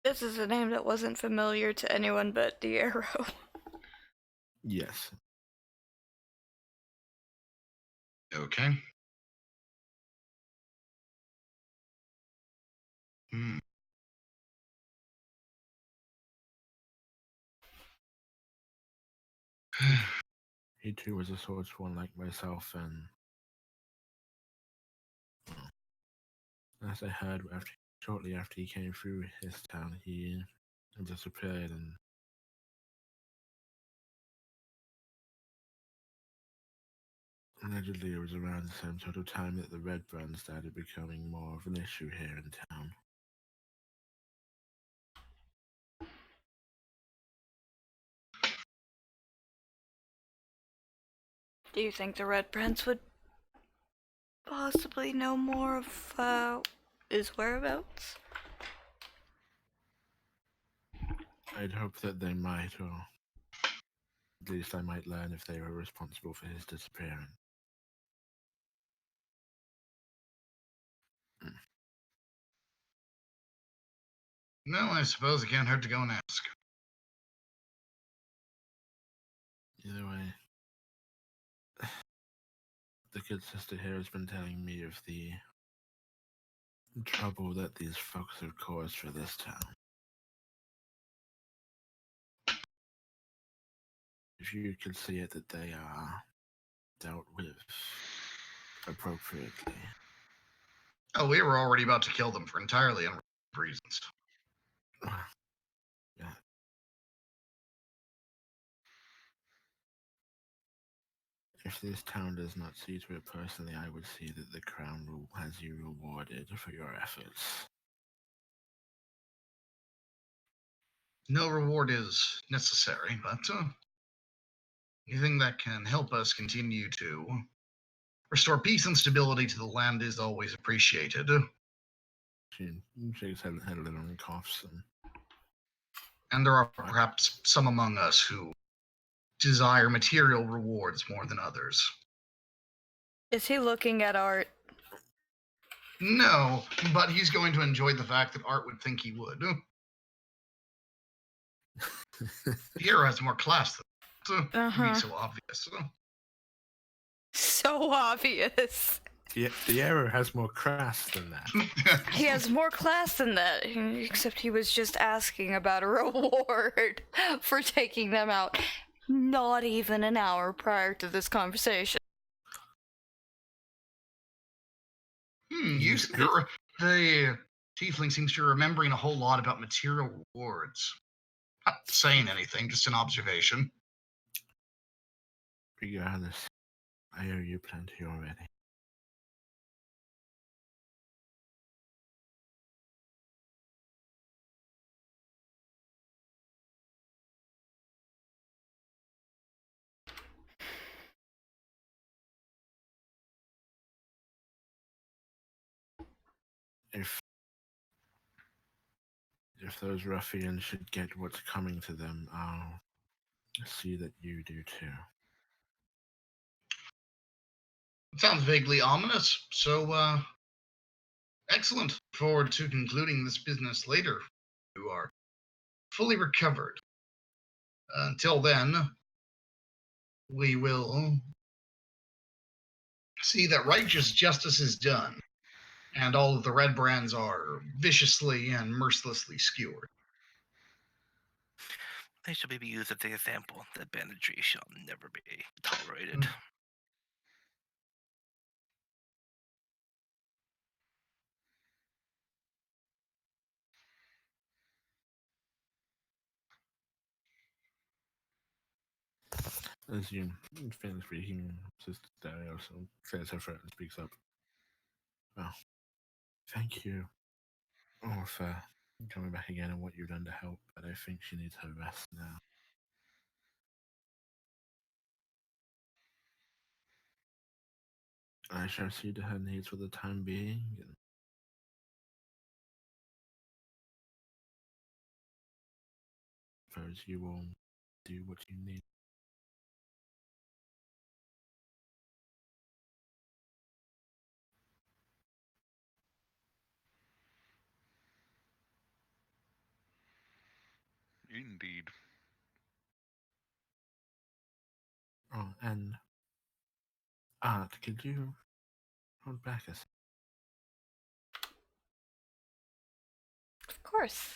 A: This is a name that wasn't familiar to anyone but the Arrow.
C: Yes.
B: Okay. Hmm.
C: He too was a swordsworn like myself, and well, as I heard, shortly after he came through his town, he disappeared, and allegedly it was around the same sort of time that the Red Brand started becoming more of an issue here in town.
A: Do you think the Red Prince would possibly know more of his whereabouts?
C: I'd hope that they might, or at least I might learn if they were responsible for his disappearance.
B: No, I suppose it can't hurt to go and ask.
C: Either way, the good sister here has been telling me of the trouble that these folks have caused for this town. If you could see it that they are dealt with appropriately.
B: Oh, we were already about to kill them for entirely unrelated reasons.
C: Yeah. If this town does not see to it personally, I would see that the crown has you rewarded for your efforts.
B: No reward is necessary, but anything that can help us continue to restore peace and stability to the land is always appreciated.
C: She shakes her head a little and coughs.
B: And there are perhaps some among us who desire material rewards more than others.
A: Is he looking at Art?
B: No, but he's going to enjoy the fact that Art would think he would. Pierre has more class than that. It'd be so obvious.
A: So obvious.
C: The error has more crass than that.
A: He has more class than that, except he was just asking about a reward for taking them out not even an hour prior to this conversation.
B: The Tiefling seems to be remembering a whole lot about material rewards. Not saying anything, just an observation.
C: Regardless, I owe you plenty already. If those ruffians should get what's coming to them, I'll see that you do too.
B: It sounds vaguely ominous, so, excellent. Forward to concluding this business later. You are fully recovered. Until then, we will see that righteous justice is done, and all of the red brands are viciously and mercilessly skewered.
F: They shall be used as an example that banditry shall never be tolerated.
C: As you finish speaking, Sister Dari also clears her throat and speaks up. Well, thank you all for coming back again and what you've done to help, but I think she needs her rest now. I shall see to her needs for the time being, and suppose you will do what you need.
D: Indeed.
C: Oh, and Art, could you hold back a second?
A: Of course.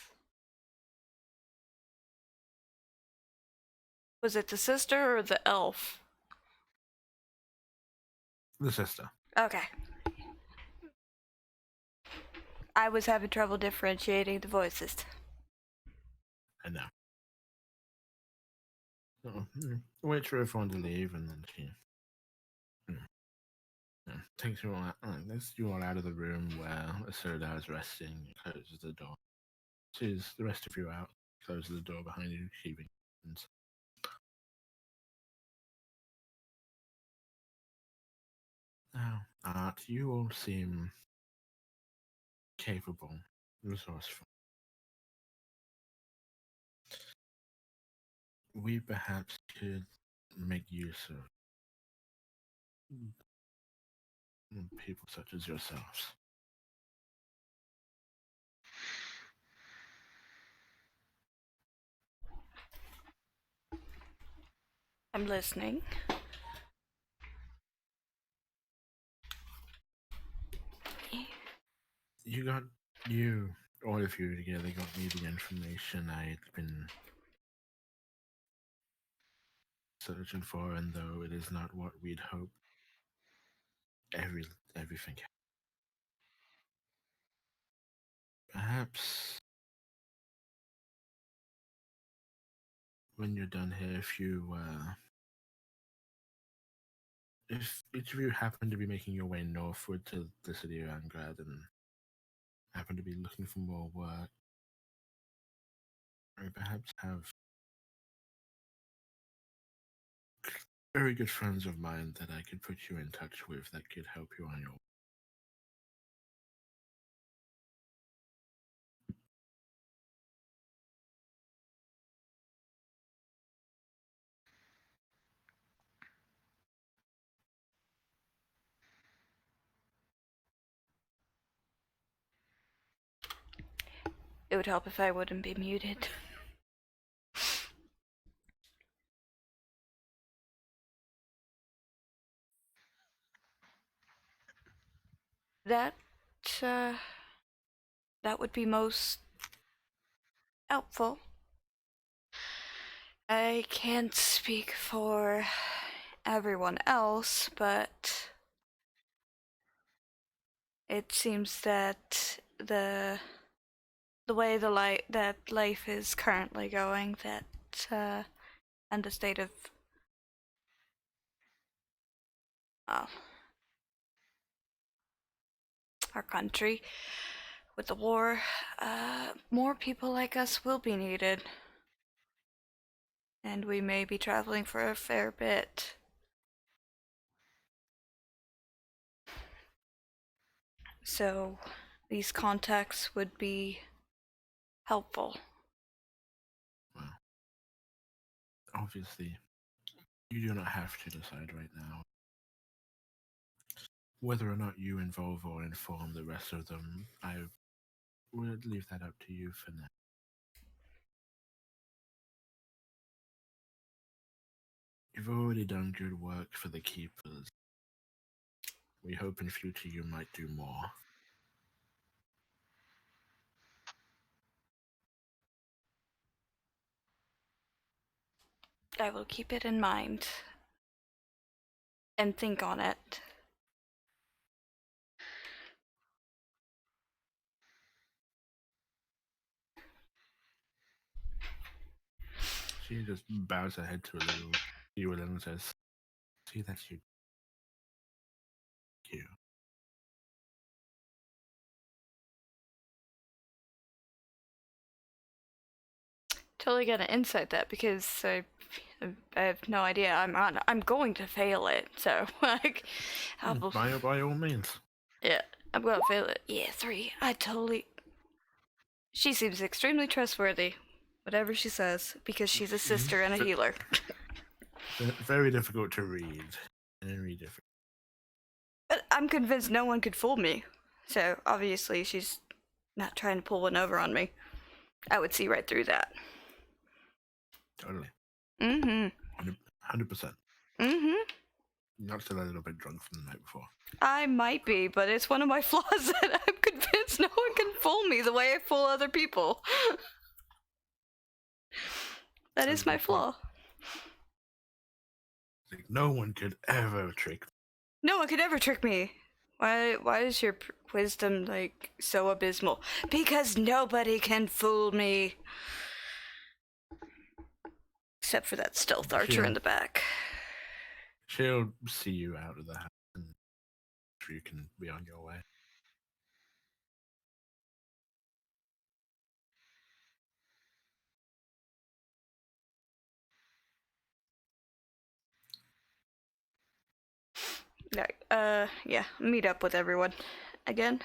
A: Was it the sister or the elf?
C: The sister.
A: Okay. I was having trouble differentiating the voices.
C: I know. Wait for everyone to leave, and then she takes you all out. Takes you all out of the room where Asurda is resting. And closes the door. Sees the rest of you out. Closes the door behind you, keeping. Now, Art, you all seem capable, resourceful. We perhaps could make use of people such as yourselves.
A: I'm listening.
C: All of you together got me the information I'd been searching for, and though it is not what we'd hoped, everything. Perhaps when you're done here, if each of you happen to be making your way northward to the city of Angrad and happen to be looking for more work, or perhaps have very good friends of mine that I could put you in touch with that could help you on your way.
A: It would help if I wouldn't be muted. That, that would be most helpful. I can't speak for everyone else, but it seems that the way that life is currently going, that and the state of well, our country with the war, more people like us will be needed, and we may be traveling for a fair bit. So these contacts would be helpful.
C: Well, obviously, you do not have to decide right now whether or not you involve or inform the rest of them. I would leave that up to you for now. You've already done good work for the Keepers. We hope in future you might do more.
A: I will keep it in mind and think on it.
C: She just bows her head to a little you and says, "See, that's you." You.
A: Totally gonna insight that because I have no idea. I'm going to fail it. So like,
C: By all means.
A: Yeah, I'm gonna fail it. Yeah, 3. I totally. She seems extremely trustworthy, whatever she says, because she's a sister and a healer.
C: Very difficult to read. Very difficult.
A: But I'm convinced no one could fool me. So obviously she's not trying to pull one over on me. I would see right through that.
C: Totally.
A: 100%.
C: 100%. Not still a little bit drunk from the night before.
A: I might be, but it's one of my flaws that I'm convinced no one can fool me the way I fool other people. That is my flaw.
C: Like, no one could ever trick me.
A: No one could ever trick me. Why is your wisdom, like, so abysmal? Because nobody can fool me. Except for that stealth archer in the back.
C: She'll see you out of the house and you can be on your way.
A: Yeah, meet up with everyone again.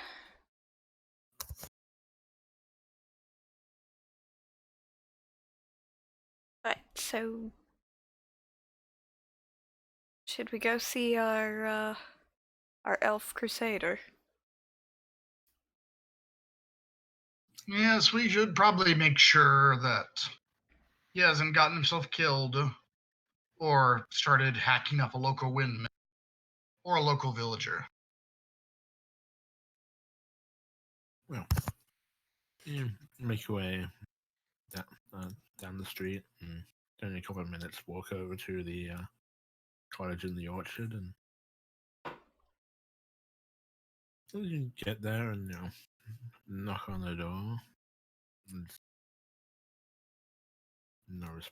A: Right, so should we go see our elf crusader?
B: Yes, we should probably make sure that he hasn't gotten himself killed or started hacking up a local windmill or a local villager.
C: Well, you make your way down the street and in a couple of minutes walk over to the cottage in the orchard, and you get there and knock on the door. No response.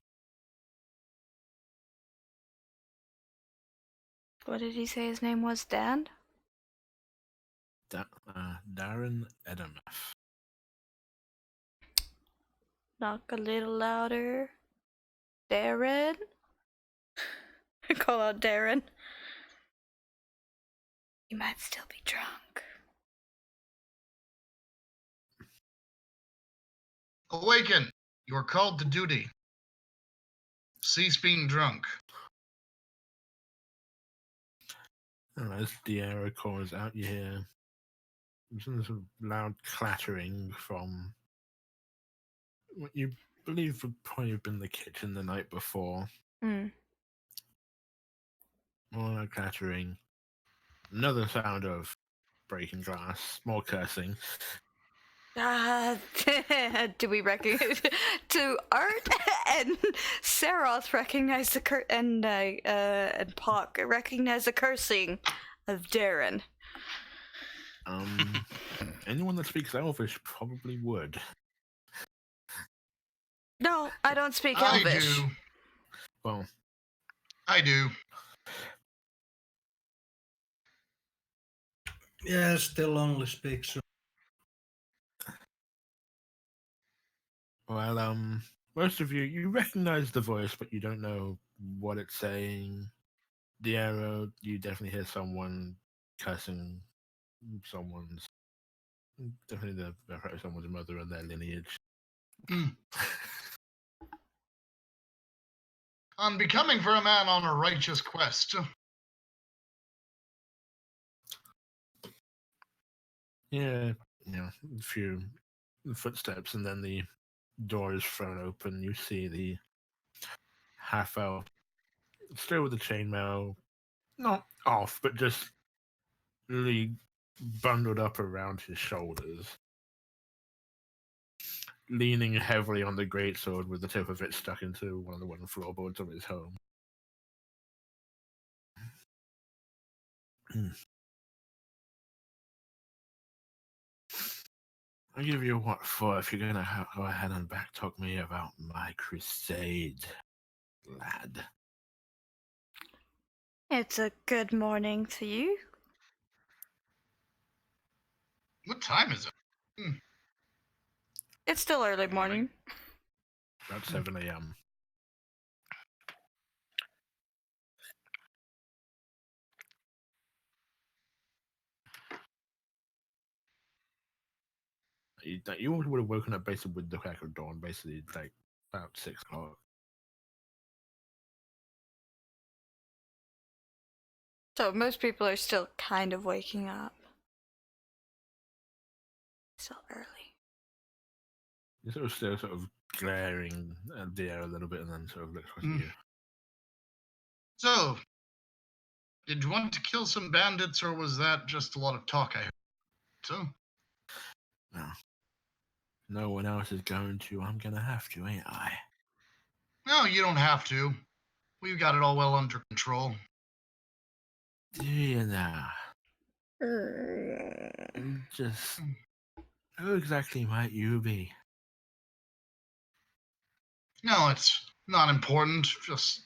A: What did he say his name was? Dan?
C: Darren Edameff.
A: Knock a little louder. Darren? Call out Darren. He might still be drunk.
B: Awaken! You are called to duty. Cease being drunk.
C: As the air calls out, you hear some sort of loud clattering from what you believe would probably have been the kitchen the night before. More loud clattering. Another sound of breaking glass. More cursing.
A: Do we recognize? Do Art and Saroth recognize the and Pock recognize the cursing of Darren?
C: Anyone that speaks Elvish probably would.
A: No, I don't speak
B: I
A: Elvish.
B: do.
C: Well,
B: I do.
E: Yeah, still only speak so.
C: well, most of you recognize the voice, but you don't know what it's saying. The arrow, you definitely hear someone cussing someone's definitely someone's mother and their lineage.
B: On becoming for a man on a righteous quest.
C: Yeah, a few footsteps, and then the door is thrown open. You see the half-elf, still with the chainmail, not off, but just really bundled up around his shoulders, leaning heavily on the greatsword with the tip of it stuck into one of the wooden floorboards of his home. I'll give you what for if you're gonna go ahead and backtalk me about my crusade, lad.
A: It's a good morning to you.
B: What time is it?
A: It's still early
D: Morning.
A: morning.
C: About 7 a.m. You would have woken up basically with the crack of dawn, basically like about 6 o'clock.
A: So most people are still kind of waking up. Still early.
C: You're sort of still sort of glaring at the air a little bit, and then sort of looks at you.
B: So, did you want to kill some bandits, or was that just a lot of talk I heard? So,
C: No one else is going to. I'm gonna have to, ain't I?
B: no, you don't have to. We've got it all well under control.
C: Do you now? Just who exactly might you be?
B: No, it's not important. Just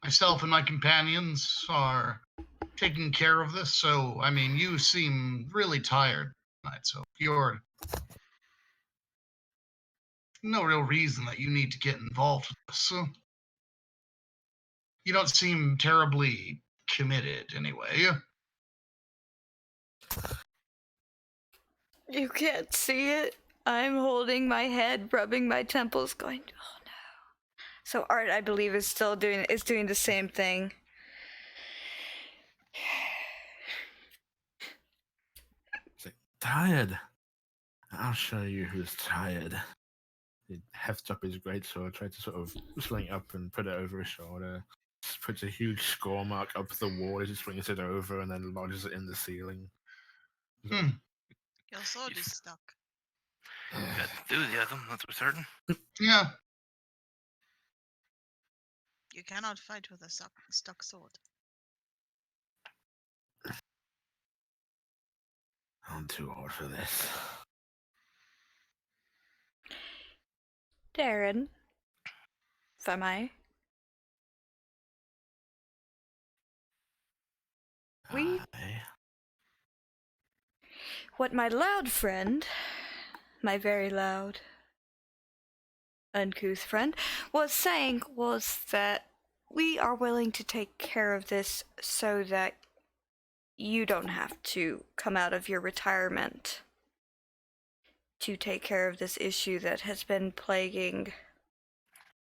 B: myself and my companions are taking care of this. So, I mean, you seem really tired tonight. So, you're no real reason that you need to get involved with this. So, you don't seem terribly committed, anyway.
A: You can't see it. I'm holding my head, rubbing my temples, going, oh no. So Art, I believe, is still doing the same thing.
C: It's like, tired. I'll show you who's tired. He hefts up his greatsword, tries to sort of swing it up and put it over his shoulder. Just puts a huge score mark up the wall as he swings it over and then lodges it in the ceiling.
G: Your sword is stuck.
F: Got enthusiasm, that's for certain.
B: Yeah.
G: You cannot fight with a stuck sword.
C: I'm too old for this.
A: Darren, if I may. We- What my loud friend, my very loud, uncouth friend, was saying was that we are willing to take care of this so that you don't have to come out of your retirement to take care of this issue that has been plaguing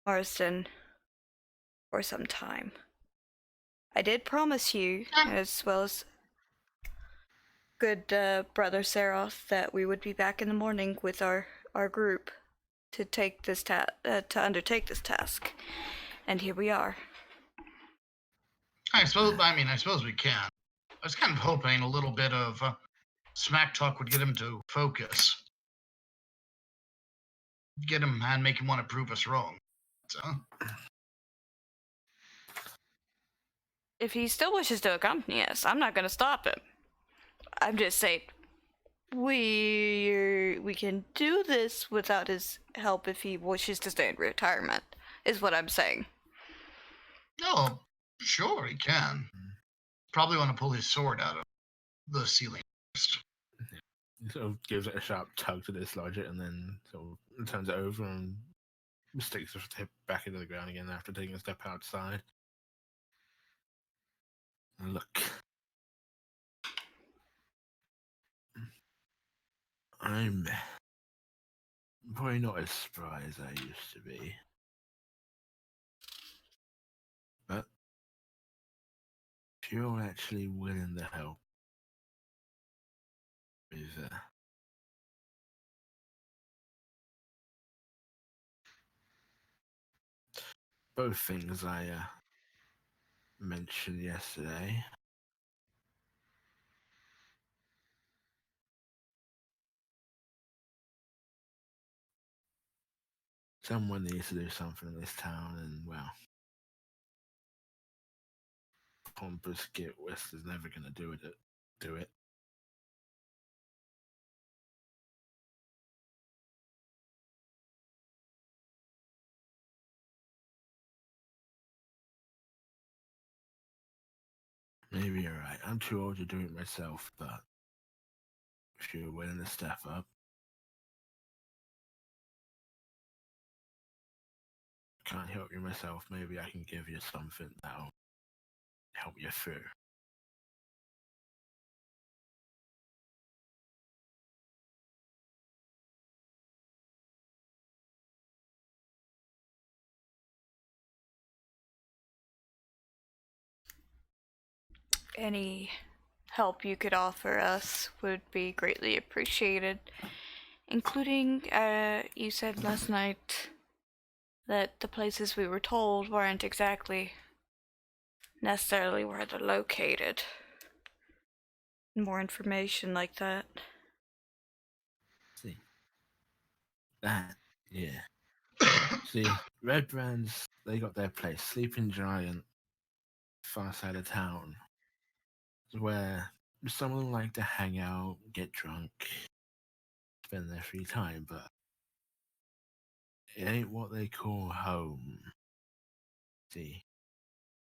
A: Marston for some time. I did promise you, as well as good brother Seroth, that we would be back in the morning with our group to take this to undertake this task, and here we are.
B: I suppose we can. I was kind of hoping a little bit of smack talk would get him to focus. Get him and make him want to prove us wrong. So,
A: If he still wishes to accompany us, I'm not going to stop him. I'm just saying, we can do this without his help if he wishes to stay in retirement, is what I'm saying.
B: No, sure, he can. Probably want to pull his sword out of the ceiling first.
C: He sort of gives it a sharp tug to dislodge it, and then sort of turns it over and sticks his hip back into the ground again after taking a step outside. Look, I'm probably not as spry as I used to be, but if you're actually willing to help with both things I mentioned yesterday, someone needs to do something in this town, and well, pompous Git West is never going to do it. Maybe you're right. I'm too old to do it myself, but if you're willing to step up, can't help you myself. Maybe I can give you something that'll help you through.
A: Any help you could offer us would be greatly appreciated, including, you said last night that the places we were told weren't exactly necessarily where they're located. More information like that.
C: See, that, yeah. See, Red Brands, they got their place. Sleeping Giant, far side of town, where some of them like to hang out, get drunk, spend their free time, but it ain't what they call home. See,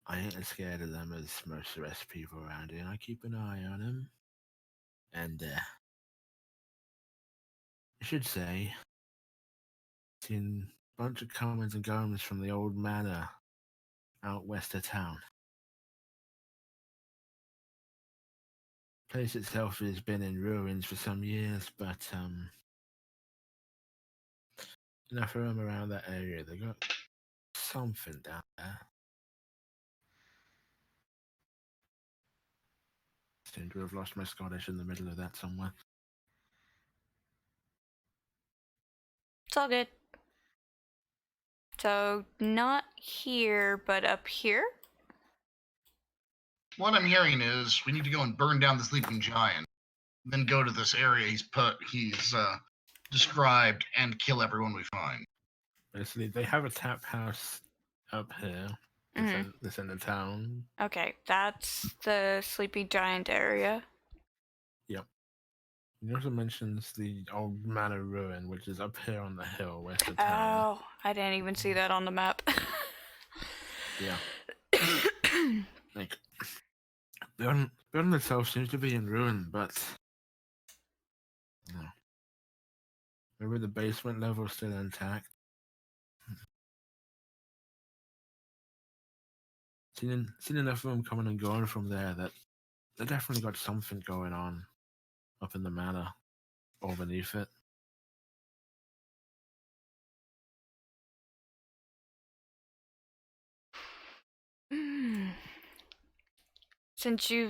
C: I ain't as scared of them as most of the rest of the people around here, and I keep an eye on them. And, I should say, seen a bunch of comings and goings from the old manor out west of town. Place itself has been in ruins for some years, but enough of them around that area. They got something down there. Seem to have lost my Scottish in the middle of that somewhere.
A: It's all good. So, not here, but up here?
B: What I'm hearing is we need to go and burn down the sleeping giant, then go to this area he's described and kill everyone we find.
C: Basically, they have a tap house up here. This in the town.
A: Okay, that's the Sleepy Giant area.
C: Yep. He also mentions the old manor ruin, which is up here on the hill west of town.
A: Oh, I didn't even see that on the map.
C: Yeah. Like, building itself seems to be in ruin, but no. Maybe the basement level is still intact. Seen enough of them coming and going from there that they definitely got something going on up in the manor or beneath it.
A: Since you're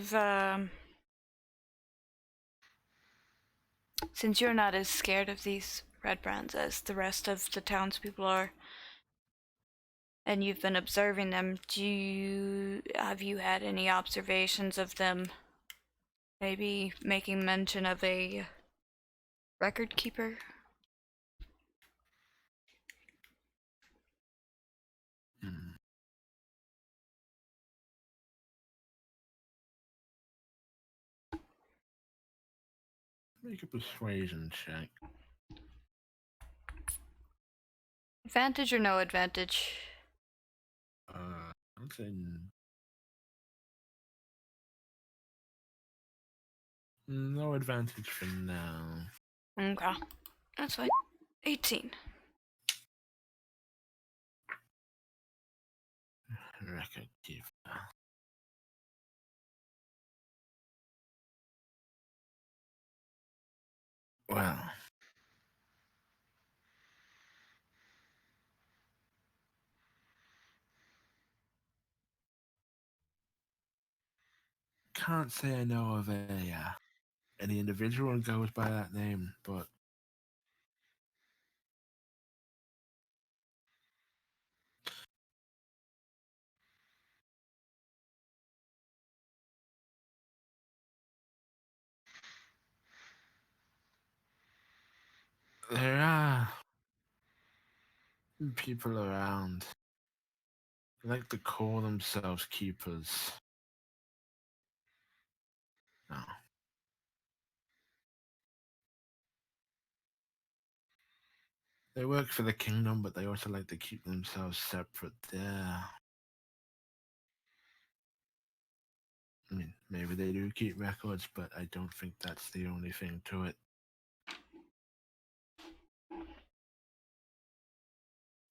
A: not as scared of these red brands as the rest of the townspeople are, and you've been observing them, have you had any observations of them maybe making mention of a record keeper?
C: Hmm. Make a persuasion check.
A: Advantage or no advantage?
C: I'd say no advantage for now.
A: Okay. That's fine. 18.
C: Record keeper. Well, can't say I know of any individual that goes by that name, but there are people around who like to call themselves keepers. No. They work for the kingdom, but they also like to keep themselves separate there. I mean, maybe they do keep records, but I don't think that's the only thing to it.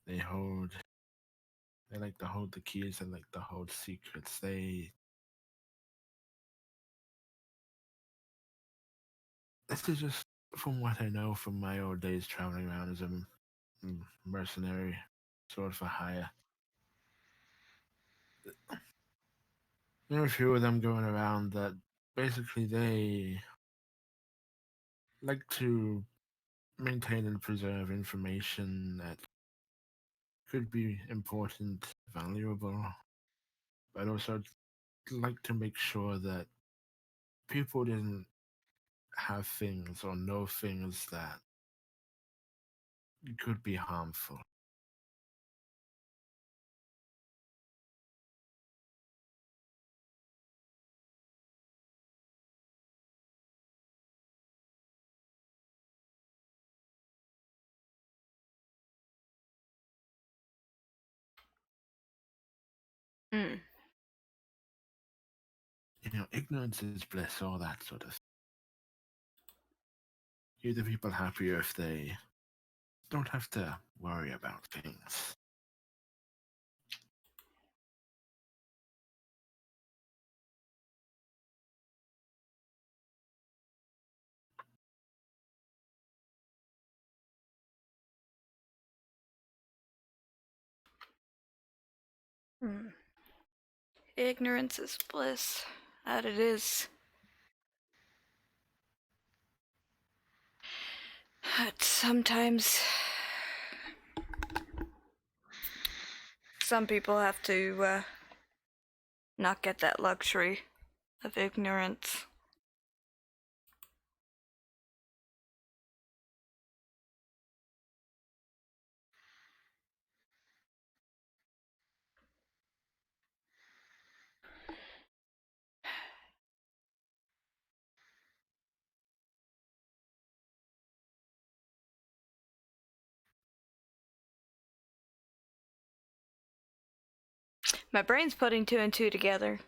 C: They like to hold the keys, they like to hold secrets. This is just from what I know from my old days traveling around as a mercenary, sword for hire. There are a few of them going around that basically they like to maintain and preserve information that could be important, valuable, but also like to make sure that people didn't have things or know things that could be harmful.
A: Hmm.
C: You know, ignorance is bliss, all that sort of thing. You're the people happier if they don't have to worry about things.
A: Hmm. Ignorance is bliss. That it is. But sometimes some people have to not get that luxury of ignorance. My brain's putting two and two together.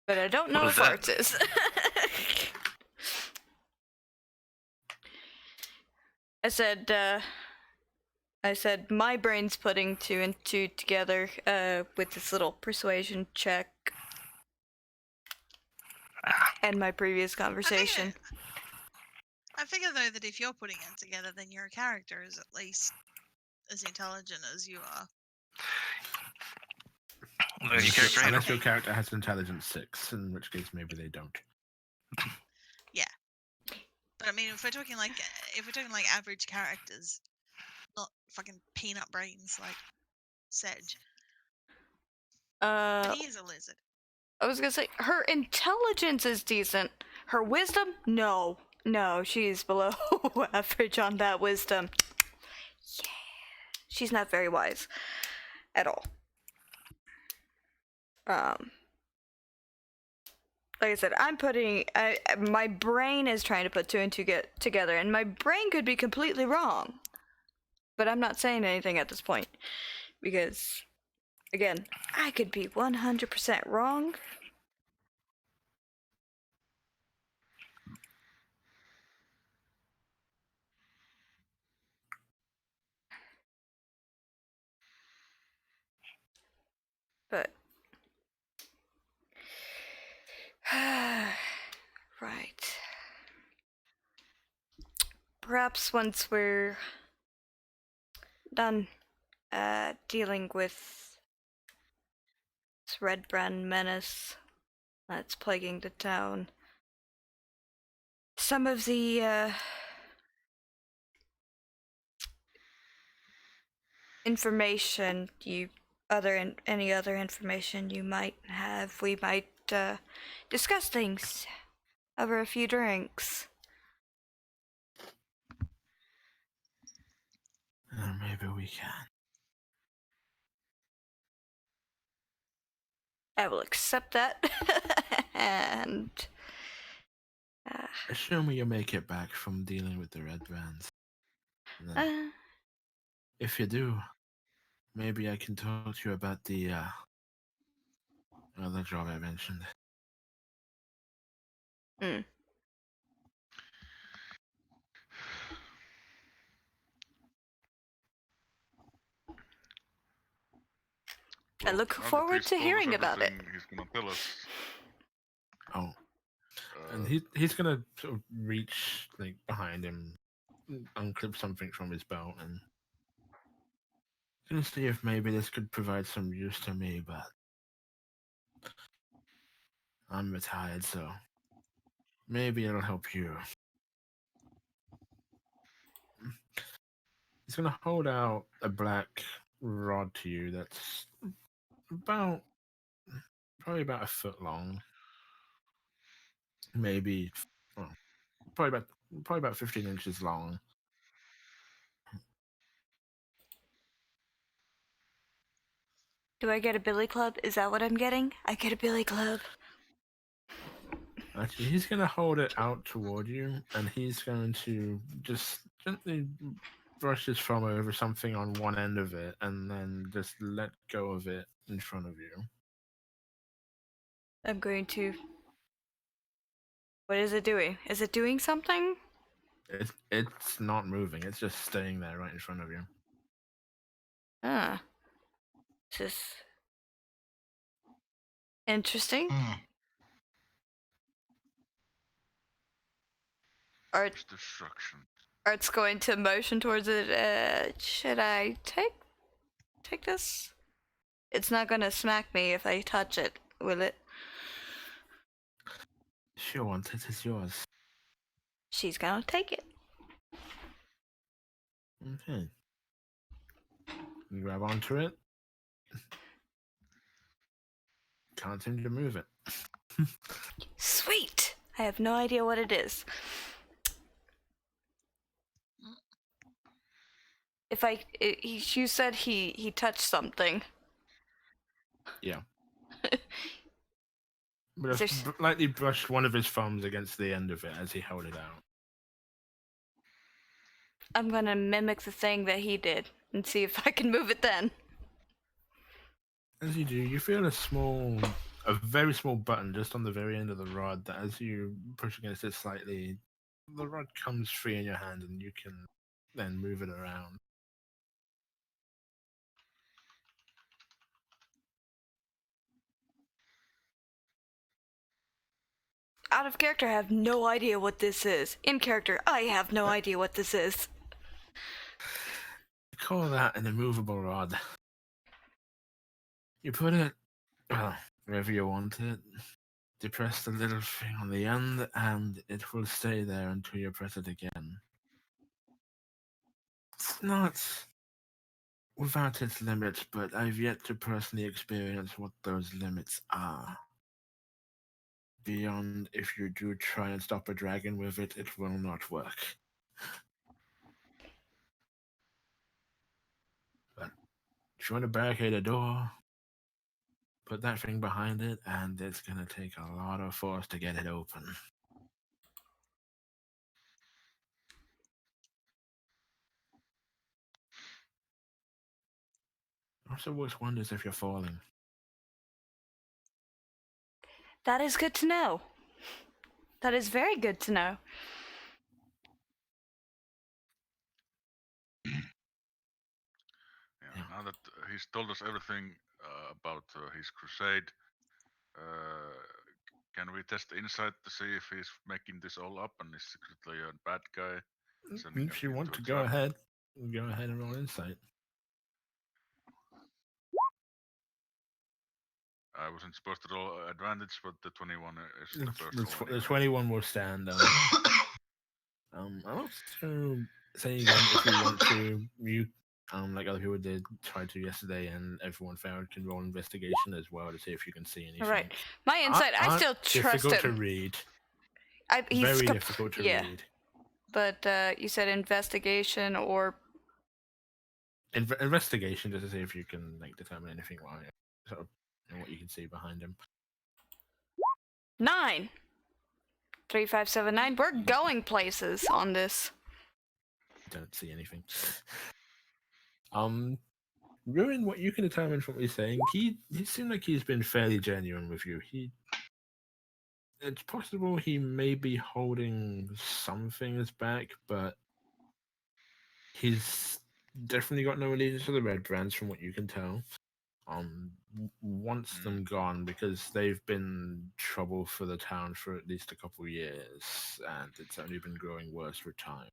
A: But I don't know
F: What
A: what
F: was that?
A: farts is. I said my brain's putting two and two together with this little persuasion check and my previous conversation.
G: I figure though that if you're putting it together, then your character is at least as intelligent as you are.
F: Well, your character
C: Unless your
G: Okay.
C: character has intelligence 6, in which case maybe they don't.
G: But I mean, if we're talking like average characters, not fucking peanut brains like Sedge. But he is a lizard.
A: I was gonna say her intelligence is decent. Her wisdom, no, she's below average on that wisdom. Yeah, she's not very wise at all. like I said, I'm putting. My brain is trying to put two and two get together, and my brain could be completely wrong. But I'm not saying anything at this point because, again, I could be 100% wrong. But right. Perhaps once we're done dealing with this red brand menace that's plaguing the town, some of the information any other information you might have, we might discuss things over a few drinks.
C: Maybe we can.
A: I will accept that. And
C: Assume you make it back from dealing with the red brands. And then, if you do, maybe I can talk to you about the other job I mentioned.
A: I look
D: now that
A: forward
D: he's
A: to
D: told us
A: hearing about it.
D: everything He's gonna tell us.
C: Oh, and he's gonna sort of reach like behind him, unclip something from his belt, and gonna see if maybe this could provide some use to me. But I'm retired, so maybe it'll help you. He's gonna hold out a black rod to you that's probably about a foot long, maybe, well, probably about 15 inches long.
A: Do I get a billy club? Is that what I'm getting? I get a billy club.
C: Actually, he's gonna hold it out toward you, and he's going to just gently brush his thumb over something on one end of it, and then just let go of it in front of you.
A: I'm going to. What is it doing? Is it doing something?
C: It's not moving. It's just staying there right in front of you.
A: Ah. This is interesting.
D: It's destruction.
A: Art's going to motion towards it. Should I take this? It's not gonna smack me if I touch it, will it?
C: If you want it, it's yours.
A: She's gonna take it.
C: Okay. You grab onto it. Can't seem to move it.
A: Sweet! I have no idea what it is. You said he touched something.
C: Yeah. But just lightly brushed one of his thumbs against the end of it as he held it out.
A: I'm gonna mimic the thing that he did and see if I can move it then.
C: As you do, you feel a very small button just on the very end of the rod that as you push against it slightly, the rod comes free in your hand and you can then move it around.
A: Out of character, I have no idea what this is. In character, I have no idea what this is.
C: Call that an immovable rod. You put it, well, wherever you want it. Depress the little thing on the end, and it will stay there until you press it again. It's not without its limits, but I've yet to personally experience what those limits are. Beyond, if you do try and stop a dragon with it, it will not work. But if you want to barricade a door, put that thing behind it, and it's gonna take a lot of force to get it open. Also works wonders if you're falling.
A: That is good to know. That is very good to know.
D: Yeah. Now that he's told us everything about his crusade, can we test insight to see if he's making this all up and is secretly a bad guy? Sending us
C: If you want
D: into
C: to
D: a
C: go
D: trap?
C: ahead and roll insight.
D: I wasn't supposed to roll advantage, but the 21 is the first roll.
C: The
D: Anyway.
C: 21 will stand. I'll also say again, if you want to, you like other people did try to yesterday, and everyone failed, can roll investigation as well to see if you can see anything.
A: Right. My insight, I still trust
C: difficult to
A: him.
C: read.
A: He's
C: Very difficult to
A: yeah.
C: read.
A: But you said investigation or
C: Investigation just to see if you can like determine anything like sort of what you can see behind him.
A: 9. 3, 5, 7, 9. We're going places on this.
C: Don't see anything. Ruin, what you can determine from what he's saying, he seemed like he's been fairly genuine with you. It's possible he may be holding some things back, but he's definitely got no allegiance to the Red Brands from what you can tell. Wants them gone because they've been trouble for the town for at least a couple years, and it's only been growing worse with time.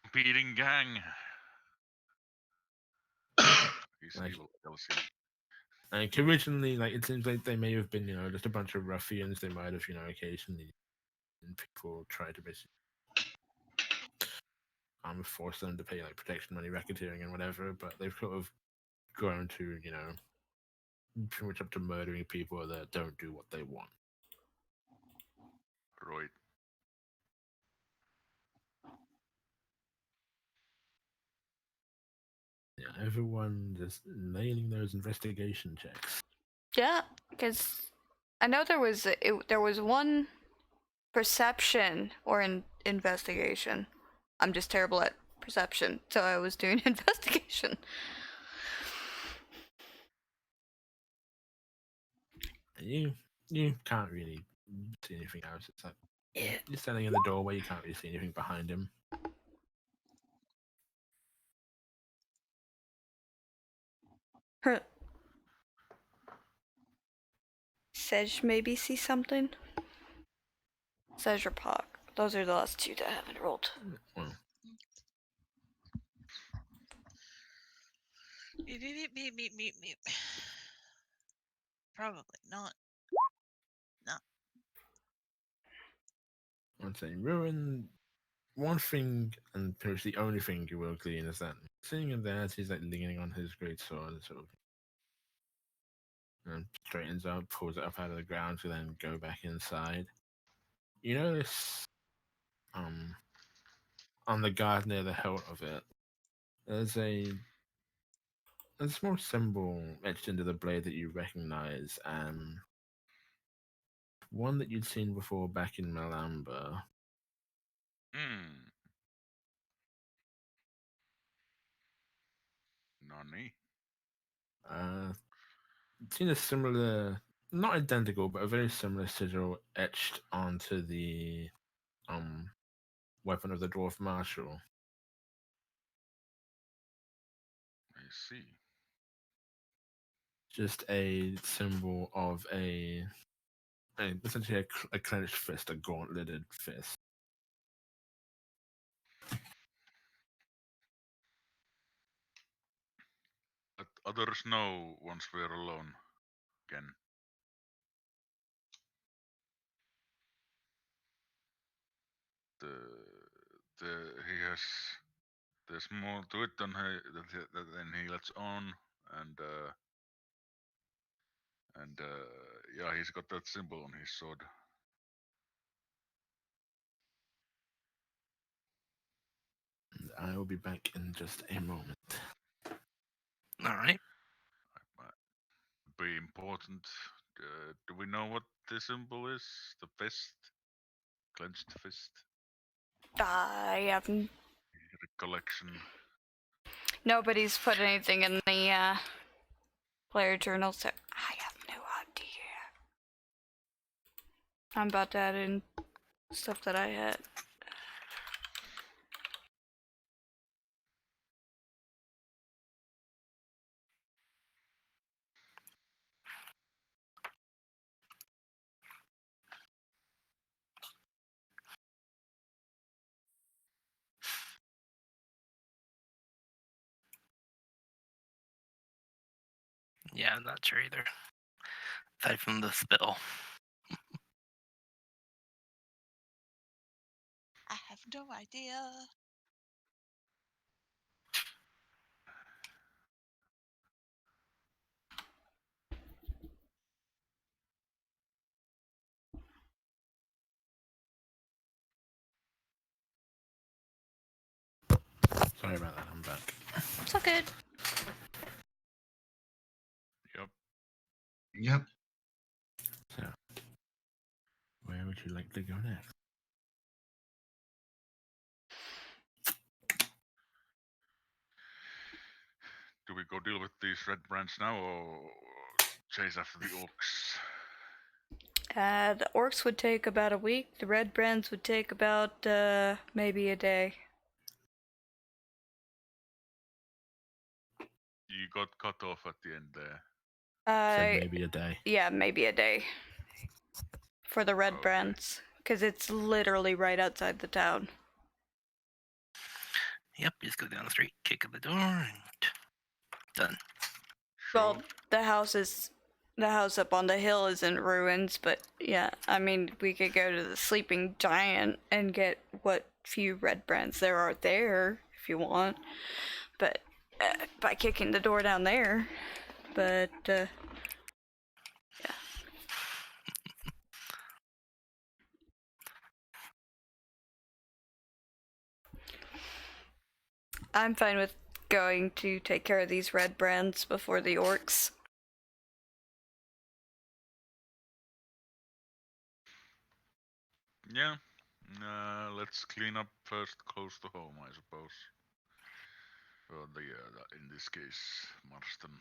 D: Competing gang. He's
C: Like-
D: evil, Elsie.
C: Like originally, like it seems like they may have been, just a bunch of ruffians. They might have, occasionally people try to basically force them to pay like protection money, racketeering, and whatever. But they've sort of grown to, pretty much up to murdering people that don't do what they want.
D: Right.
C: Yeah, everyone just nailing those investigation checks.
A: Yeah, because I know there was one perception or investigation. I'm just terrible at perception, so I was doing investigation.
C: You can't really see anything else. It's like you're standing in the doorway. You can't really see anything behind him.
A: Sedge maybe see something. Sedge or Pock. Those are the last two that I haven't rolled.
C: Well,
G: Meep. Probably not. No.
C: I'd say ruin. One thing, and pretty much the only thing you will glean is that seeing him there, he's like leaning on his great sword, sort of, and straightens up, pulls it up out of the ground to then go back inside. You notice, on the guard near the hilt of it, there's a small symbol etched into the blade that you recognize, and one that you'd seen before back in Malamba.
D: Nani?
C: Seen a similar, not identical, but a very similar sigil etched onto the weapon of the dwarf marshal.
D: I see.
C: Just a symbol of essentially a clenched fist, a gauntleted fist.
D: Let others know once we're alone again. There's more to it than he lets on, and yeah, he's got that symbol on his sword.
C: I will be back in just a moment.
F: All right.
D: Be important. Do we know what the symbol is? The fist, clenched fist,
A: I haven't.
D: recollection.
A: Nobody's put anything in the player journal, so I have no idea. I'm about to add in stuff that I had.
F: Yeah, I'm not sure either. Aside from the spell.
G: I have no idea.
C: Sorry about that. I'm back.
A: It's all good.
D: Yep.
B: Yep.
C: So, where would you like to go next?
D: Do we go deal with these red brands now or chase after the orcs?
A: The orcs would take about a week. The red brands would take about maybe a day.
D: You got cut off at the end there.
C: Said maybe a day.
A: Yeah, maybe a day for the red
D: Okay.
A: brands, because it's literally right outside the town.
F: Yep, just go down the street, kick at the door, and done.
A: Well,
D: Sure.
A: the house up on the hill is in ruins, but yeah, I mean, we could go to the Sleeping Giant and get what few red brands there are there if you want, but by kicking the door down there. But yeah. I'm fine with going to take care of these red brands before the orcs.
D: Yeah. Let's clean up first close to home, I suppose. For the in this case, Marston.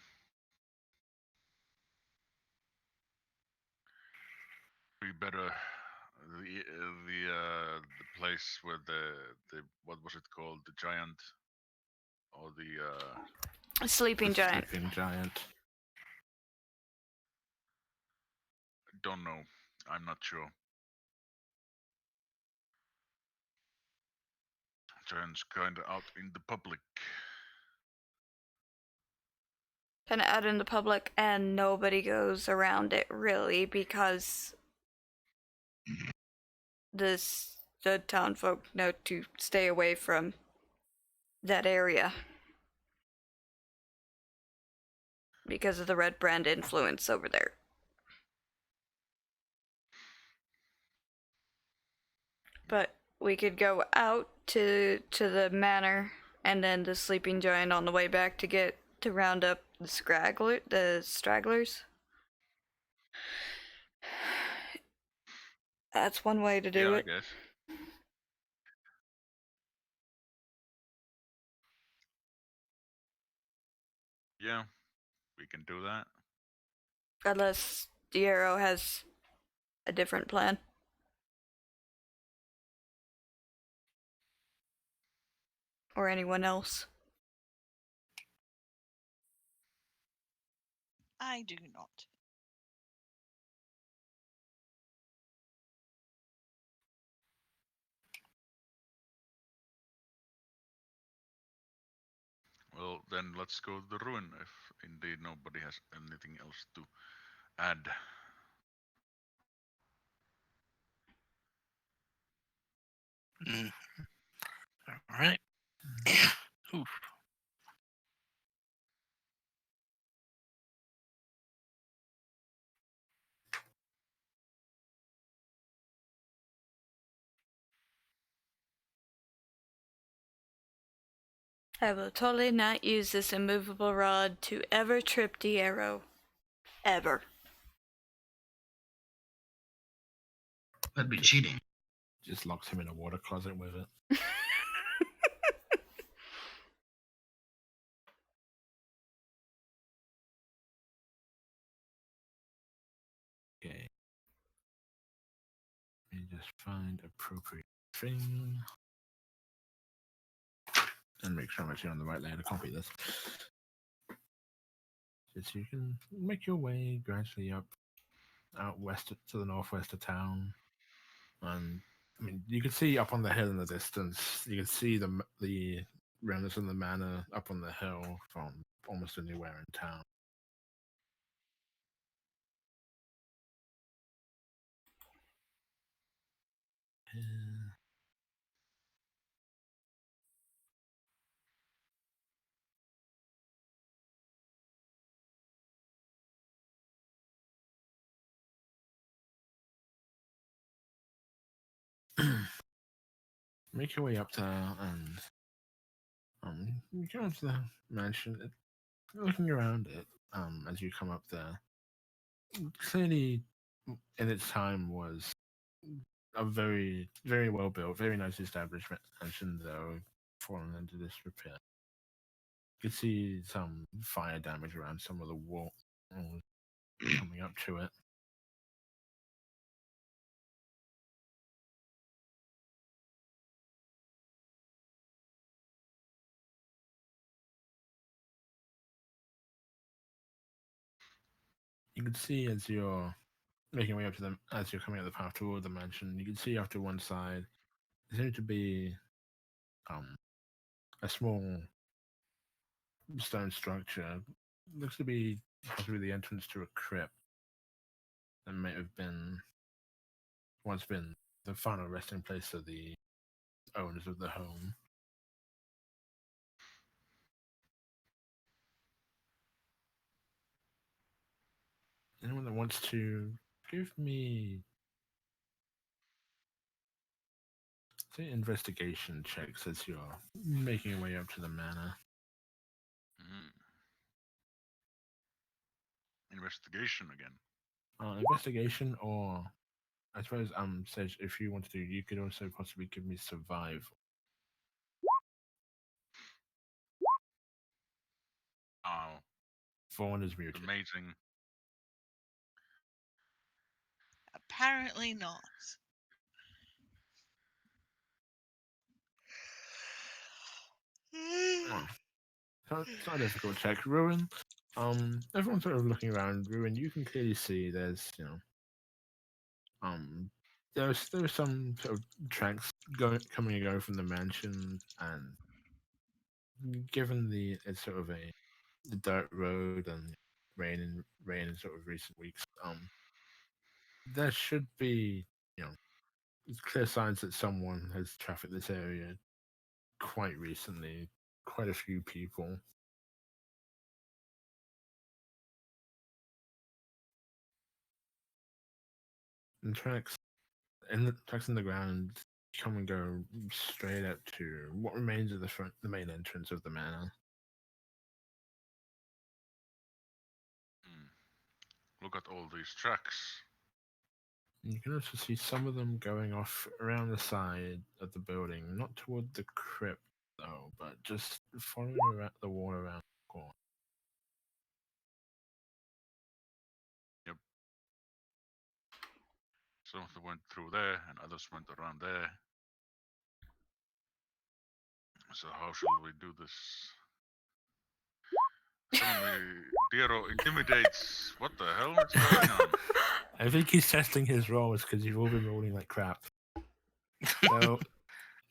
D: Be better. The place where the what was it called? The giant or the
A: Sleeping Giant.
C: Sleeping Giant.
D: don't know. I'm not sure. Giant's kind of out in the public.
A: Kind of out in the public, and nobody goes around it really because the town folk know to stay away from that area because of the red brand influence over there. But we could go out to the manor and then the Sleeping Giant on the way back to round up the stragglers. That's one way to do
D: Yeah,
A: it.
D: I guess. Yeah, we can do that.
A: Unless Diero has a different plan. Or anyone else.
G: I do not.
D: Well, then let's go to the ruin if indeed nobody has anything else to add.
F: Mm. All right. Oof.
A: I will totally not use this immovable rod to ever trip the arrow. Ever.
B: That'd be cheating.
C: Just locks him in a water closet with it. Okay. Let me just find appropriate thing. And make sure I'm actually on the right layer to copy this. Just so you can make your way gradually up out west to the northwest of town. And I mean, you can see up on the hill in the distance. You can see the remnants of the manor up on the hill from almost anywhere in town. Make your way up there and you go into the mansion. Looking around it, as you come up there, clearly in its time was a very, very well built, very nice establishment, mansion, though fallen into disrepair. You could see some fire damage around some of the walls coming up to it. You can see as you're making your way up to them, as you're coming up the path toward the mansion, you can see off to one side there seems to be a small stone structure. Looks to be possibly the entrance to a crypt that may have been once been the final resting place of the owners of the home. Anyone that wants to give me, say, investigation checks as you're making your way up to the manor.
D: Investigation again.
C: Investigation, or I suppose, Sage, if you want to do, you could also possibly give me survival.
D: Oh,
C: Vaughn is muted.
D: amazing.
G: Apparently not.
C: Oh. So it's not a difficult check. Ruin, everyone's sort of looking around. Ruin, you can clearly see there's, there's some sort of tracks coming and going from the mansion, and given it's sort of a dirt road and rain in sort of recent weeks, there should be, clear signs that someone has trafficked this area quite recently. Quite a few people. And tracks in the ground come and go straight up to what remains of the main entrance of the manor.
D: Look at all these tracks.
C: You can also see some of them going off around the side of the building, not toward the crypt though, but just following around the wall around the corner.
D: Yep. Some of them went through there, and others went around there. So how should we do this? Suddenly, Diero intimidates. What the hell is going on?
C: I think he's testing his rolls because you've all been rolling like crap. So,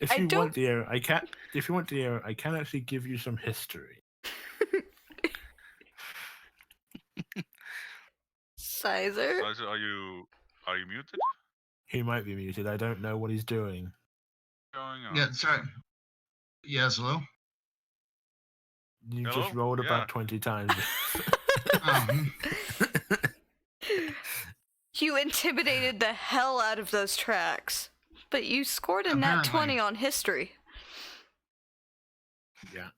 C: if you want, Diero, I can. If you want, Diero, I can actually give you some history.
A: Sizer?
D: Sizer, are you muted?
C: He might be muted. I don't know what he's doing.
D: What's going on?
B: Yeah, sorry. Yes, hello?
C: You
D: Hello?
C: just rolled
D: Yeah.
C: about 20 times.
A: You intimidated the hell out of those tracks, but you scored a nat 20 on history.
C: Yeah.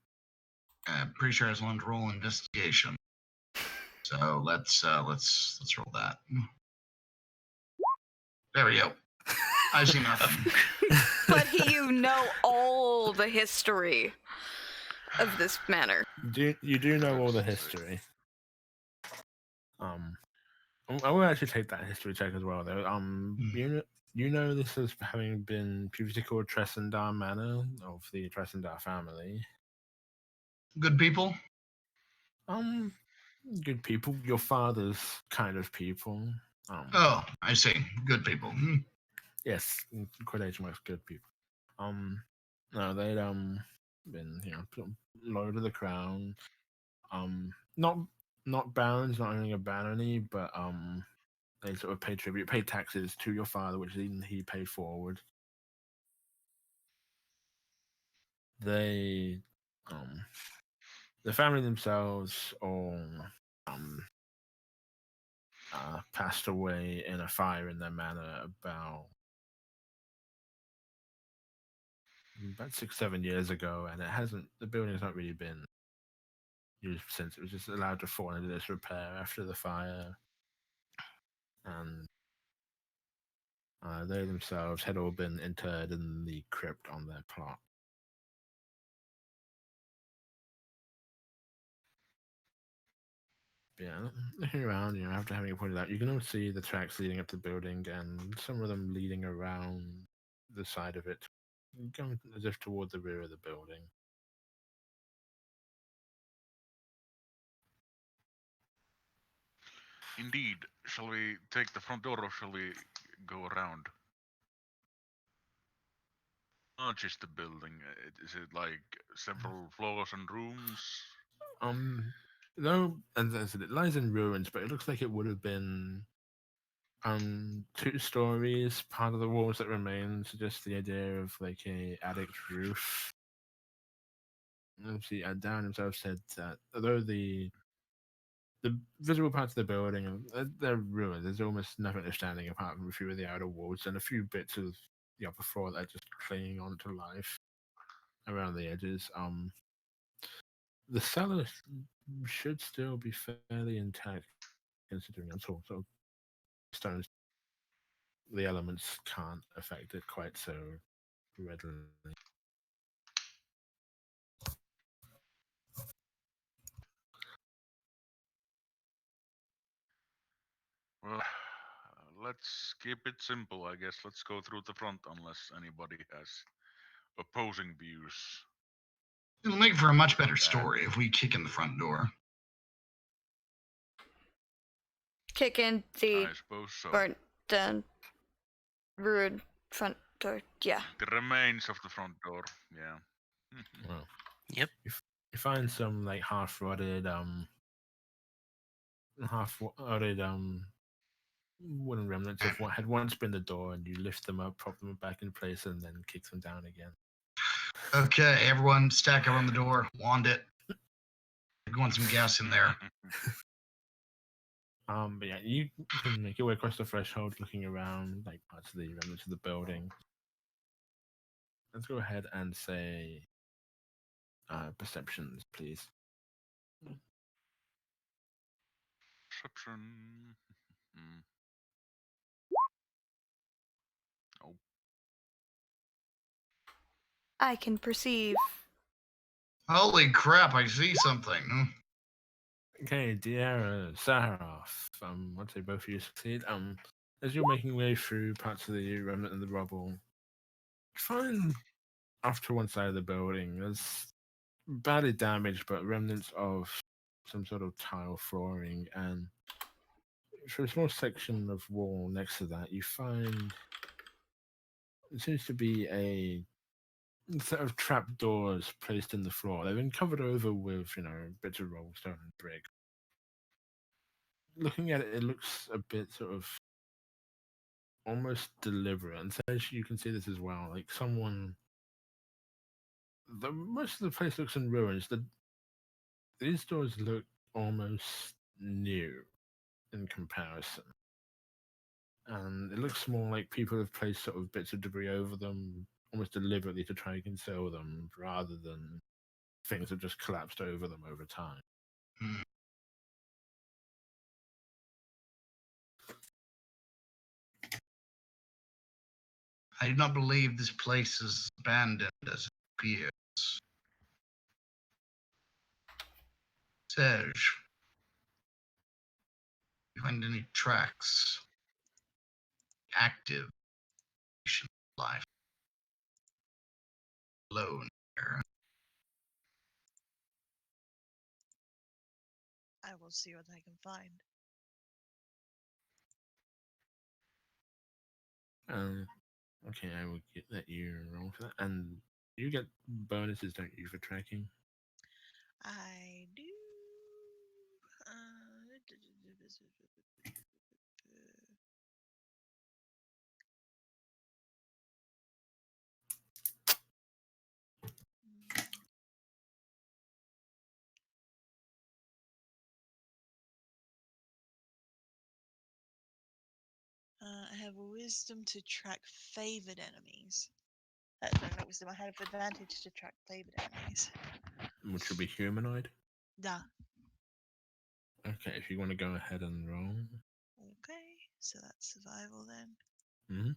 B: I'm pretty sure I was wanting to roll investigation. So let's roll that. There we go. I see nothing.
A: But you know all the history of this manor.
C: You do know all the history. I will actually take that history check as well, though. You know this as having been previously called Tressendar Manor of the Tressendar family.
B: Good people.
C: Good people. Your father's kind of people.
B: Oh, I see. Good people.
C: Yes, quotation marks, good people. No, they'd been sort of loyal to the crown. Not barons, not owning a barony, but they sort of pay tribute, pay taxes to your father, which even he paid forward. They, the family themselves all passed away in a fire in their manor about 6-7 years ago, and the building has not really been used since. It was just allowed to fall into disrepair after the fire, and they themselves had all been interred in the crypt on their plot. Yeah, looking around, after having it pointed out, you can all see the tracks leading up to the building, and some of them leading around the side of it, going as if toward the rear of the building.
D: Indeed. Shall we take the front door or shall we go around? How large is the building? Is it like several floors and rooms?
C: Though, as I said, it lies in ruins, but it looks like it would have been 2 stories. Part of the walls that remain suggest the idea of like a attic roof. Obviously, Dan himself said that although the visible parts of the building they're ruined, there's almost nothing standing apart from a few of the outer walls and a few bits of the upper floor that are just clinging on to life around the edges. The cellar should still be fairly intact, considering it's all sort of stones. The elements can't affect it quite so readily.
D: Well, let's keep it simple, I guess. Let's go through the front unless anybody has opposing views.
B: It'll make for a much better story if we kick in the front door.
A: Kick in the
D: I suppose so.
A: burnt down, ruined front door. Yeah.
D: The remains of the front door, yeah.
C: Well,
F: Yep.
C: you find some like half-rotted wooden remnants of what had once been the door, and you lift them up, prop them back in place, and then kick them down again.
B: Okay, everyone stack around the door, wand it. We want some gas in there.
C: But yeah, you can make your way across the threshold, looking around like parts of the remnants of the building. Let's go ahead and say perceptions, please.
D: Perception. Oh,
A: I can perceive.
B: Holy crap, I see something.
C: Okay, Diara, Saharoff, I'd say both of you succeed. As you're making your way through parts of the remnant and the rubble, you find off to one side of the building, there's badly damaged but remnants of some sort of tile flooring, and for a small section of wall next to that, you find it seems to be a set of trap doors placed in the floor. They've been covered over with, bits of rolled stone and brick. Looking at it, it looks a bit sort of almost deliberate. And so as you can see this as well, like most of the place looks in ruins. These doors look almost new in comparison. And it looks more like people have placed sort of bits of debris over them almost deliberately to try and conceal them rather than things have just collapsed over them over time.
B: Hmm. I do not believe this place is abandoned as it appears. Serge, you find any tracks? Active life alone here.
G: I will see what I can find.
C: Okay, I will let you roll for that. And you get bonuses, don't you, for tracking?
G: I do. I have wisdom to track favored enemies. No, not wisdom. I have advantage to track favored enemies.
C: Which would be humanoid.
G: Duh.
C: Okay, if you want to go ahead and roll.
G: Okay, so that's survival then.
C: Mm-hmm.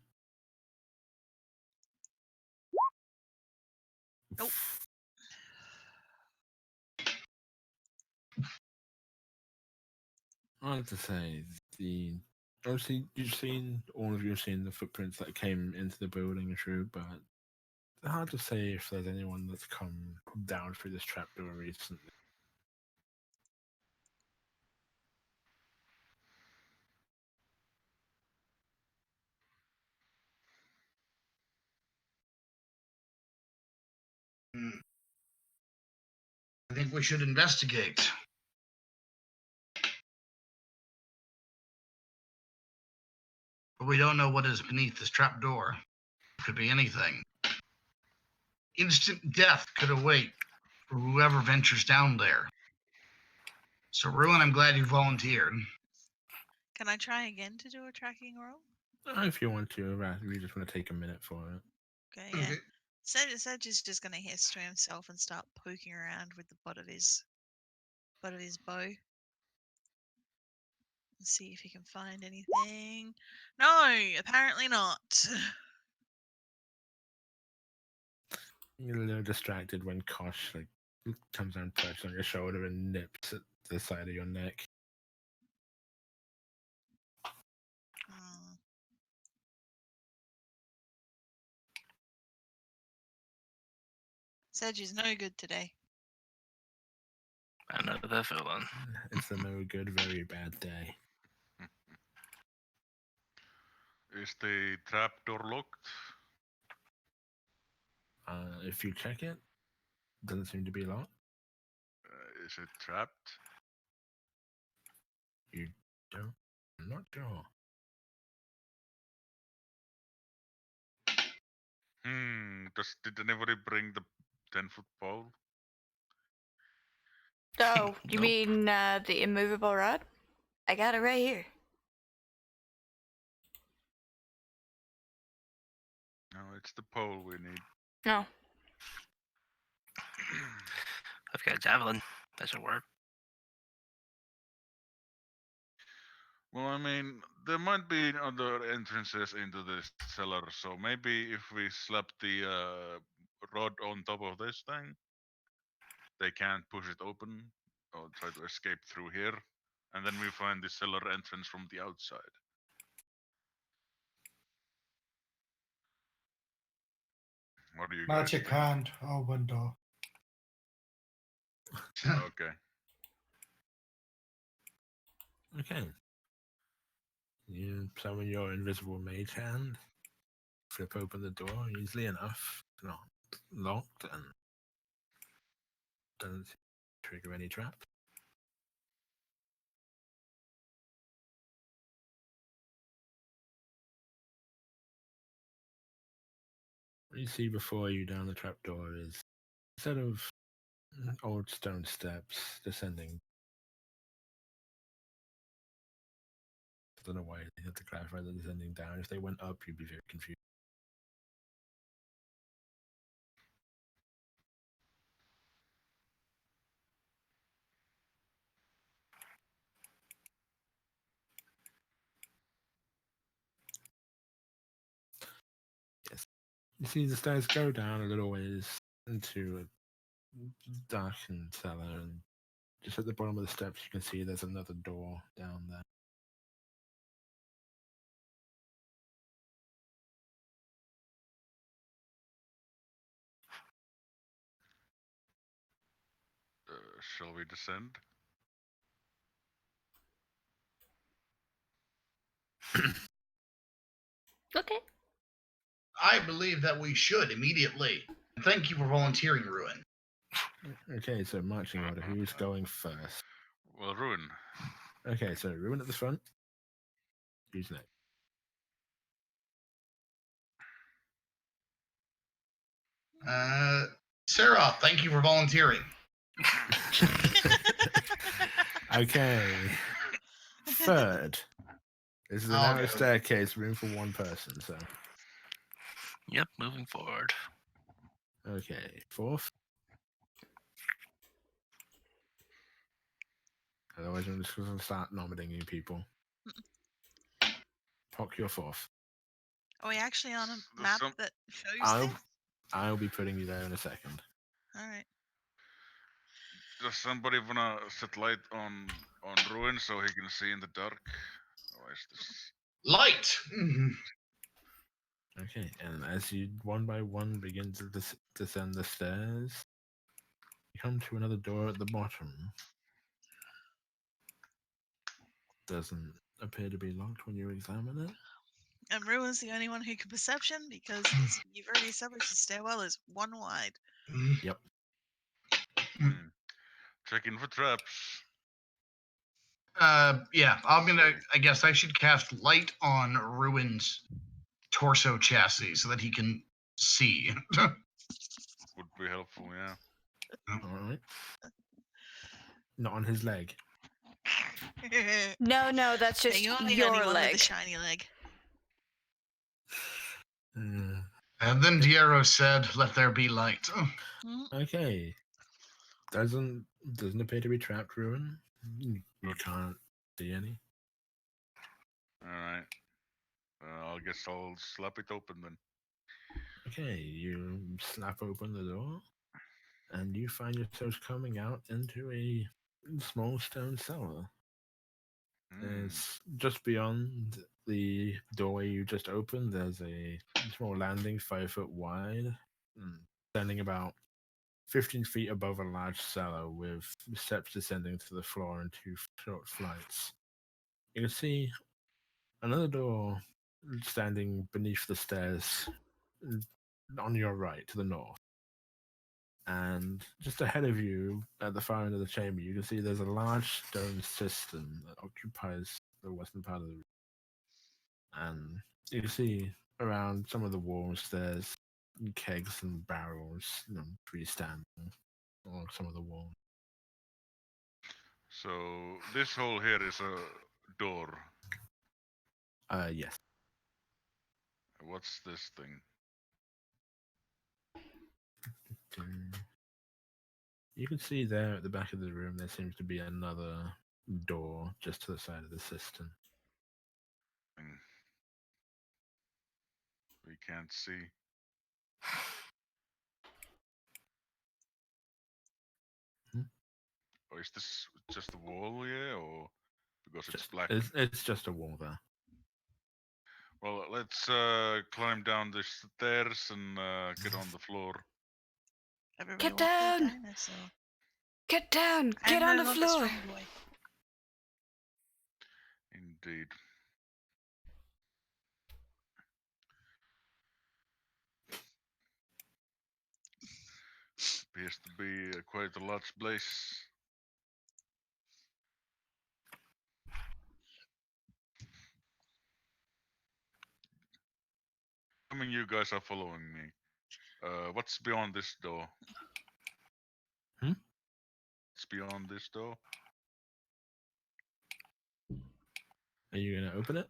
G: Nope.
C: I have to say, obviously all of you have seen the footprints that came into the building through, but it's hard to say if there's anyone that's come down through this trapdoor recently.
B: I think we should investigate. But we don't know what is beneath this trapdoor. Could be anything. Instant death could await for whoever ventures down there. So, Ruin, I'm glad you volunteered.
G: Can I try again to do a tracking roll?
C: If you want to, if you just want to take a minute for it.
G: Okay, yeah. Sedge is just going to hiss to himself and start poking around with the butt of his bow. And see if he can find anything. No, apparently not.
C: You're a little distracted when Kosh comes down, perches on your shoulder, and nips at the side of your neck.
G: Hmm. Sedge is no good today.
F: I know that feeling.
C: It's a no good, very bad day.
D: Is the trapdoor locked?
C: If you check it, doesn't seem to be locked.
D: Is it trapped?
C: You don't. I'm not sure.
D: Did anybody bring the 10-foot pole?
A: Oh, you
F: Nope.
A: mean the immovable rod? I got it right here.
D: No, it's the pole we need.
A: No.
F: I've got a javelin. That should work.
D: Well, I mean, there might be other entrances into this cellar, so maybe if we slap the rod on top of this thing, they can't push it open or try to escape through here, and then we find the cellar entrance from the outside. What do you guys
E: Magic
D: think?
E: hand, open door.
D: Okay.
C: Okay. You summon your invisible mage hand, flip open the door easily enough. It's not locked and doesn't trigger any trap. What you see before you down the trapdoor is a set of old stone steps descending. I don't know why you have to clarify that descending down. If they went up, you'd be very confused. You see the stairs go down a little ways into a darkened cellar, and just at the bottom of the steps, you can see there's another door down there.
D: Shall we descend?
A: Okay.
B: I believe that we should immediately. Thank you for volunteering, Ruin.
C: Okay, so marching order. Who's going first?
D: Well, Ruin.
C: Okay, so Ruin at the front. Who's next?
B: Sarah, thank you for volunteering.
C: Okay. Third. This is a
B: I'll
C: narrow
B: go.
C: staircase, room for one person, so.
F: Yep, moving forward.
C: Okay, fourth. Otherwise, I'm just going to start nominating you people. Pock, your fourth.
G: Are we actually on a
D: There's
G: map
D: some-
G: that shows
C: I'll,
G: this?
C: I'll be putting you there in a second.
G: Alright.
D: Does somebody wanna set light on Ruin so he can see in the dark? Or is this...
B: Light! Mhm.
C: Okay, and as you one by one begin to descend the stairs, you come to another door at the bottom. Doesn't appear to be locked when you examine it.
G: And Ruin's the only one who can perception because you've already established the stairwell is one wide.
C: Yep.
D: Checking for traps.
B: Yeah, I guess I should cast light on Ruin's torso chassis so that he can see.
D: Would be helpful, yeah.
C: Alright. Not on his leg.
A: No, that's
G: Yeah,
A: just
G: you're the
A: your
G: only one with
A: leg.
G: the shiny leg.
B: And then Diero said, "Let there be light."
C: Okay. Doesn't appear to be trapped, Ruin. You can't see any.
D: Alright. I guess I'll slap it open then.
C: Okay, you slap open the door, and you find yourselves coming out into a small stone cellar. It's just beyond the doorway you just opened. There's a small landing, 5 foot wide, standing about 15 feet above a large cellar with steps descending to the floor in 2 short flights. You can see another door standing beneath the stairs on your right to the north. And just ahead of you, at the far end of the chamber, you can see there's a large stone cistern that occupies the western part of the room. And you can see around some of the walls there's kegs and barrels, freestanding along some of the walls.
D: So this hole here is a door.
C: Yes.
D: What's this thing?
C: You can see there at the back of the room there seems to be another door just to the side of the cistern.
D: We can't see. Or is this just a wall here, or because it's black?
C: It's just a wall there.
D: Well, let's climb down the stairs and get on the floor.
G: Everybody
A: Get
G: wants their
A: down!
G: dinosaur.
A: Get down! Get
G: And
A: on
G: I
A: the
G: want
A: floor!
G: strong boy.
D: Indeed. Appears to be quite a large place. Assuming you guys are following me. What's beyond this door? What's beyond this door?
C: Are you gonna open it?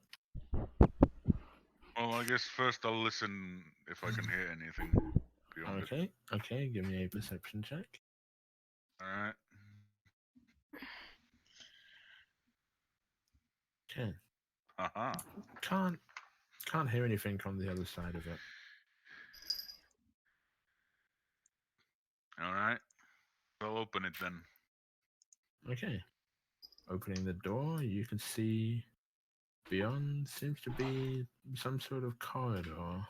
D: Well, I guess first I'll listen if I can hear anything beyond it.
C: Okay, give me a perception check.
D: Alright.
C: Okay.
D: Haha.
C: Can't hear anything from the other side of it.
D: All right. I'll open it then.
C: Okay. Opening the door, you can see beyond seems to be some sort of corridor.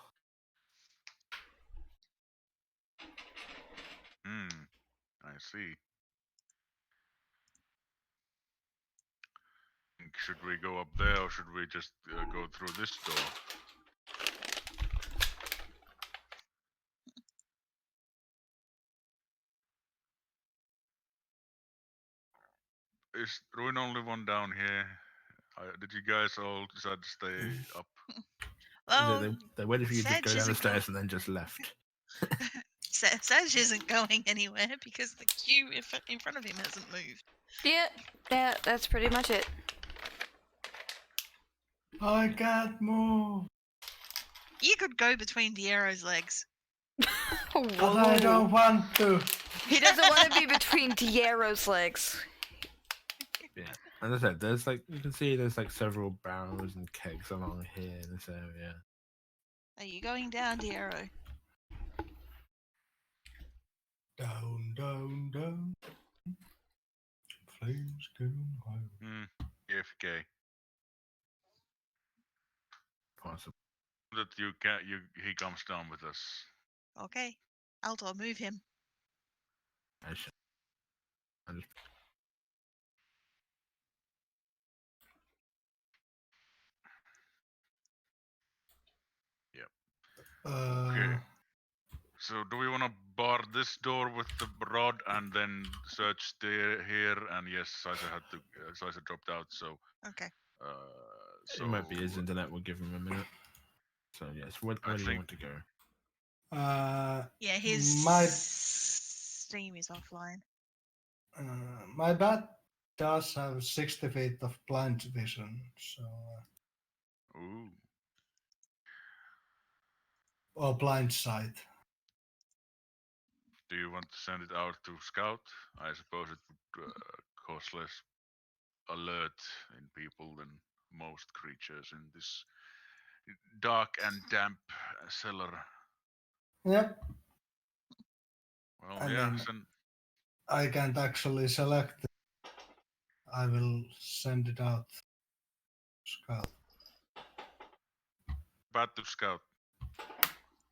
D: I see. Should we go up there or should we just go through this door? Is Ruin only one down here? Did you guys all decide to stay up?
G: Well,
C: They waited for you to
G: Sedge
C: go down the
G: isn't going.
C: stairs and then just left.
G: Sedge isn't going anywhere because the queue in front of him hasn't moved.
A: Yeah, that's pretty much it.
E: I can't move.
G: You could go between Diero's legs.
E: But I don't want to.
A: He doesn't want to be between Diero's legs.
C: Yeah. As I said, there's like you can see there's like several barrels and kegs along here in this area.
G: Are you going down, Diero?
E: Down, down, down. Flames getting higher.
D: AFK.
C: Possible.
D: That he comes down with us.
G: Okay. Aldor, move him.
C: I just
D: Okay. So do we want to bar this door with the rod and then search here? And yes, Sizer dropped out. So
G: Okay.
C: it might be his internet. We'll give him a minute. So yes, where do you want to go?
G: Yeah, his
E: my
G: Steam is offline.
E: my bat does have 60 feet of blind vision, so
D: Ooh.
E: or blind sight.
D: Do you want to send it out to scout? I suppose it would cause less alert in people than most creatures in this dark and damp cellar.
E: Yep.
D: Well,
E: I
D: yeah,
E: mean, I can't actually select it. I will send it out. Scout.
D: Bat to scout.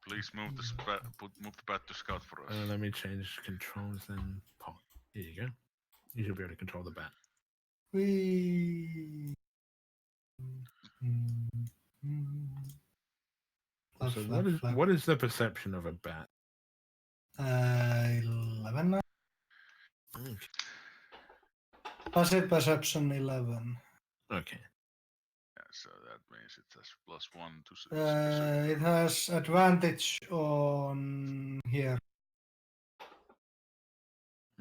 D: Please move move the bat to scout for us.
C: Let me change controls then. Here you go. You should be able to control the bat.
E: We.
C: So what is the perception of a bat?
E: 11.
C: Okay.
E: Passive perception 11.
C: Okay.
D: Yeah, so that means it has +1 to.
E: It has advantage on here.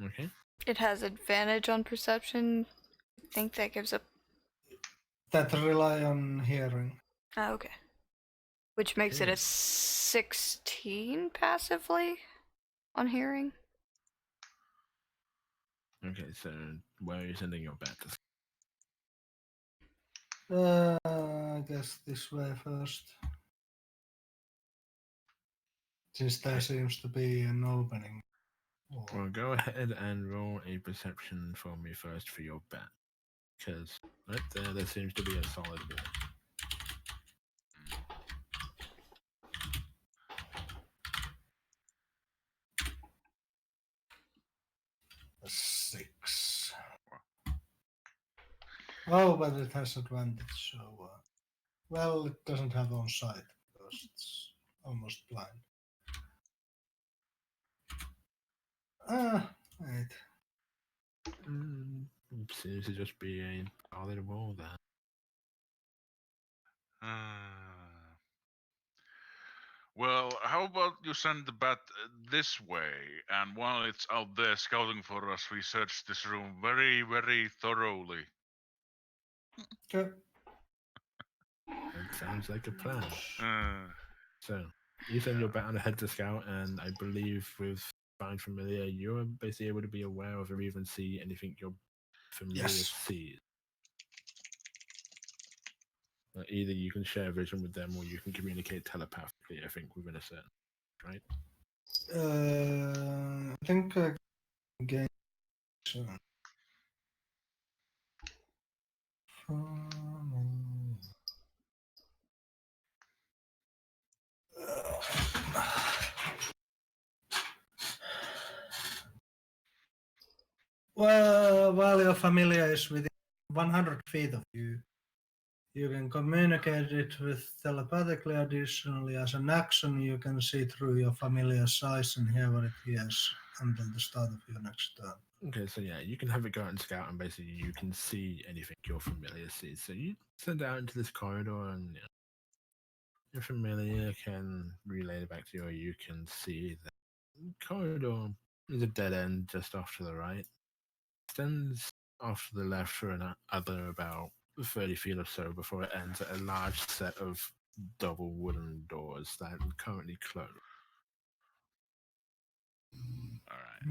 C: Okay.
A: It has advantage on perception. I think that gives up.
E: That rely on hearing.
A: Oh, okay. Which makes it a 16 passively on hearing.
C: Okay, so where are you sending your bat
E: to? I guess this way first. Since there seems to be an opening.
C: Well, go ahead and roll a perception for me first for your bat. Because right there seems to be a solid wall.
E: A 6. Oh, but it has advantage, so... well, it doesn't have on sight, because it's almost blind. Wait.
C: Seems to just be a solid wall there.
D: Well, how about you send the bat this way, and while it's out there scouting for us, we search this room very, very thoroughly.
E: Okay.
C: That sounds like a plan.
D: Uh,
C: So, you send your bat on ahead to scout, and I believe with Find Familiar, you're basically able to be aware of or even see anything your familiar sees. Either you can share vision with them or you can communicate telepathically, I think, within a certain, right?
E: I think I can gain. Well, while your familiar is within 100 feet of you, you can communicate it with telepathically. Additionally, as an action, you can see through your familiar's eyes and hear what it hears until the start of your next turn.
C: Okay, so yeah, you can have it go out and scout, and basically you can see anything your familiar sees. So you send it out into this corridor, and your familiar can relay it back to you, or you can see that the corridor is a dead end just off to the right. Extends off to the left for another about 30 feet or so before it ends at a large set of double wooden doors that are currently closed.
D: All right.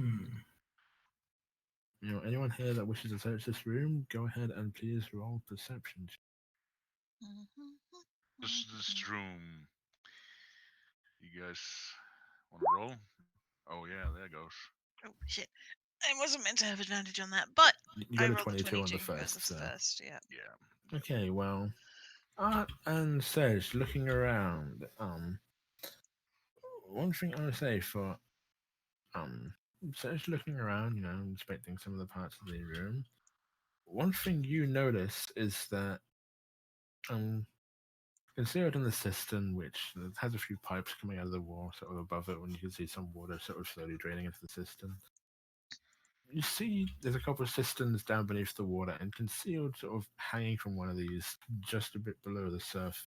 C: Anyone here that wishes to search this room, go ahead and please roll perception.
D: This room. You guys want to roll? Oh yeah, there goes.
G: Oh shit! I wasn't meant to have advantage on that, but
C: You
G: I
C: got a
G: rolled a
C: 22 on the
G: as
C: first,
G: the
C: so.
G: first. Yeah.
D: Yeah.
C: Okay, well, Art and Serge looking around. One thing I would say for Serge looking around, inspecting some of the parts of the room. One thing you notice is that concealed in the cistern, which has a few pipes coming out of the wall, sort of above it, when you can see some water sort of slowly draining into the cistern. You see there's a couple of cisterns down beneath the water, and concealed sort of hanging from one of these just a bit below the surface.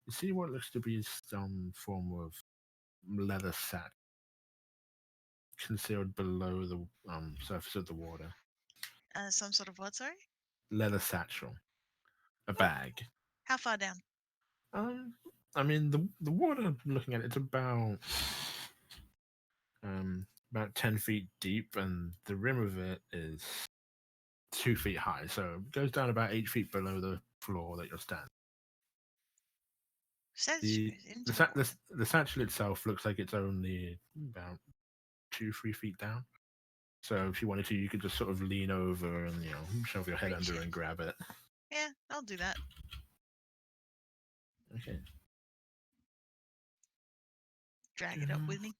C: You see what looks to be some form of leather sack concealed below the surface of the water.
G: Some sort of what? Sorry.
C: Leather satchel, a bag.
G: How far down?
C: I mean the water. Looking at it's about 10 feet deep, and the rim of it is 2 feet high. So it goes down about 8 feet below the floor that you're standing. The satchel itself looks like it's only about 2-3 feet down. So if you wanted to, you could just sort of lean over and shove your head under and grab it.
G: Yeah, I'll do that.
C: Okay.
G: Drag it up with me.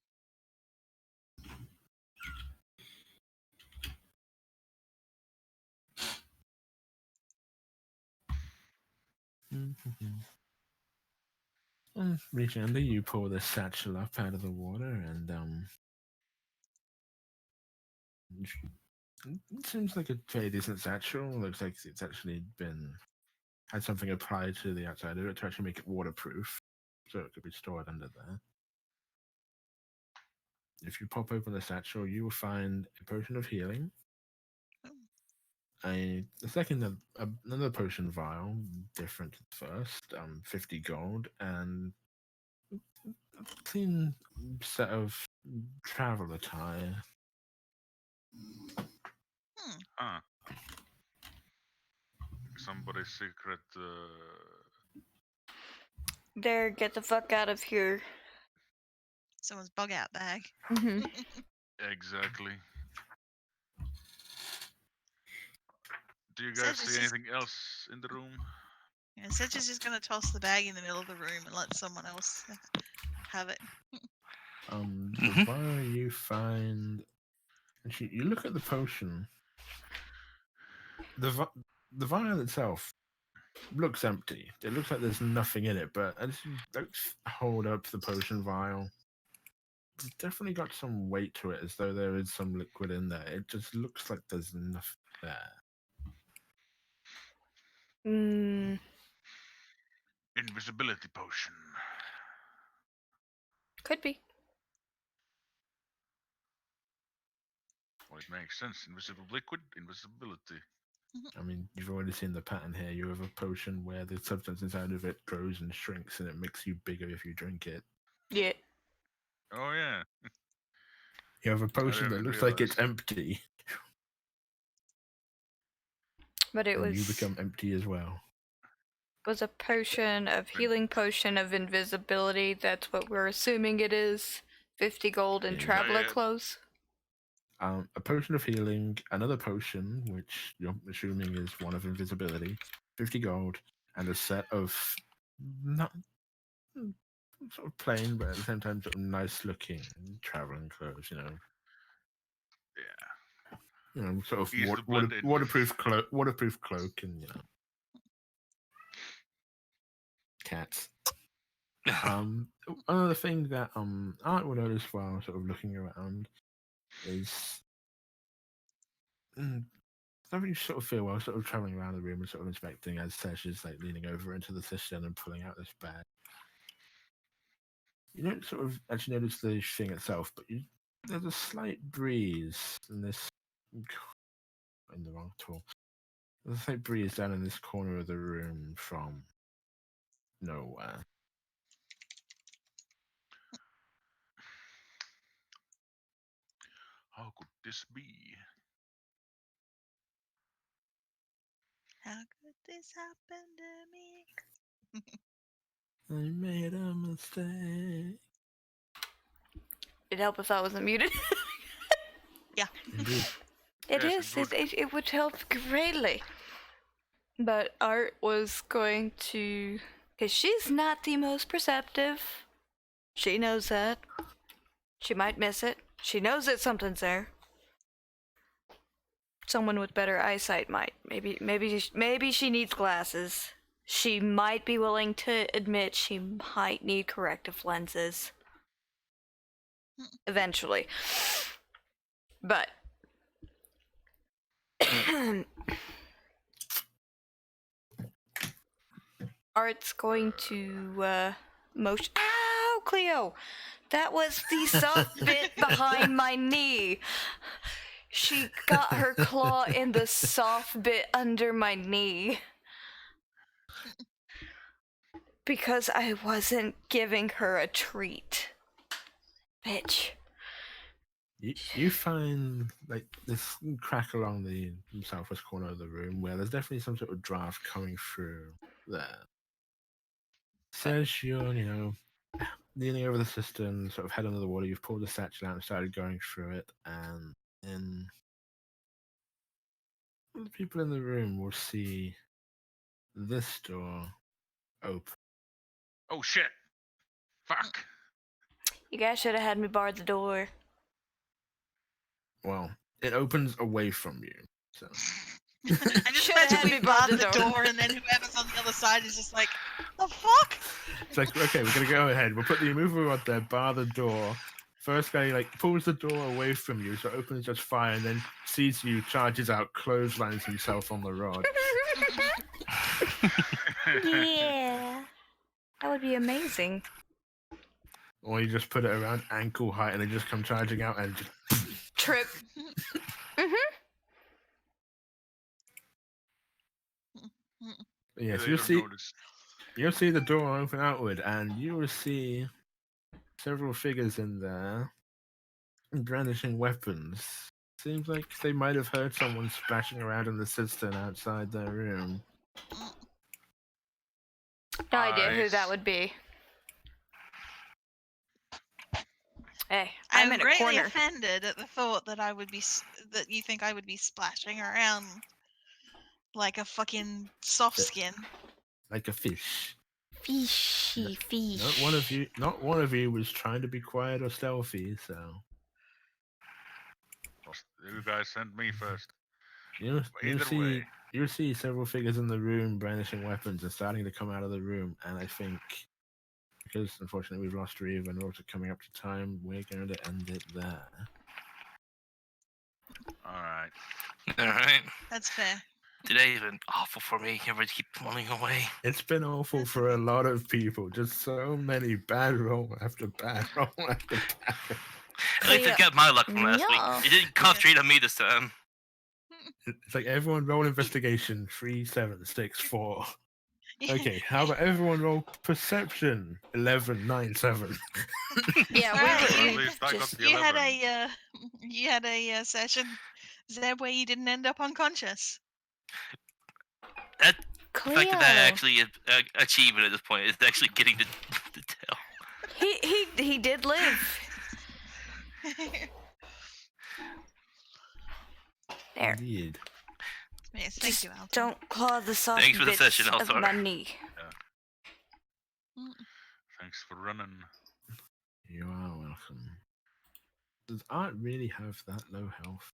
C: Reach under, you pull the satchel up out of the water, and it seems like a very decent satchel. Looks like it's actually had something applied to the outside of it to actually make it waterproof, so it could be stored under there. If you pop open the satchel, you will find a potion of healing, another potion vial, different to the first, 50 gold, and a clean set of travel attire.
D: Huh. Somebody's secret.
A: There, get the fuck out of here.
G: Someone's bug out bag.
D: Exactly. Do you guys see anything else in the room?
G: Yeah, Sedge is just gonna toss the bag in the middle of the room and let someone else have it.
C: The vial you find. Actually, you look at the potion. The vial itself looks empty. It looks like there's nothing in it, but as you hold up the potion vial, it's definitely got some weight to it, as though there is some liquid in there. It just looks like there's nothing there.
D: Invisibility potion.
A: Could be.
D: Well, it makes sense. Invisible liquid, invisibility.
C: I mean, you've already seen the pattern here. You have a potion where the substance inside of it grows and shrinks, and it makes you bigger if you drink it.
A: Yeah.
D: Oh yeah.
C: You have a potion that looks like it's empty.
A: But it was.
C: You become empty as well.
A: Was a potion of healing, potion of invisibility. That's what we're assuming it is. 50 gold and
C: Yeah.
A: traveler
D: Yeah.
A: clothes.
C: A potion of healing, another potion, which you're assuming is one of invisibility, 50 gold, and a set of not sort of plain, but at the same time sort of nice looking traveling clothes.
D: Yeah.
C: Sort of
D: Easy to blend in.
C: waterproof cloak, and cats. Another thing that Art will notice while sort of looking around is something you sort of feel while sort of traveling around the room and sort of inspecting as Sesh is like leaning over into the cistern and pulling out this bag. You don't sort of actually notice the thing itself, but there's a slight breeze in this in the wrong tool. There's a slight breeze down in this corner of the room from nowhere.
D: How could this be?
G: How could this happen to me?
C: I made a mistake.
A: It'd help if I wasn't muted.
C: Indeed.
A: It
D: Yes,
A: is. It would help greatly. But Art was going to... Because she's not the most perceptive. She knows that. She might miss it. She knows that something's there. Someone with better eyesight might. Maybe she needs glasses. She might be willing to admit she might need corrective lenses. Eventually. But... Art's going to motion. Ow, Cleo! That was the soft bit behind my knee. She got her claw in the soft bit under my knee. Because I wasn't giving her a treat. Bitch.
C: You find like this crack along the southwest corner of the room where there's definitely some sort of draft coming through there. Says you're, leaning over the cistern, sort of head under the water. You've pulled the satchel out and started going through it, and then the people in the room will see this door open.
D: Oh shit! Fuck!
A: You guys should have had me bar the door.
C: Well, it opens away from you. So
G: I just
A: Should've
G: imagine
A: had
G: we
A: me bar
G: bar
A: the
G: the
A: door.
G: door and then whoever's on the other side is just like, the fuck?
C: it's like, okay, we're gonna go ahead. We'll put the immovable rod there, bar the door. First guy like pulls the door away from you, so it opens just fire, and then sees you, charges out, clotheslines himself on the rod.
A: Yeah. That would be amazing.
C: Or you just put it around ankle height, and they just come charging out and just
A: Trip.
C: yes,
D: They don't notice.
C: you'll see the door open outward, and you will see several figures in there brandishing weapons. Seems like they might have heard someone splashing around in the cistern outside their room.
A: No idea who
D: Nice.
A: that would be. Hey, I'm in a
G: greatly
A: corner.
G: offended at the thought that that you think I would be splashing around like a fucking soft skin.
C: Like a fish.
A: Fishy fish.
C: Not one of you was trying to be quiet or stealthy, so
D: You guys sent me first.
C: you'll
D: Either way.
C: see several figures in the room brandishing weapons and starting to come out of the room, and I think because unfortunately we've lost Reeve and we're also coming up to time, we're going to end it there.
D: Alright.
F: Alright.
G: That's fair.
F: Today's been awful for me. Everybody keeps running away.
C: It's been awful for a lot of people. Just so many bad roll after bad roll after bad roll.
F: At least I got my luck from last
A: Yeah.
F: week. It didn't concentrate on me this time.
C: It's like everyone roll investigation 3, 7, 6, 4. Okay, how about everyone roll perception 11, 9, 7.
A: Yeah,
G: Alright,
A: we
D: At
A: were
D: least I got
A: just...
D: the
G: You had
D: 11.
G: a session, Zeb, where you didn't end up unconscious.
F: That
A: Cleo.
F: the fact that actually achievement at this point is actually getting to tell.
A: He did live. There.
C: Indeed.
G: Yes, thank
A: Just
G: you, Alton.
A: don't claw the soft
F: Thanks for the
A: bits
F: session,
A: of
F: Altar.
A: my knee.
D: Thanks for running.
C: You are welcome. Does Art really have that low health?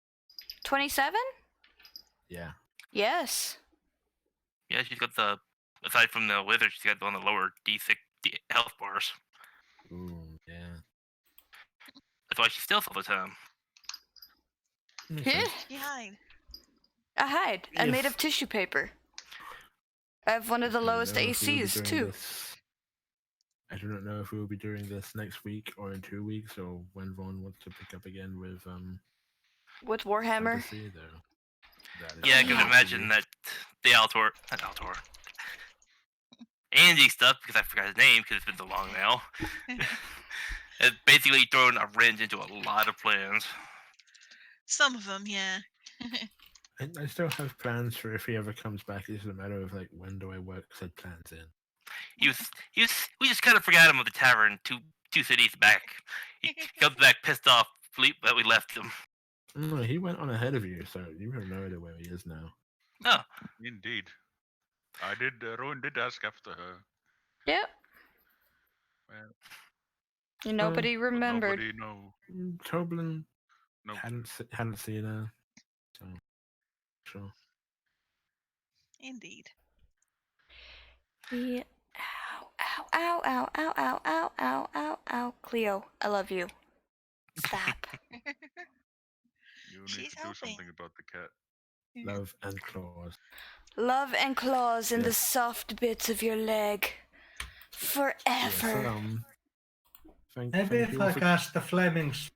A: 27?
C: Yeah.
A: Yes.
F: Yeah, she's got the aside from the wither, she's got on the lower D6 health bars.
C: Ooh, yeah.
F: That's why she steals all the time.
C: Makes
A: Yeah.
C: sense.
G: You hide.
A: I hide. I'm made
C: Yes.
A: of tissue paper. I have one of the
C: I don't
A: lowest
C: know if we will be
A: ACs,
C: doing
A: too.
C: this- I do not know if we will be doing this next week or in 2 weeks, or when Vaughn wants to pick up again with
A: With Warhammer.
C: fantasy, though. That is
F: Yeah, I
C: up
F: can
C: to
F: imagine
C: you.
F: that the not Andy stuff, because I forgot his name because it's been so long now, has basically thrown a wrench into a lot of plans.
G: Some of them, yeah.
C: I still have plans for if he ever comes back. It's just a matter of like when do I work said plans in.
F: We just kind of forgot him at the tavern two cities back. He comes back pissed off that we left him.
C: No, he went on ahead of you, so you have no idea where he is now.
F: Oh,
D: Indeed. I did. Rowan did ask after her.
A: Yep.
D: Well,
A: Nobody
D: but
A: remembered.
D: nobody know.
C: Toblin
D: No.
C: hadn't seen her, so sure.
G: Indeed.
A: Yeah. Ow, ow, ow, ow, ow, ow, ow, ow, ow. Cleo, I love you. Stop.
D: You need
G: She's
D: to do
G: helping.
D: something about the cat.
C: Love and claws.
A: Love and claws in the
C: Yes.
A: soft bits of your leg. Forever.
C: Yes,
E: Maybe
C: thank
E: if
C: you
E: I
C: all for...
E: cast the Flemings.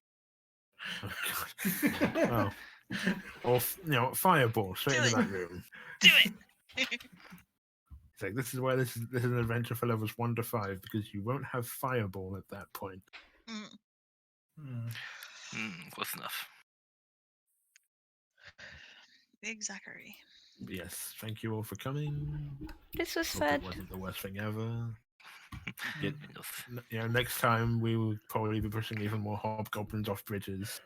C: Oh, God. Well, or fireball straight
G: Do
C: into
G: it.
C: that room.
G: Do it.
C: It's like this is an adventure for levels 1 to 5 because you won't have fireball at that point.
F: close enough.
G: Exactly.
C: Yes, thank you all for coming.
A: This was
C: Hope
A: fun.
C: it wasn't the worst thing ever. Next time we will probably be pushing even more hobgoblins off bridges.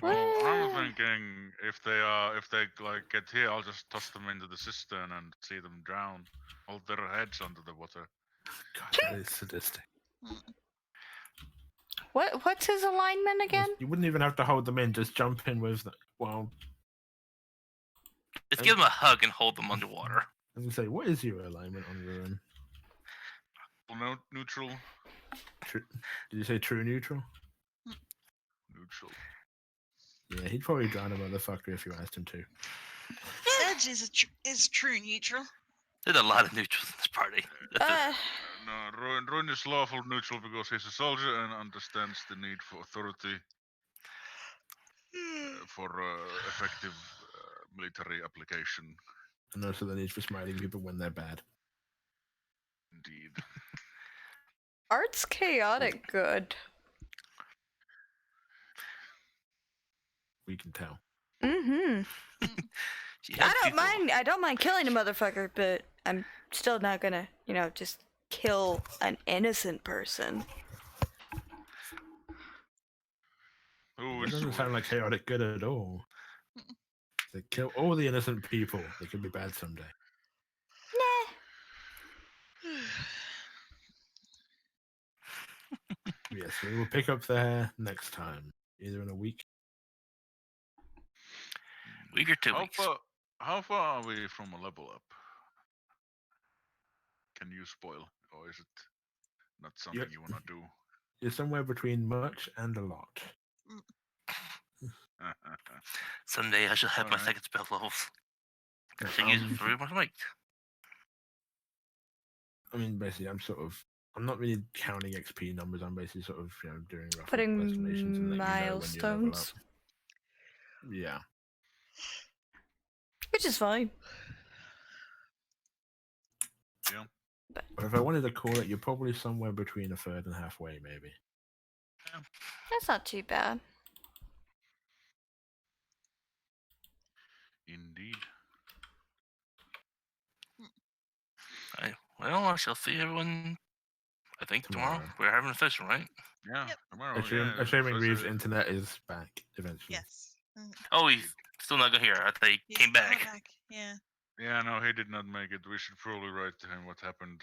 D: Well, I'm thinking if they like get here, I'll just toss them into the cistern and see them drown. Hold their heads under the water.
C: God, that is sadistic.
A: What's his alignment again?
C: You wouldn't even have to hold them in; just jump in with them. Well,
F: Just give them a hug and hold them underwater.
C: I was gonna say, what is your alignment on Ruin?
D: No, neutral.
C: Did you say true neutral?
D: Neutral.
C: Yeah, he'd probably drown a motherfucker if you asked him to.
G: Sedge is true neutral.
F: There's a lot of neutrals in this party.
D: No, Rowan is lawful neutral because he's a soldier and understands the need for authority for effective military application.
C: And also the need for smiting people when they're bad.
D: Indeed.
A: Art's chaotic good.
C: We can tell.
A: Mm-hmm. I don't mind killing a motherfucker, but I'm still not gonna, just kill an innocent person.
D: Who
C: It
D: is
C: doesn't sound like chaotic good at all. They kill all the innocent people. They could be bad someday. Yes, we will pick up there next time, either in a week.
F: Week or 2 weeks.
D: How far are we from a level up? Can you spoil, or is it not something you want to do?
C: You're somewhere between much and a lot.
F: Someday I shall have my second spell levels. I should use it for very much might.
C: I mean, basically, I'm not really counting XP numbers. I'm basically sort of, doing rough
A: Putting
C: estimations and letting you know when you level up.
A: milestones.
C: Yeah.
A: Which is fine.
D: Yeah.
C: But if I wanted to call it, you're probably somewhere between a third and halfway, maybe.
A: That's not too bad.
D: Indeed.
F: I shall see everyone I think tomorrow we're having a session, right?
D: Yeah,
G: Yep.
D: tomorrow.
C: Assuming Reeves'
D: Reeves
C: internet is back eventually.
G: Yes.
F: Oh, he's still not here. I thought he
G: He's
F: came
G: not
F: back.
G: Yeah.
D: Yeah, no, he did not make it. We should probably write to him what happened.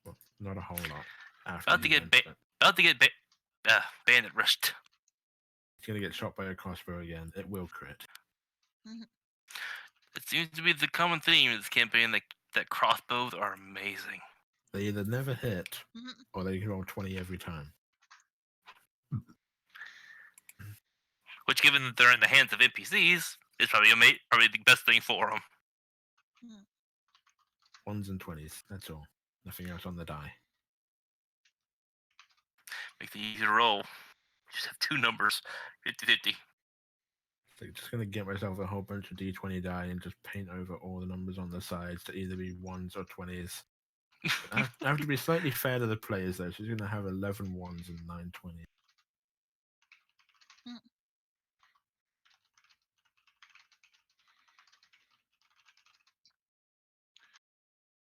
C: Well, not a whole lot. After
F: About to
C: he
F: get
C: went, but
F: bandit rushed.
C: he's gonna get shot by a crossbow again. It will crit.
F: It seems to be the common theme in this campaign that crossbows are amazing.
C: They either never hit
G: Mhm.
C: or they roll 20 every time.
F: Which, given that they're in the hands of NPCs, is probably the best thing for them.
C: Ones and 20s. That's all. Nothing else on the die.
F: Makes it easy to roll. Just have two numbers, 50-50.
C: So I'm just gonna get myself a whole bunch of D20 die and just paint over all the numbers on the sides to either be 1s or 20s. I have to be slightly fair to the players though. She's gonna have 11 1s and 9 20s.